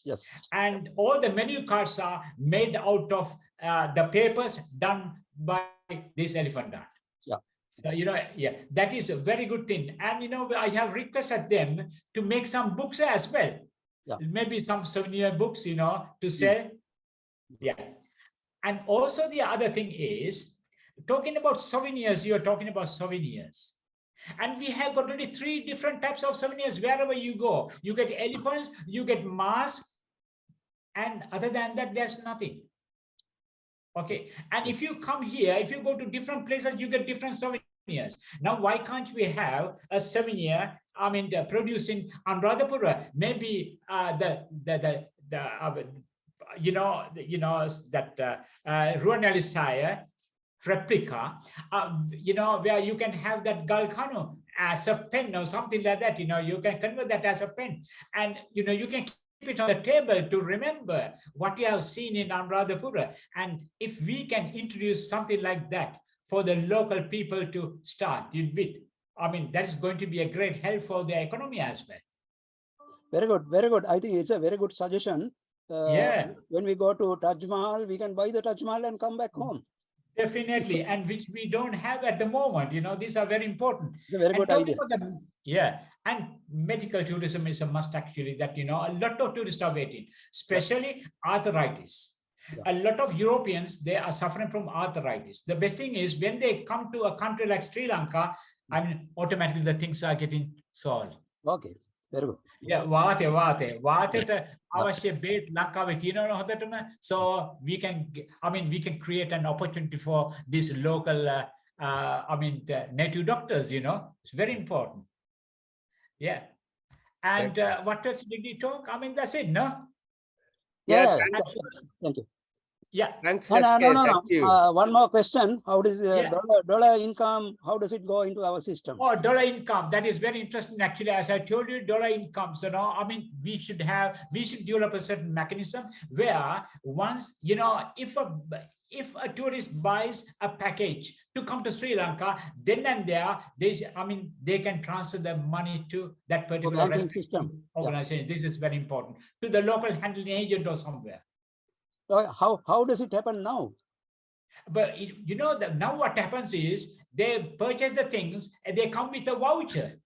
[SPEAKER 4] Yes.
[SPEAKER 2] And all the menu cards are made out of the papers done by this elephant art.
[SPEAKER 4] Yeah.
[SPEAKER 2] So, yeah, that is a very good thing. And, I have requested them to make some books as well.
[SPEAKER 4] Yeah.
[SPEAKER 2] Maybe some souvenir books, to sell. Yeah. And also the other thing is, talking about souvenirs, you're talking about souvenirs. And we have got only 3 different types of souvenirs wherever you go. You get elephants, you get masks, and other than that, there's nothing. Okay. And if you come here, if you go to different places, you get different souvenirs. Now, why can't we have a souvenir? Produced in Anuradhapura? Maybe that Ruanalisaya replica, where you can have that Galkano as a pen or something like that. You can convert that as a pen, and you can keep it on the table to remember what you have seen in Anuradhapura. And if we can introduce something like that for the local people to start with, that's going to be a great help for the economy as well.
[SPEAKER 4] Very good, very good. I think it's a very good suggestion.
[SPEAKER 2] Yeah.
[SPEAKER 4] When we go to Taj Mahal, we can buy the Taj Mahal and come back home.
[SPEAKER 2] Definitely, and which we don't have at the moment. These are very important.
[SPEAKER 4] It's a very good idea.
[SPEAKER 2] And medical tourism is a must, actually, that, a lot of tourists are waiting, especially arthritis. A lot of Europeans, they are suffering from arthritis. The best thing is when they come to a country like Sri Lanka, automatically the things are getting solved.
[SPEAKER 4] Okay, very good.
[SPEAKER 2] Yeah, වාතයට අවශ්‍ය බේත් ලංකාවේ තියෙනවා හොඳටම. So we can create an opportunity for these local native doctors. It's very important. Yeah. And what else did we talk? That's it, no?
[SPEAKER 4] Yeah. Thank you.
[SPEAKER 2] Yeah.
[SPEAKER 1] Thanks.
[SPEAKER 4] No.
[SPEAKER 1] Thank you.
[SPEAKER 4] One more question. How does dollar income, how does it go into our system?
[SPEAKER 2] Oh, dollar income. That is very interesting, actually. As I told you, dollar income. So now, we should develop a certain mechanism where once, if a tourist buys a package to come to Sri Lanka, then and there, they can transfer the money to that particular
[SPEAKER 4] system
[SPEAKER 2] organization. This is very important, to the local handling agent or somewhere.
[SPEAKER 4] How does it happen now?
[SPEAKER 2] But now what happens is they purchase the things and they come with a voucher.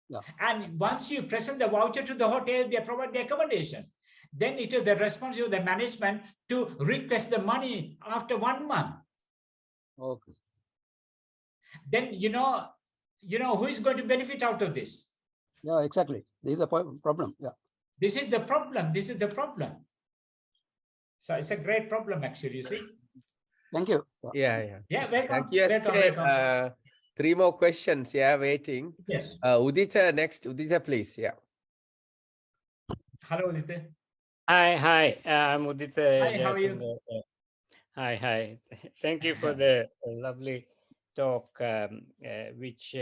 [SPEAKER 4] Yeah.
[SPEAKER 2] And once you present the voucher to the hotel, they provide the accommodation. Then it is the responsibility of the management to request the money after 1 month.
[SPEAKER 4] Okay.
[SPEAKER 2] Then who is going to benefit out of this?
[SPEAKER 4] Yeah, exactly. This is the problem. Yeah.
[SPEAKER 2] This is the problem. So it's a great problem, actually, you see.
[SPEAKER 4] Thank you.
[SPEAKER 2] Yeah, welcome.
[SPEAKER 1] Thank you,
[SPEAKER 2] welcome.
[SPEAKER 1] 3 more questions, waiting.
[SPEAKER 2] Yes.
[SPEAKER 1] Udita next. Udita, please. Yeah.
[SPEAKER 2] Hello, Udita.
[SPEAKER 5] Hi. I'm Udita.
[SPEAKER 2] Hi, how are you?
[SPEAKER 5] Hi. Thank you for the lovely talk, which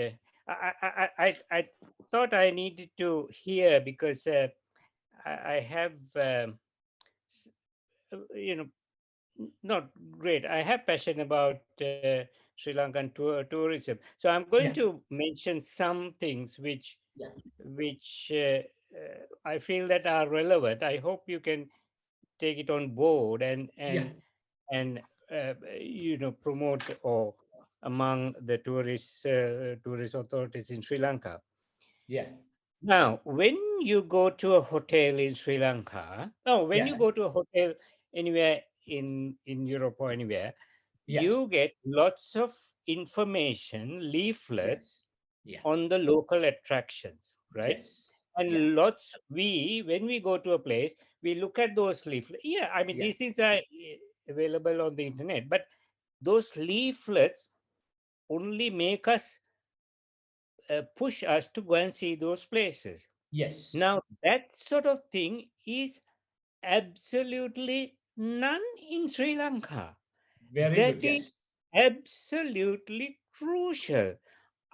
[SPEAKER 5] I thought I needed to hear because I have, not great. I have passion about Sri Lankan tourism. So I'm going to mention some things which I feel that are relevant. I hope you can take it on board and promote or among the tourist authorities in Sri Lanka.
[SPEAKER 2] Yeah.
[SPEAKER 5] Now, when you go to a hotel in Sri Lanka, you go to a hotel anywhere in Europe or anywhere, you get lots of information, leaflets on the local attractions, right?
[SPEAKER 2] Yes.
[SPEAKER 5] And when we go to a place, we look at those leaflets. These things are available on the internet, but those leaflets only make us push us to go and see those places.
[SPEAKER 2] Yes.
[SPEAKER 5] Now, that sort of thing is absolutely none in Sri Lanka.
[SPEAKER 2] That
[SPEAKER 5] is absolutely crucial. Yes.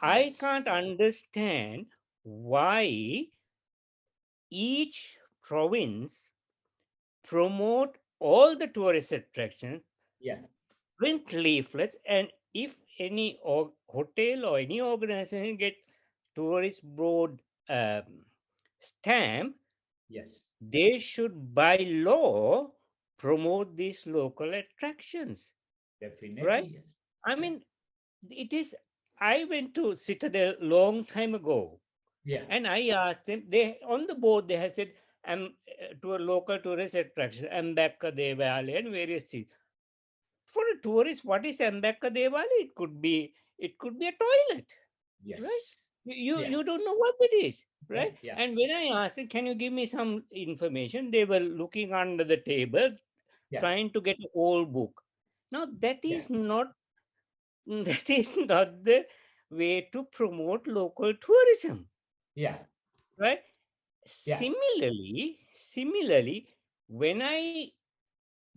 [SPEAKER 5] I can't understand why each province promote all the tourist attractions, print leaflets, and if any hotel or any organization get tourist board stamp,
[SPEAKER 2] Yes.
[SPEAKER 5] They should by law promote these local attractions.
[SPEAKER 2] Definitely.
[SPEAKER 5] Right?
[SPEAKER 2] Yes.
[SPEAKER 5] I mean, it is. I went to Citadel long time ago,
[SPEAKER 2] Yeah.
[SPEAKER 5] and I asked them. They on the board they had said, to a local tourist attraction, Ambekka Devali and various things. For a tourist, what is Ambekka Devali? It could be a toilet, right?
[SPEAKER 2] Yes.
[SPEAKER 5] You don't know what that is, right?
[SPEAKER 2] Yeah.
[SPEAKER 5] And when I asked them, can you give me some information? They were looking under the table, trying to get an old book. Now that is not that is not the way to promote local tourism.
[SPEAKER 2] Yeah.
[SPEAKER 5] Right?
[SPEAKER 2] Yeah.
[SPEAKER 5] Similarly, when I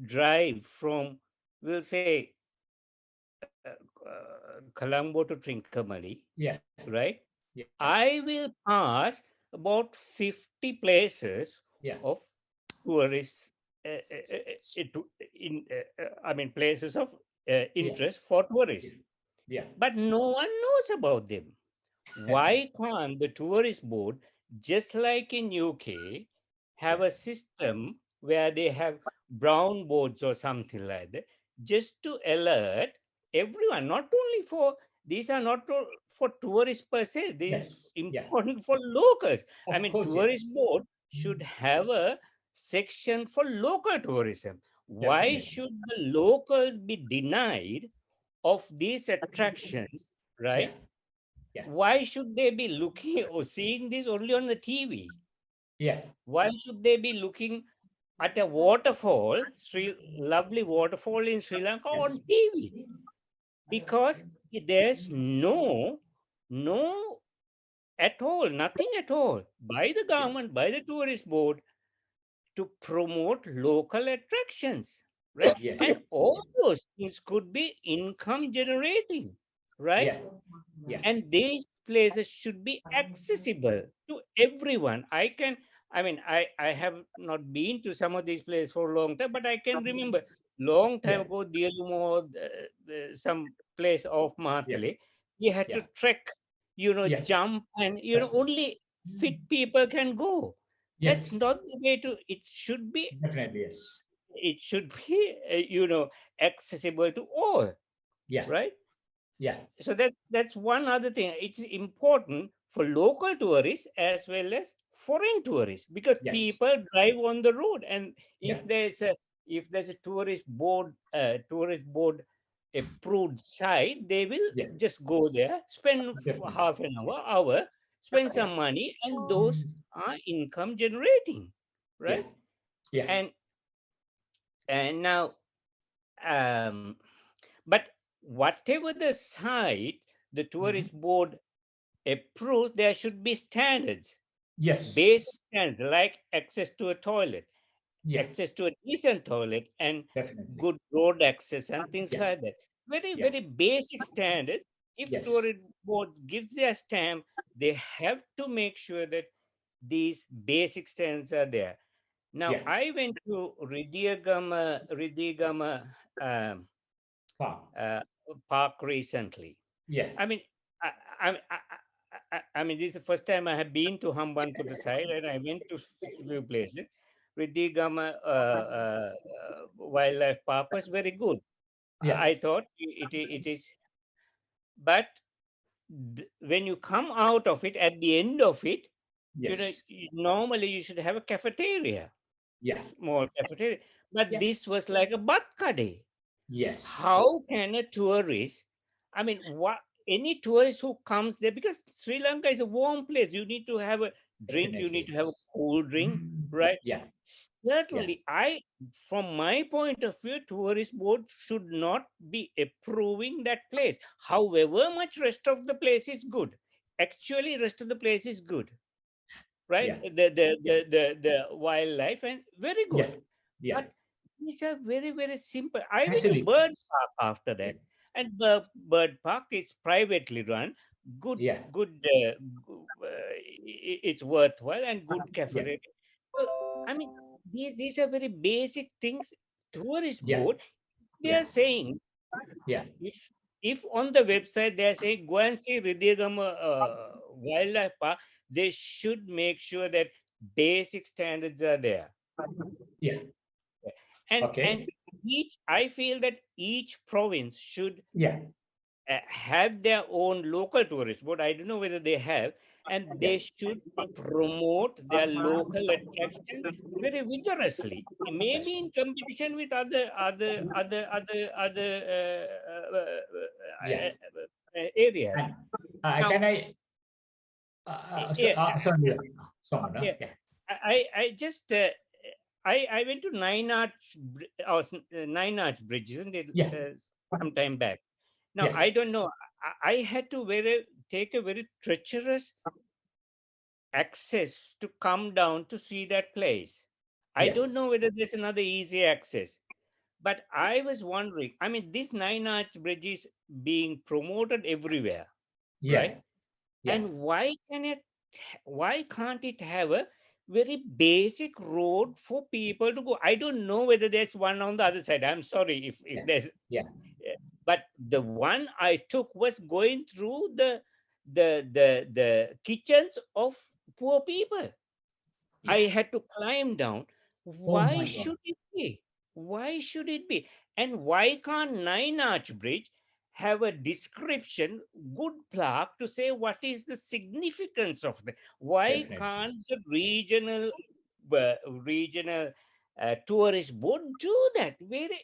[SPEAKER 5] drive from, we'll say, Colombo to Trincomalee,
[SPEAKER 2] Yeah.
[SPEAKER 5] right?
[SPEAKER 2] Yeah.
[SPEAKER 5] I will pass about 50 places
[SPEAKER 2] Yeah.
[SPEAKER 5] of tourists, places of interest for tourists.
[SPEAKER 2] Yeah.
[SPEAKER 5] But no one knows about them. Why can't the tourist board, just like in UK, have a system where they have brown boards or something like that, just to alert everyone, not only for these are not for tourists per se, this is important for locals.
[SPEAKER 2] Of course,
[SPEAKER 5] Tourist board should have a section for local tourism. Why
[SPEAKER 2] Definitely.
[SPEAKER 5] should the locals be denied of these attractions, right?
[SPEAKER 2] Yeah.
[SPEAKER 5] Why should they be looking or seeing this only on the TV?
[SPEAKER 2] Yeah.
[SPEAKER 5] Why should they be looking at a waterfall, lovely waterfall in Sri Lanka on TV? Because there's no at all, nothing at all by the government, by the tourist board to promote local attractions, right?
[SPEAKER 2] Yes.
[SPEAKER 5] And all those things could be income generating, right?
[SPEAKER 2] Yeah. Yeah.
[SPEAKER 5] And these places should be accessible to everyone. I have not been to some of these places for a long time, but I can remember long time ago, Dialumo, some place of Matale, you had to trek, jump, and only fit people can go.
[SPEAKER 2] Yeah.
[SPEAKER 5] That's not the way to. It should be.
[SPEAKER 2] Definitely. Yes.
[SPEAKER 5] It should be, accessible to all.
[SPEAKER 2] Yeah.
[SPEAKER 5] Right.
[SPEAKER 2] Yeah.
[SPEAKER 5] So that's one other thing. It's important for local tourists as well as foreign tourists, because people drive on the road, and if there's a tourist board approved site, they will just go there, spend half an hour, spend some money, and those are income generating, right?
[SPEAKER 2] Yeah.
[SPEAKER 5] And now, but whatever the site the tourist board approves, there should be standards.
[SPEAKER 2] Yes.
[SPEAKER 5] Basic standards like access to a toilet, access to a decent toilet, and good road access and things like that. Very basic standards. If tourist board gives their stamp, they have to make sure that these basic standards are there. Now, I went to Ridhigama park recently.
[SPEAKER 2] Yeah.
[SPEAKER 5] I mean, this is the first time I have been to Hambantota side, and I went to few places. Ridhigama Wildlife Park was very good. I thought it is, but when you come out of it, at the end of it, normally you should have a cafeteria. Small cafeteria. But this was like a batkade.
[SPEAKER 2] Yes.
[SPEAKER 5] How can a tourist, any tourist who comes there, because Sri Lanka is a warm place, you need to have a drink,
[SPEAKER 2] Definitely.
[SPEAKER 5] you need to have a cool drink, right?
[SPEAKER 2] Yeah.
[SPEAKER 5] Certainly, from my point of view, tourist board should not be approving that place. However much rest of the place is good. Actually, rest of the place is good, right? The wildlife and very good. But these are very, very simple. I went to bird park after that, and the bird park is privately run. Good. It's worthwhile and good cafeteria. So, these are very basic things. Tourist board, they are saying, if on the website they are saying go and see Ridhigama Wildlife Park, they should make sure that basic standards are there.
[SPEAKER 2] Yeah.
[SPEAKER 5] And I feel that each province should
[SPEAKER 2] yeah.
[SPEAKER 5] Have their own local tourist board. I don't know whether they have, and they should promote their local attraction very vigorously, maybe in competition with other
[SPEAKER 2] Yeah.
[SPEAKER 5] areas.
[SPEAKER 2] Now, can I? Sorry,
[SPEAKER 5] yeah. I just I went to Nine Arch Bridge, isn't it? Some time back. Now I don't know. I had to take a very treacherous access to come down to see that place. I don't know whether there's another easy access, but I was wondering. I mean, this Nine Arch Bridge is being promoted everywhere, right? And why can't it have a very basic road for people to go? I don't know whether there's one on the other side. I'm sorry if there's. But the one I took was going through the kitchens of poor people. I had to climb down. Why should it be? Why should it be? And why can't Nine Arch Bridge have a description, good plaque to say what is the significance of the? Why can't the regional tourist board do that?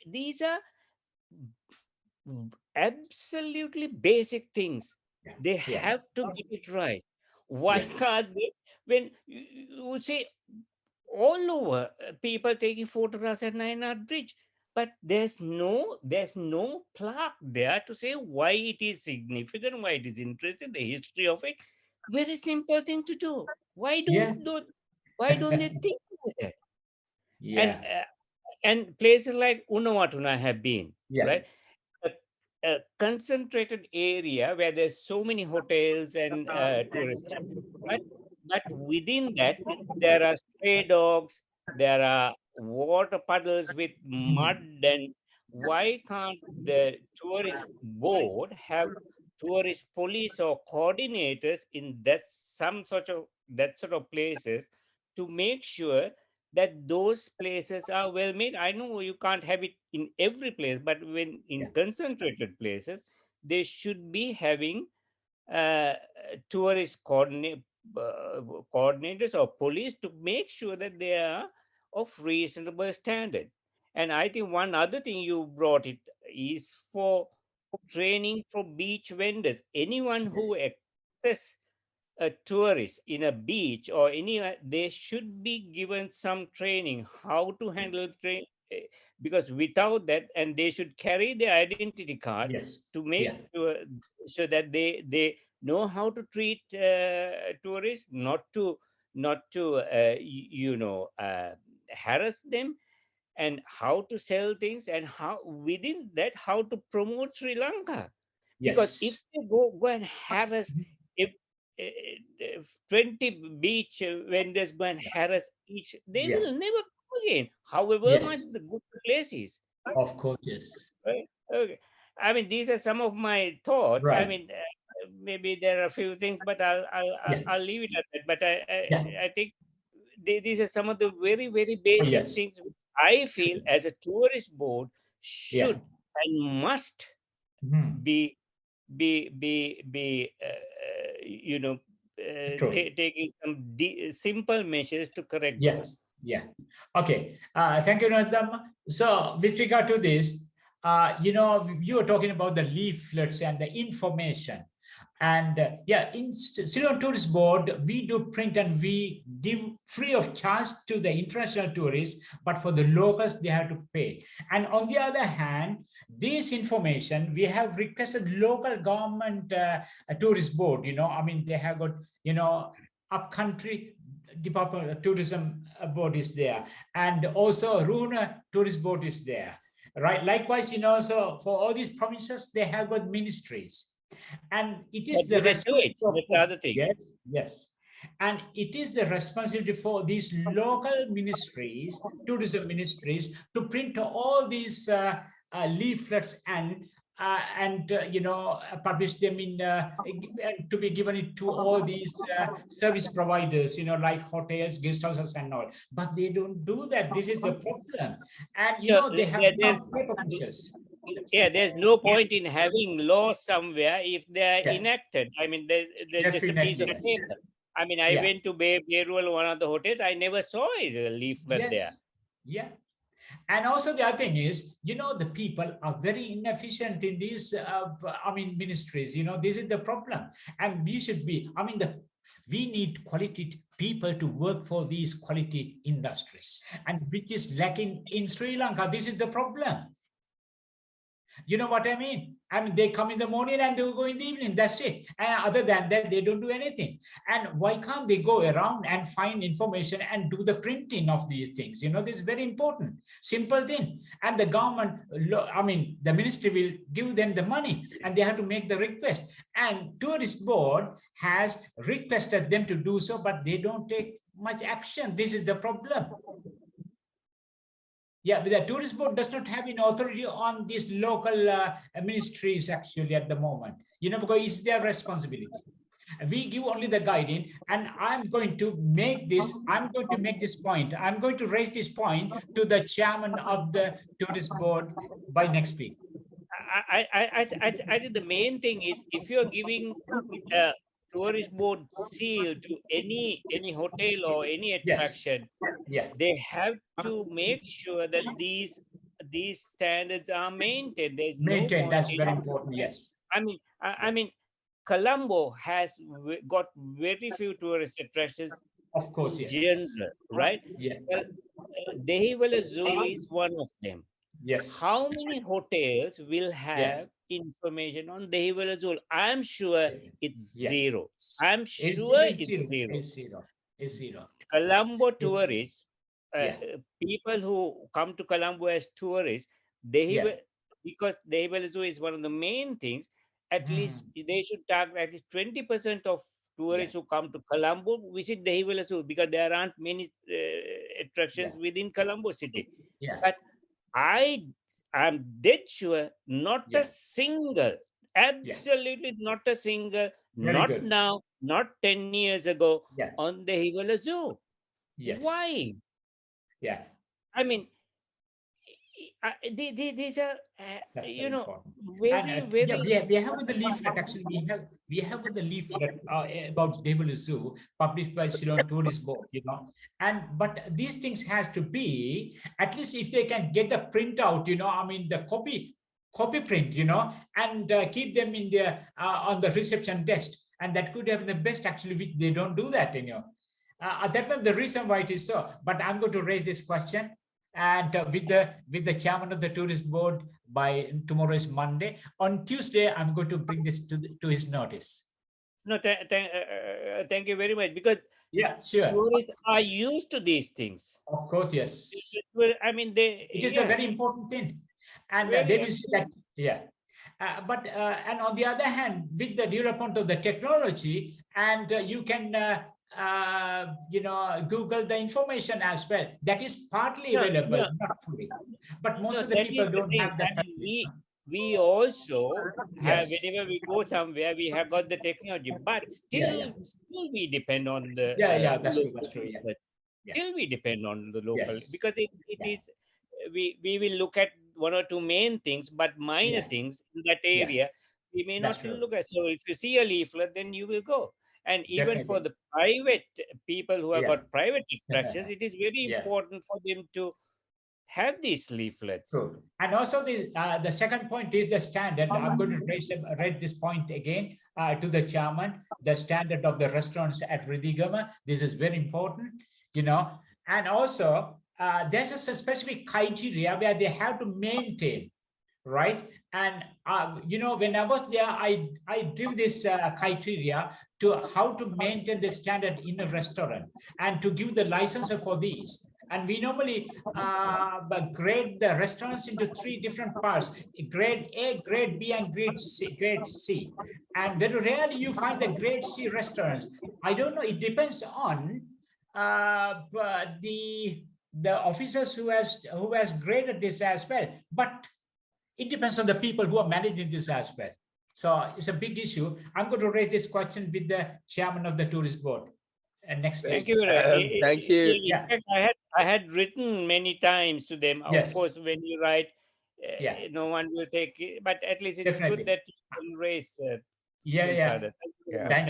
[SPEAKER 5] These are absolutely basic things. They have to get it right. Why can't they? When you say all over people taking photographs at Nine Arch Bridge, but there's no plaque there to say why it is significant, why it is interesting, the history of it. Very simple thing to do. Why don't they think of that? And places like Unawatuna have been right. A concentrated area where there's so many hotels and tourists, but within that there are stray dogs, there are water puddles with mud, and why can't the tourist board have tourist police or coordinators in that sort of places to make sure that those places are well made? I know you can't have it in every place, but when in concentrated places, they should be having uh, tourist coordinators or police to make sure that they are of reasonable standard. And I think one other thing you brought it is for training for beach vendors. Anyone who access a tourist in a beach or anywhere, they should be given some training how to handle because without that, and they should carry their identity card to make sure so that they know how to treat tourists, not to harass them, and how to sell things, and how within that how to promote Sri Lanka. Because if they go and harass, if 20 beach vendors go and harass each, they will never come again, however much the good place is.
[SPEAKER 2] Of course, yes.
[SPEAKER 5] Right? Okay. I mean, these are some of my thoughts. I mean, maybe there are a few things, but I'll leave it at that. But I think these are some of the very basic things which I feel as a tourist board should and must be taking some simple measures to correct those.
[SPEAKER 2] Okay. Thank you, Nazdam. So with regard to this, you were talking about the leaflets and the information. And in Sri Lanka Tourist Board, we do print and we give free of charge to the international tourists, but for the locals, they have to pay. And on the other hand, this information, we have requested local government tourist board, I mean, they have got, upcountry Department of Tourism board is there, and also Runa Tourist Board is there, right? Likewise, so for all these provinces, they have got ministries, and it is the responsibility. Yes, and it is the responsibility for these local ministries, tourism ministries, to print all these leaflets and and publish them in to be given it to all these service providers, like hotels, guest houses, and all. But they don't do that. This is the problem, and they have become paper pushers.
[SPEAKER 5] Yeah, there's no point in having laws somewhere if they are enacted. I mean, there's just a piece of paper. I mean, I went to Beirut, one of the hotels. I never saw a leaflet there.
[SPEAKER 2] Yeah. And also the other thing is, the people are very inefficient in these, ministries. This is the problem. And we should be, we need quality people to work for these quality industries, and which is lacking in Sri Lanka. This is the problem. You know what I mean? They come in the morning and they will go in the evening. That's it. And other than that, they don't do anything. And why can't they go around and find information and do the printing of these things? This is very important. Simple thing. And the government, the ministry will give them the money and they have to make the request. And Tourist Board has requested them to do so, but they don't take much action. This is the problem. Yeah, but the Tourist Board does not have an authority on these local ministries actually at the moment, because it's their responsibility. We give only the guiding, and I'm going to make this point. I'm going to raise this point to the chairman of the Tourist Board by next week.
[SPEAKER 5] I think the main thing is, if you're giving Tourist Board seal to any hotel or any attraction, they have to make sure that these standards are maintained. There's
[SPEAKER 2] maintained. That's very important. Yes.
[SPEAKER 5] I mean, Colombo has got very few tourist attractions.
[SPEAKER 2] Of course,
[SPEAKER 5] in
[SPEAKER 2] yes.
[SPEAKER 5] general, right?
[SPEAKER 2] Yeah.
[SPEAKER 5] Well, Dehiwala Zoo is one of them.
[SPEAKER 2] Yes.
[SPEAKER 5] How many hotels will have information on Dehiwala Zoo? I'm sure it's zero. I'm sure it's zero.
[SPEAKER 2] It's zero.
[SPEAKER 5] Colombo tourists, people who come to Colombo as tourists, because Dehiwala Zoo is one of the main things. At least they should target at least 20% of tourists who come to Colombo visit Dehiwala Zoo, because there aren't many attractions within Colombo city. But I'm dead sure not a single, absolutely not a single, not now, not 10 years ago, on the Dehiwala Zoo.
[SPEAKER 2] Yes.
[SPEAKER 5] Why?
[SPEAKER 2] Yeah.
[SPEAKER 5] I mean, these are very.
[SPEAKER 2] We have with the leaflet. Actually, we have with the leaflet about Dehiwala Zoo published by Ceylon Tourist Board. But these things has to be, at least if they can get the printout. The copy print. And keep them in their on the reception desk, and that could have been the best. Actually, which they don't do that. That was the reason why it is so. But I'm going to raise this question. And with the chairman of the Tourist Board by tomorrow is Monday. On Tuesday, I'm going to bring this to his notice.
[SPEAKER 5] No, thank you very much, because
[SPEAKER 2] sure,
[SPEAKER 5] tourists are used to these things.
[SPEAKER 2] Of course, yes.
[SPEAKER 5] It
[SPEAKER 2] is a very important thing, and they will see that. But and on the other hand, with the development of the technology, and you can Google the information as well. That is partly available, not fully. But most of the people don't have that.
[SPEAKER 5] We also have, whenever we go somewhere, we have got the technology, but still we depend on the
[SPEAKER 2] that's true.
[SPEAKER 5] Still we depend on the local, because it is we will look at one or two main things, but minor things in that area we may not look at. So if you see a leaflet, then you will go. And even for the private people who have got private attractions, it is very important for them to have these leaflets.
[SPEAKER 2] True. And also the second point is the standard. I'm going to read this point again to the chairman. The standard of the restaurants at Ridhigama. This is very important, And also there's a specific criteria where they have to maintain. Right. And, when I was there, I drew this criteria to how to maintain the standard in a restaurant and to give the license for these. And we normally grade the restaurants into 3 different parts: grade A, grade B, and grade C. And very rarely you find the grade C restaurants. I don't know. It depends on the officers who has graded this as well. But it depends on the people who are managing this as well. So it's a big issue. I'm going to raise this question with the chairman of the tourist board. And next,
[SPEAKER 5] Thank
[SPEAKER 2] please.
[SPEAKER 5] you.
[SPEAKER 1] Thank you.
[SPEAKER 5] In fact, I had written many times to them.
[SPEAKER 2] Yes.
[SPEAKER 5] Of course, when you write, no one will take it, but at least it's
[SPEAKER 2] Definitely.
[SPEAKER 5] good that you can raise.
[SPEAKER 2] Thank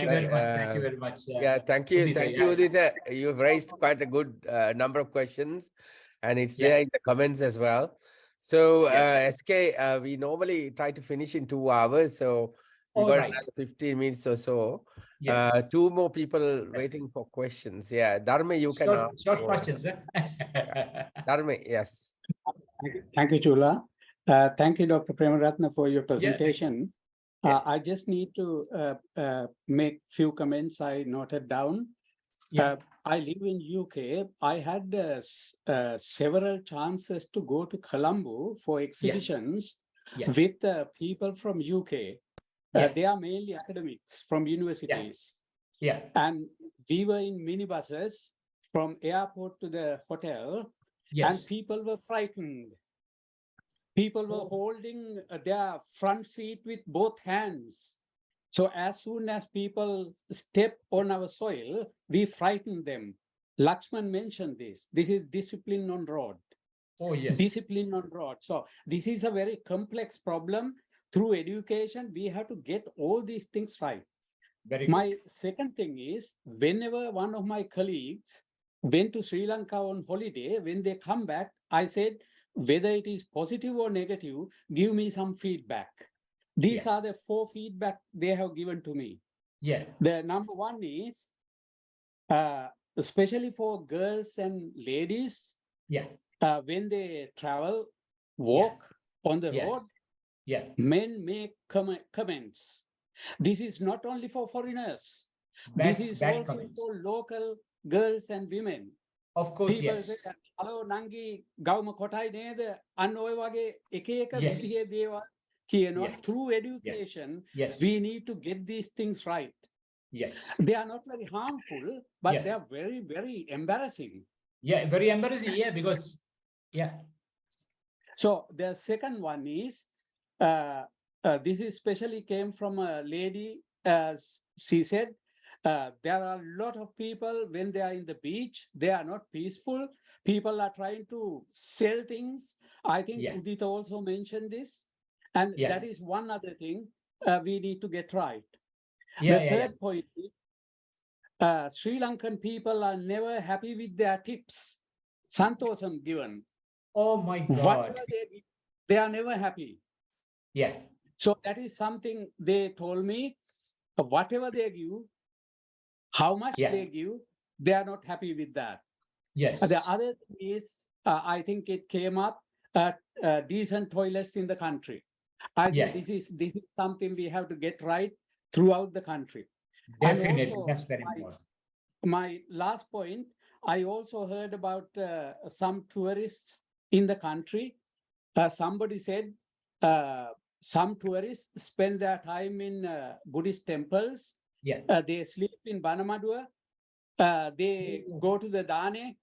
[SPEAKER 2] you very much. Thank you very much.
[SPEAKER 1] Thank you. Thank you, Udita. You've raised quite a good number of questions, and it's there in the comments as well. So, SK, we normally try to finish in 2 hours. So, we've got another 15 minutes or so.
[SPEAKER 2] Yes.
[SPEAKER 1] 2 more people waiting for questions. Yeah, Dharma, you can ask.
[SPEAKER 2] Short questions.
[SPEAKER 1] Dharma, yes.
[SPEAKER 6] Thank you, Chula. Thank you, Dr. Premaratna, for your presentation. I just need to make few comments I noted down. I live in UK. I had several chances to go to Colombo for exhibitions with people from UK. They are mainly academics from universities. And we were in minibuses from airport to the hotel, and people were frightened. People were holding their front seat with both hands. So as soon as people step on our soil, we frighten them. Lakshman mentioned this. This is discipline on road.
[SPEAKER 2] Oh, yes.
[SPEAKER 6] Discipline on road. So this is a very complex problem. Through education, we have to get all these things right. My second thing is, whenever one of my colleagues went to Sri Lanka on holiday, when they come back, I said, whether it is positive or negative, give me some feedback. These are the 4 feedback they have given to me. The number one is, especially for girls and ladies, when they travel, walk on the road, men make comments. This is not only for foreigners. This is also for local girls and women.
[SPEAKER 2] Of course,
[SPEAKER 6] people say, hello, Nangi, Gauma Kotai Neda, and Oevage, Ekeka, Deva, Kieno. Through education, we need to get these things right. They are not very harmful, but they are very, very embarrassing.
[SPEAKER 2] Very embarrassing, because,
[SPEAKER 6] So the second one is, this especially came from a lady, she said, there are a lot of people when they are in the beach, they are not peaceful. People are trying to sell things. I think Udita also mentioned this. And that is one other thing we need to get right. The third point is, Sri Lankan people are never happy with their tips. Santosam given.
[SPEAKER 2] Oh my God.
[SPEAKER 6] Whatever they are never happy. So that is something they told me, whatever they give, how much they give, they are not happy with that. The other thing is, I think it came up, decent toilets in the country. I think this is something we have to get right throughout the country.
[SPEAKER 2] Definitely, that's very important.
[SPEAKER 6] My last point, I also heard about some tourists in the country. Somebody said some tourists spend their time in Buddhist temples. They sleep in Banamadua. They go to the Dane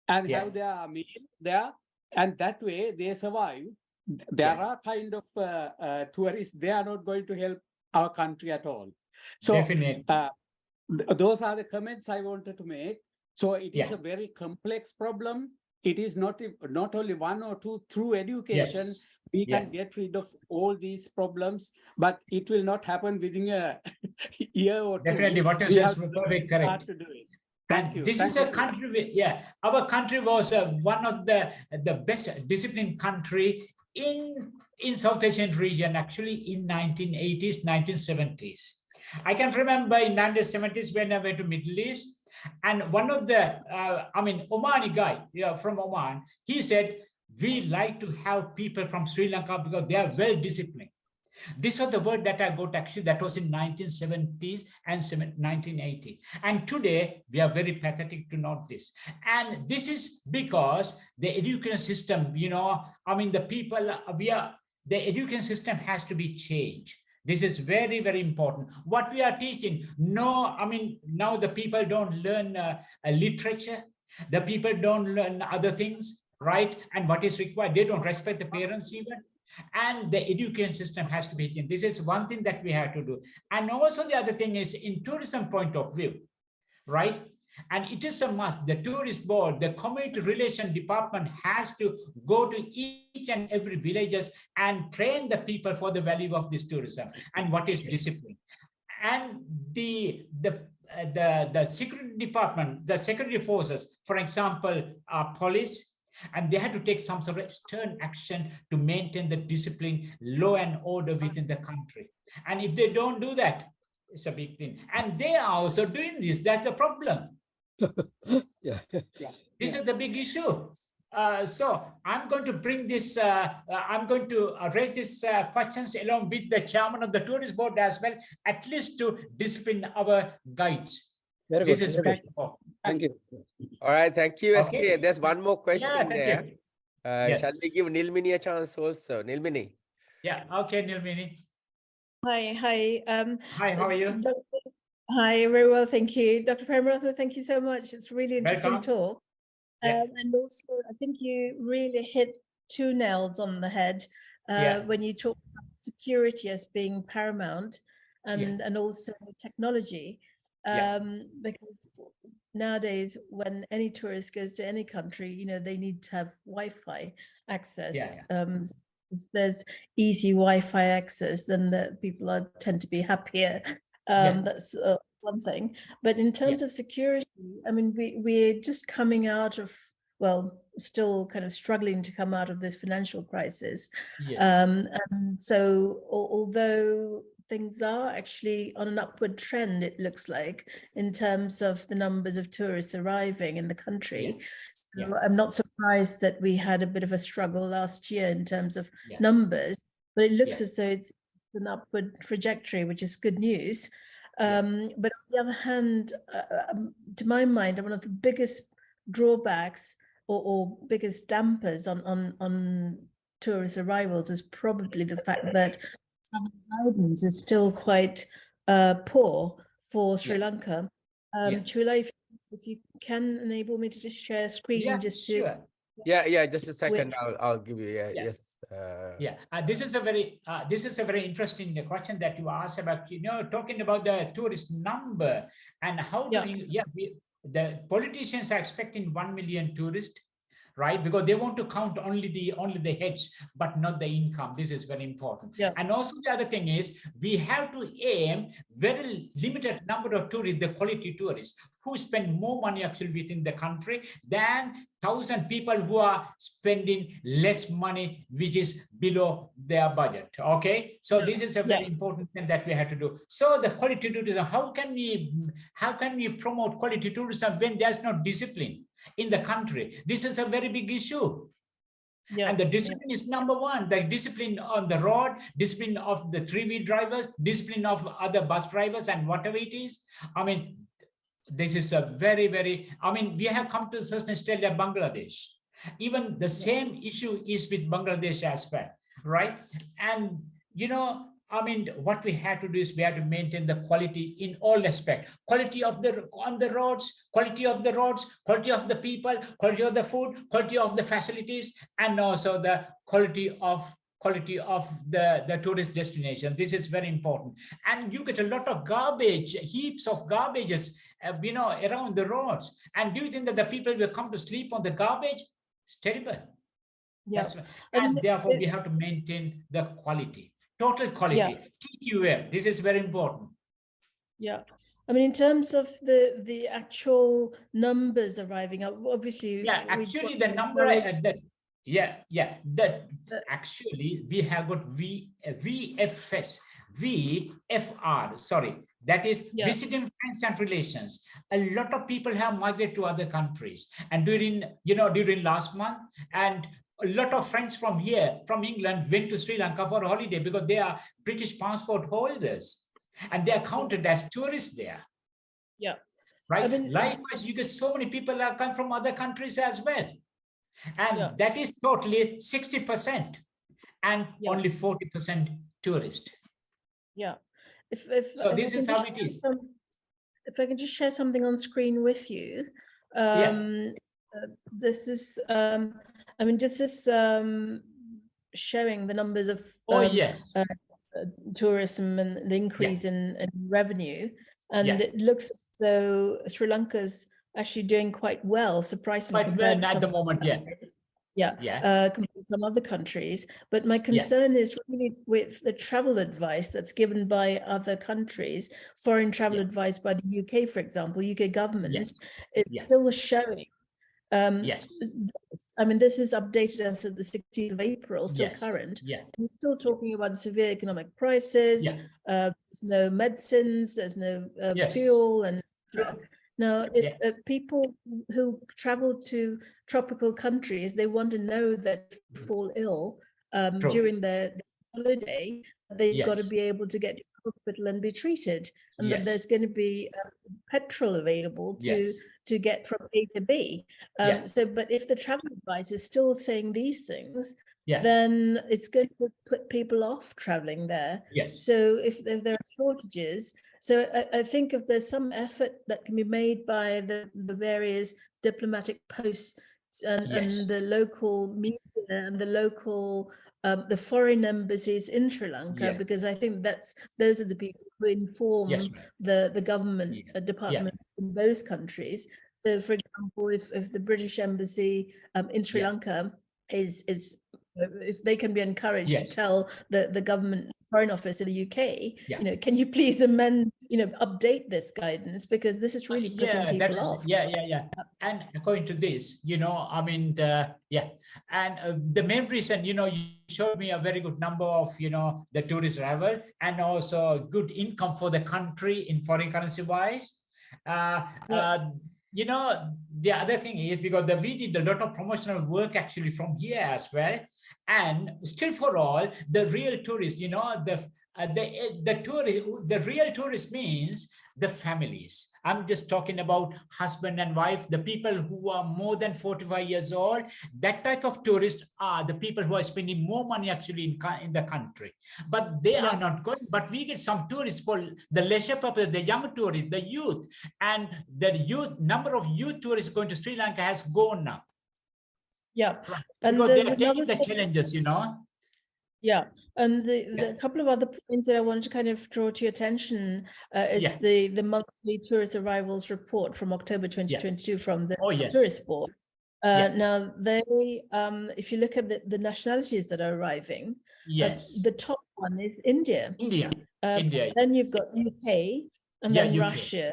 [SPEAKER 6] and have their meal there. And that way they survive. There are kind of tourists, they are not going to help our country at all. So those are the comments I wanted to make. So it is a very complex problem. It is not only one or two. Through education, we can get rid of all these problems, but it will not happen within a year or two.
[SPEAKER 2] Definitely, what you said is perfect, correct.
[SPEAKER 6] To do it.
[SPEAKER 2] And this is a country, our country was one of the best disciplined country in South Asian region, actually in 1980s, 1970s. I can remember in 1970s when I went to Middle East, and one of the, Omani guy from Oman, he said, we like to have people from Sri Lanka because they are well disciplined. This was the word that I got, actually, that was in 1970s and 1980. And today, we are very pathetic to note this. And this is because the education system, the people, the education system has to be changed. This is very, very important. What we are teaching, now the people don't learn literature. The people don't learn other things, right? And what is required, they don't respect the parents even. And the education system has to be changed. This is one thing that we have to do. And also the other thing is in tourism point of view, right? And it is a must. The tourist board, the community relation department has to go to each and every villages and train the people for the value of this tourism and what is discipline. And the security department, the security forces, for example, police, and they had to take some sort of stern action to maintain the discipline, law and order within the country. And if they don't do that, it's a big thing. And they are also doing this. That's the problem. This is the big issue. So I'm going to bring this, I'm going to raise these questions along with the chairman of the tourist board as well, at least to discipline our guides.
[SPEAKER 4] Very
[SPEAKER 2] this
[SPEAKER 4] good.
[SPEAKER 2] is
[SPEAKER 4] Very
[SPEAKER 2] very
[SPEAKER 4] good.
[SPEAKER 2] important.
[SPEAKER 4] Thank you.
[SPEAKER 1] All right, thank you, SK.
[SPEAKER 2] Okay.
[SPEAKER 1] There's one more question there.
[SPEAKER 2] Yes.
[SPEAKER 1] Shall we give Nilmini a chance also? Nilmini.
[SPEAKER 2] Yeah, okay, Nilmini.
[SPEAKER 7] Hi.
[SPEAKER 2] Hi, how are you?
[SPEAKER 7] Hi, very well, thank you. Dr. Premaratha, thank you so much. It's really interesting
[SPEAKER 2] Welcome.
[SPEAKER 7] talk. And also, I think you really hit two nails on the head when you talk about security as being paramount and also technology. Because nowadays, when any tourist goes to any country, you know, they need to have Wi-Fi access. If there's easy Wi-Fi access, then the people tend to be happier. That's one thing. But in terms of security, I mean, we're just coming out of, well, still kind of struggling to come out of this financial crisis. And so although things are actually on an upward trend, it looks like, in terms of the numbers of tourists arriving in the country. So I'm not surprised that we had a bit of a struggle last year in terms of numbers, but it looks as though it's an upward trajectory, which is good news. But on the other hand, to my mind, one of the biggest drawbacks or biggest dampers on tourist arrivals is probably the fact that guidance is still quite poor for Sri Lanka. Chula, if you can enable me to just share screen, just to
[SPEAKER 1] just a second. I'll give you
[SPEAKER 2] this is a very interesting question that you asked about, you know, talking about the tourist number and how do the politicians are expecting 1 million tourists, right? Because they want to count only the heads, but not the income. This is very important. And also the other thing is we have to aim very limited number of tourists, the quality tourists, who spend more money actually within the country than 1,000 people who are spending less money, which is below their budget. Okay, so this is a very important thing that we have to do. So the quality tourism, how can we promote quality tourism when there's no discipline in the country? This is a very big issue. And the discipline is number one. The discipline on the road, discipline of the 3-wheel drivers, discipline of other bus drivers and whatever it is. I mean, this is a very, I mean, we have come to a certain stage of Bangladesh. Even the same issue is with Bangladesh as well, right? And, you know, I mean, what we have to do is we have to maintain the quality in all aspects. Quality of on the roads, quality of the roads, quality of the people, quality of the food, quality of the facilities, and also the quality of the tourist destination. This is very important. And you get a lot of garbage, heaps of garbages, you know, around the roads. And do you think that the people will come to sleep on the garbage? It's terrible. And therefore we have to maintain the quality. Total quality, TQM. This is very important.
[SPEAKER 7] I mean, in terms of the actual numbers arriving, obviously.
[SPEAKER 2] Actually, the number actually we have got VFR. Sorry, that is visiting friends and relations. A lot of people have migrated to other countries, and during last month, and a lot of friends from here, from England, went to Sri Lanka for a holiday because they are British passport holders and they are counted as tourists there. Right. I mean, likewise, you get so many people that come from other countries as well. And that is totally 60% and only 40% tourist. So this is how it is.
[SPEAKER 7] If I can just share something on screen with you. This is, I mean, this is showing the numbers of tourism and the increase in revenue. And it looks as though Sri Lanka's actually doing quite well, surprisingly.
[SPEAKER 2] Quite well at the moment,
[SPEAKER 7] compared to some other countries. But my concern is really with the travel advice that's given by other countries, foreign travel advice by the UK, for example. UK government is still showing. I mean, this is updated as of the 16th of April, still current. And we're still talking about severe economic crisis. There's no medicines, there's no fuel, and now, if people who travel to tropical countries, they want to know that if they fall ill during their holiday, they've got to be able to get to the hospital and be treated, and that there's going to be petrol available to get from A to B. But if the travel advice is still saying these things, then it's going to put people off traveling there. So if there are shortages, so I think if there's some effort that can be made by the various diplomatic posts and the local media and the local the foreign embassies in Sri Lanka, because I think those are the people who inform the government department in those countries. So, for example, if the British embassy in Sri Lanka is if they can be encouraged to tell the government foreign office in the UK, can you please amend, update this guidance, because this is really putting people off.
[SPEAKER 2] And according to this, I mean, and the main reason, you showed me a very good number of, the tourist arrival and also good income for the country in foreign currency wise. The other thing is because we did a lot of promotional work actually from here as well, and still for all the real tourists, the real tourist means the families. I'm just talking about husband and wife, the people who are more than 45 years old. That type of tourists are the people who are spending more money actually in the country. But they are not going. But we get some tourists for the leisure purpose, the young tourists, the youth, and the number of youth tourists going to Sri Lanka has gone up.
[SPEAKER 7] And
[SPEAKER 2] because they are taking the challenges,
[SPEAKER 7] and the couple of other points that I wanted to kind of draw to your attention is the monthly tourist arrivals report from October 2022 from the Tourist Board. Now, they, if you look at the nationalities that are arriving, the top one is India. Then you've got UK, and then Russia.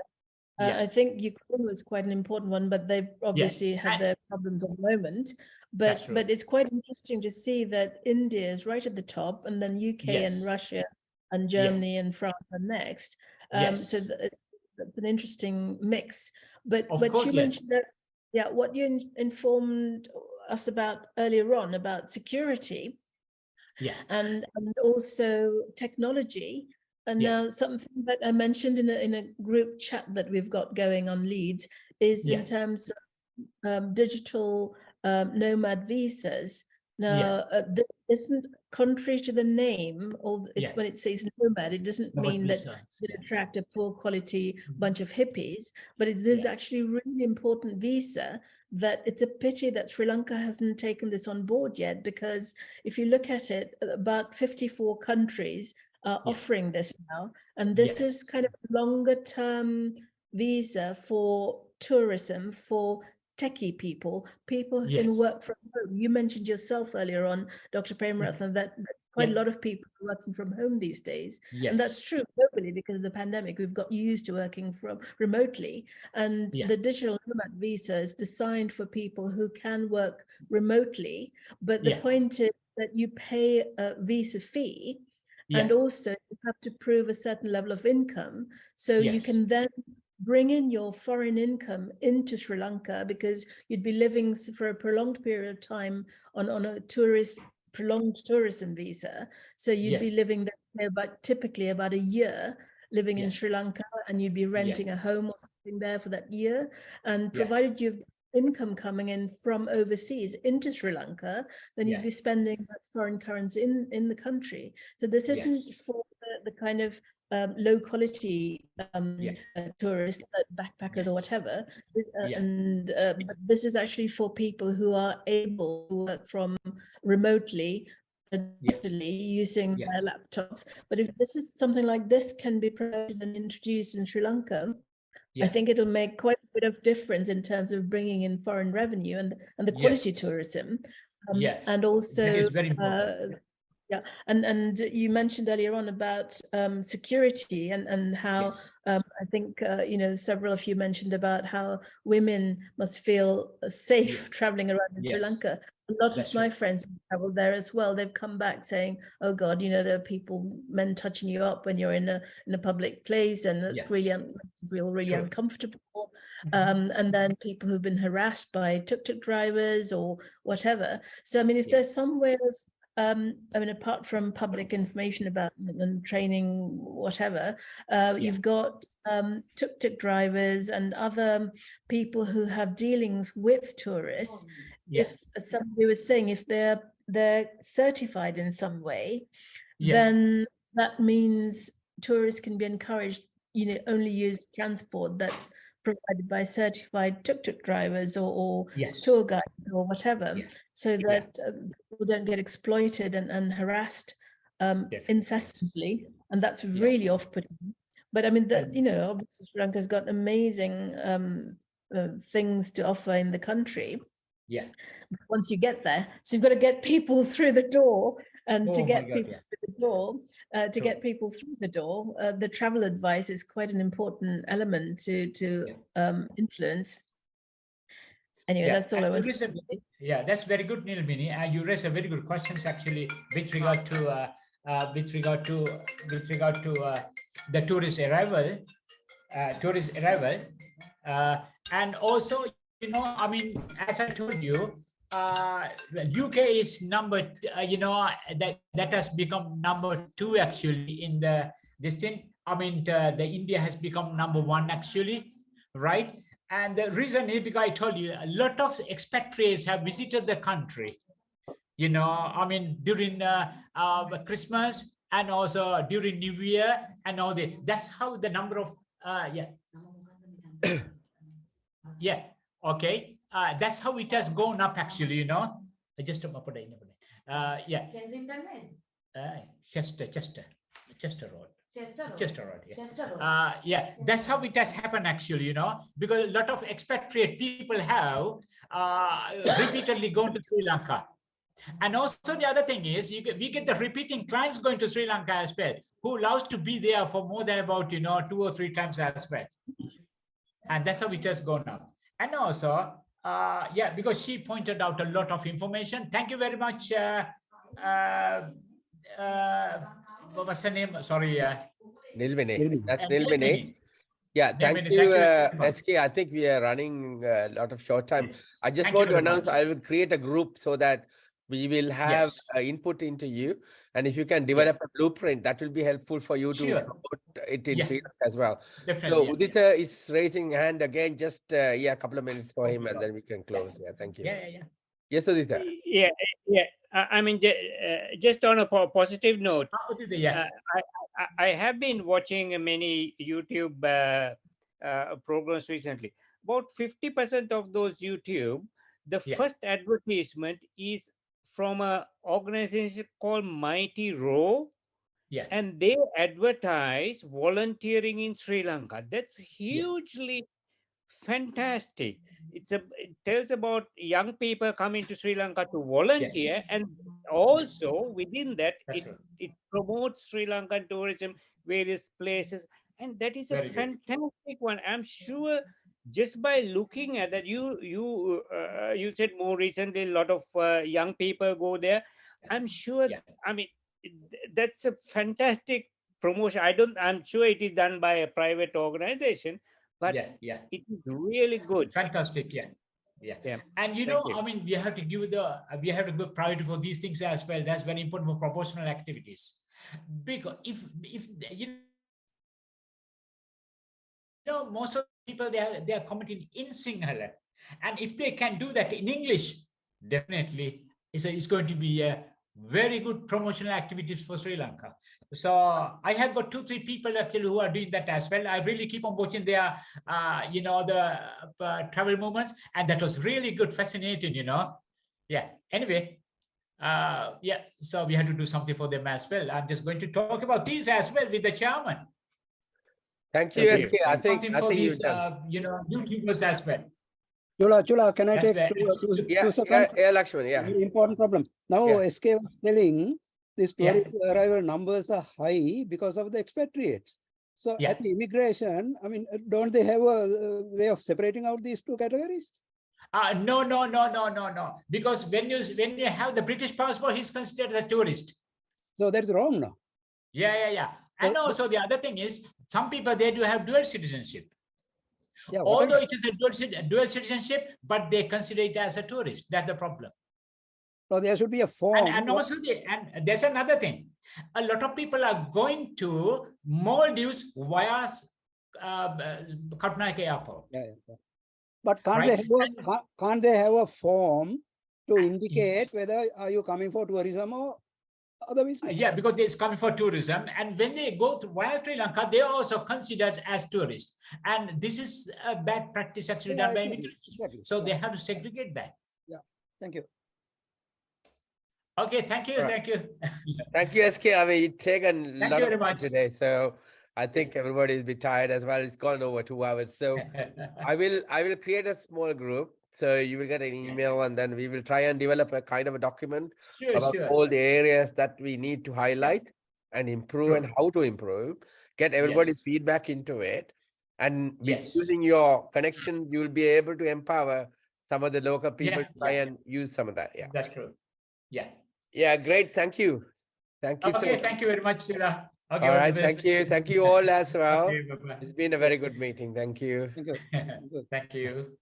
[SPEAKER 7] I think Ukraine was quite an important one, but they've obviously had their problems at the moment. But it's quite interesting to see that India is right at the top, and then UK and Russia and Germany and France are next. So that's an interesting mix. But you mentioned that, what you informed us about earlier on about security, and also technology. And now something that I mentioned in a group chat that we've got going on Leeds is in terms of digital nomad visas. Now, this isn't contrary to the name, or it's when it says nomad, it doesn't mean that it attract a poor quality bunch of hippies, but it is actually a really important visa that it's a pity that Sri Lanka hasn't taken this on board yet, because if you look at it, about 54 countries are offering this now, and this is kind of a longer term visa for tourism for techie people who can work from home. You mentioned yourself earlier on, Dr. Premarathan, that quite a lot of people are working from home these days, and that's true globally because of the pandemic. We've got used to working from remotely, and the digital nomad visa is designed for people who can work remotely. But the point is that you pay a visa fee. And also you have to prove a certain level of income. So you can then bring in your foreign income into Sri Lanka, because you'd be living for a prolonged period of time on a prolonged tourism visa. So you'd be living there typically about a year living in Sri Lanka, and you'd be renting a home or something there for that year. And provided you've income coming in from overseas into Sri Lanka, then you'd be spending that foreign currency in the country. So this isn't for the kind of low quality tourists, backpackers or whatever. But this is actually for people who are able to work from remotely using their laptops. But if this is something like this can be promoted and introduced in Sri Lanka, I think it'll make quite a bit of difference in terms of bringing in foreign revenue and the quality tourism. And also,
[SPEAKER 2] that is very important.
[SPEAKER 7] Yeah, and you mentioned earlier on about security and how I think several of you mentioned about how women must feel safe traveling around in Sri Lanka. A lot of my friends have traveled there as well. They've come back saying, "Oh God, there are people, men touching you up when you're in a public place, and it's really feel really uncomfortable." And then people who've been harassed by tuk-tuk drivers or whatever. So I mean, if there's some way of apart from public information about and training, whatever, you've got tuk-tuk drivers and other people who have dealings with tourists. If somebody was saying if they're certified in some way, then that means tourists can be encouraged, only use transport that's provided by certified tuk-tuk drivers or tour guides or whatever, so that people don't get exploited and harassed incessantly, and that's really off-putting. But I mean, obviously Sri Lanka's got amazing things to offer in the country. Once you get there, so you've got to get people through the door, and to get people through the door, get people through the door, the travel advice is quite an important element to influence. Anyway, that's all I want to say.
[SPEAKER 2] Yeah, that's very good, Nilmini. You raised a very good questions actually with regard to the tourist arrival, and also, I mean, as I told you, UK is number, that has become number 2 actually in the thing. I mean, the India has become number 1 actually, right? And the reason is because I told you a lot of expatriates have visited the country. I mean, during Christmas and also during New Year and all that. That's how the number of okay. That's how it has gone up actually, just Chester Road. That's how it has happened actually, because a lot of expatriate people have repeatedly gone to Sri Lanka. And also the other thing is we get the repeating clients going to Sri Lanka as well, who loves to be there for more than about 2 or 3 times as well. And that's how it has gone up. And also because she pointed out a lot of information. Thank you very much. What was her name? Sorry.
[SPEAKER 1] Nilvene. That's Nilvene. Yeah, thank you, SK. I think we are running a lot of short time. I just want to announce I will create a group so that we will have input into you. And if you can develop a blueprint, that will be helpful for you to promote it in Sri Lanka as well. So Udita is raising hand again. Just a couple of minutes for him, and then we can close. Thank you. Yes, Udita.
[SPEAKER 5] I mean, just on a positive note, I have been watching many YouTube programs recently. About 50% of those YouTube, the first advertisement is from an organization called Mighty Row. And they advertise volunteering in Sri Lanka. That's hugely fantastic. It tells about young people coming to Sri Lanka to volunteer, and also within that it promotes Sri Lankan tourism, various places, and that is a fantastic one. I'm sure just by looking at that, you said more recently a lot of young people go there. I'm sure. I mean, that's a fantastic promotion. I'm sure it is done by a private organization, but it is really good.
[SPEAKER 2] Fantastic. And I mean, we have to give priority for these things as well. That's very important for proportional activities, because if most of the people they are commenting in Sinhala, and if they can do that in English, definitely it's going to be a very good promotional activities for Sri Lanka. So I have got 2-3 people actually who are doing that as well. I really keep on watching their the travel movements, and that was really good, fascinating. Anyway, Yeah, so we had to do something for them as well. I'm just going to talk about these as well with the chairman.
[SPEAKER 1] Thank you, SK. I think
[SPEAKER 2] these,
[SPEAKER 1] you've done.
[SPEAKER 2] YouTubers as well.
[SPEAKER 4] Chula, can I
[SPEAKER 2] That's
[SPEAKER 4] take
[SPEAKER 2] where-
[SPEAKER 4] two seconds?
[SPEAKER 1] Yeah, Lakshman, yeah.
[SPEAKER 4] Very important problem. Now, SK was telling these tourist arrival numbers are high because of the expatriates. So at the immigration, I mean, don't they have a way of separating out these two categories?
[SPEAKER 2] No. Because when you have the British passport, he's considered as a tourist.
[SPEAKER 4] So that's wrong now.
[SPEAKER 2] Yeah. And also the other thing is, some people, they do have dual citizenship.
[SPEAKER 4] Yeah,
[SPEAKER 2] although it is a dual citizenship, but they consider it as a tourist. That's the problem.
[SPEAKER 4] So there should be a form.
[SPEAKER 2] And also, there's another thing. A lot of people are going to Maldives via Katmandu Airport.
[SPEAKER 4] Yeah. But can't they have a form to indicate whether are you coming for tourism or other business?
[SPEAKER 2] Yeah, because it's coming for tourism, and when they go via Sri Lanka, they are also considered as tourists, and this is a bad practice actually done by immigration.
[SPEAKER 4] Exactly.
[SPEAKER 2] So they have to segregate that.
[SPEAKER 4] Yeah, thank you.
[SPEAKER 2] Okay, thank you.
[SPEAKER 1] Thank you, SK. I mean, it's taken a lot of time
[SPEAKER 2] much
[SPEAKER 1] today, so I think everybody is a bit tired as well. It's gone over 2 hours, so I will create a small group. So you will get an email, and then we will try and develop a kind of a document about all the areas that we need to highlight and improve and how to improve. Get everybody's feedback into it, and using your connection, you will be able to empower some of the local people to try and use some of that. Yeah,
[SPEAKER 2] that's true.
[SPEAKER 1] Yeah, great. Thank you. Thank you so much.
[SPEAKER 2] Thank you very much, Sila. Okay,
[SPEAKER 1] all right, thank you. Thank you all as well.
[SPEAKER 2] Okay, bye-bye.
[SPEAKER 1] It's been a very good meeting. Thank you.
[SPEAKER 4] Thank you.
[SPEAKER 2] Thank you.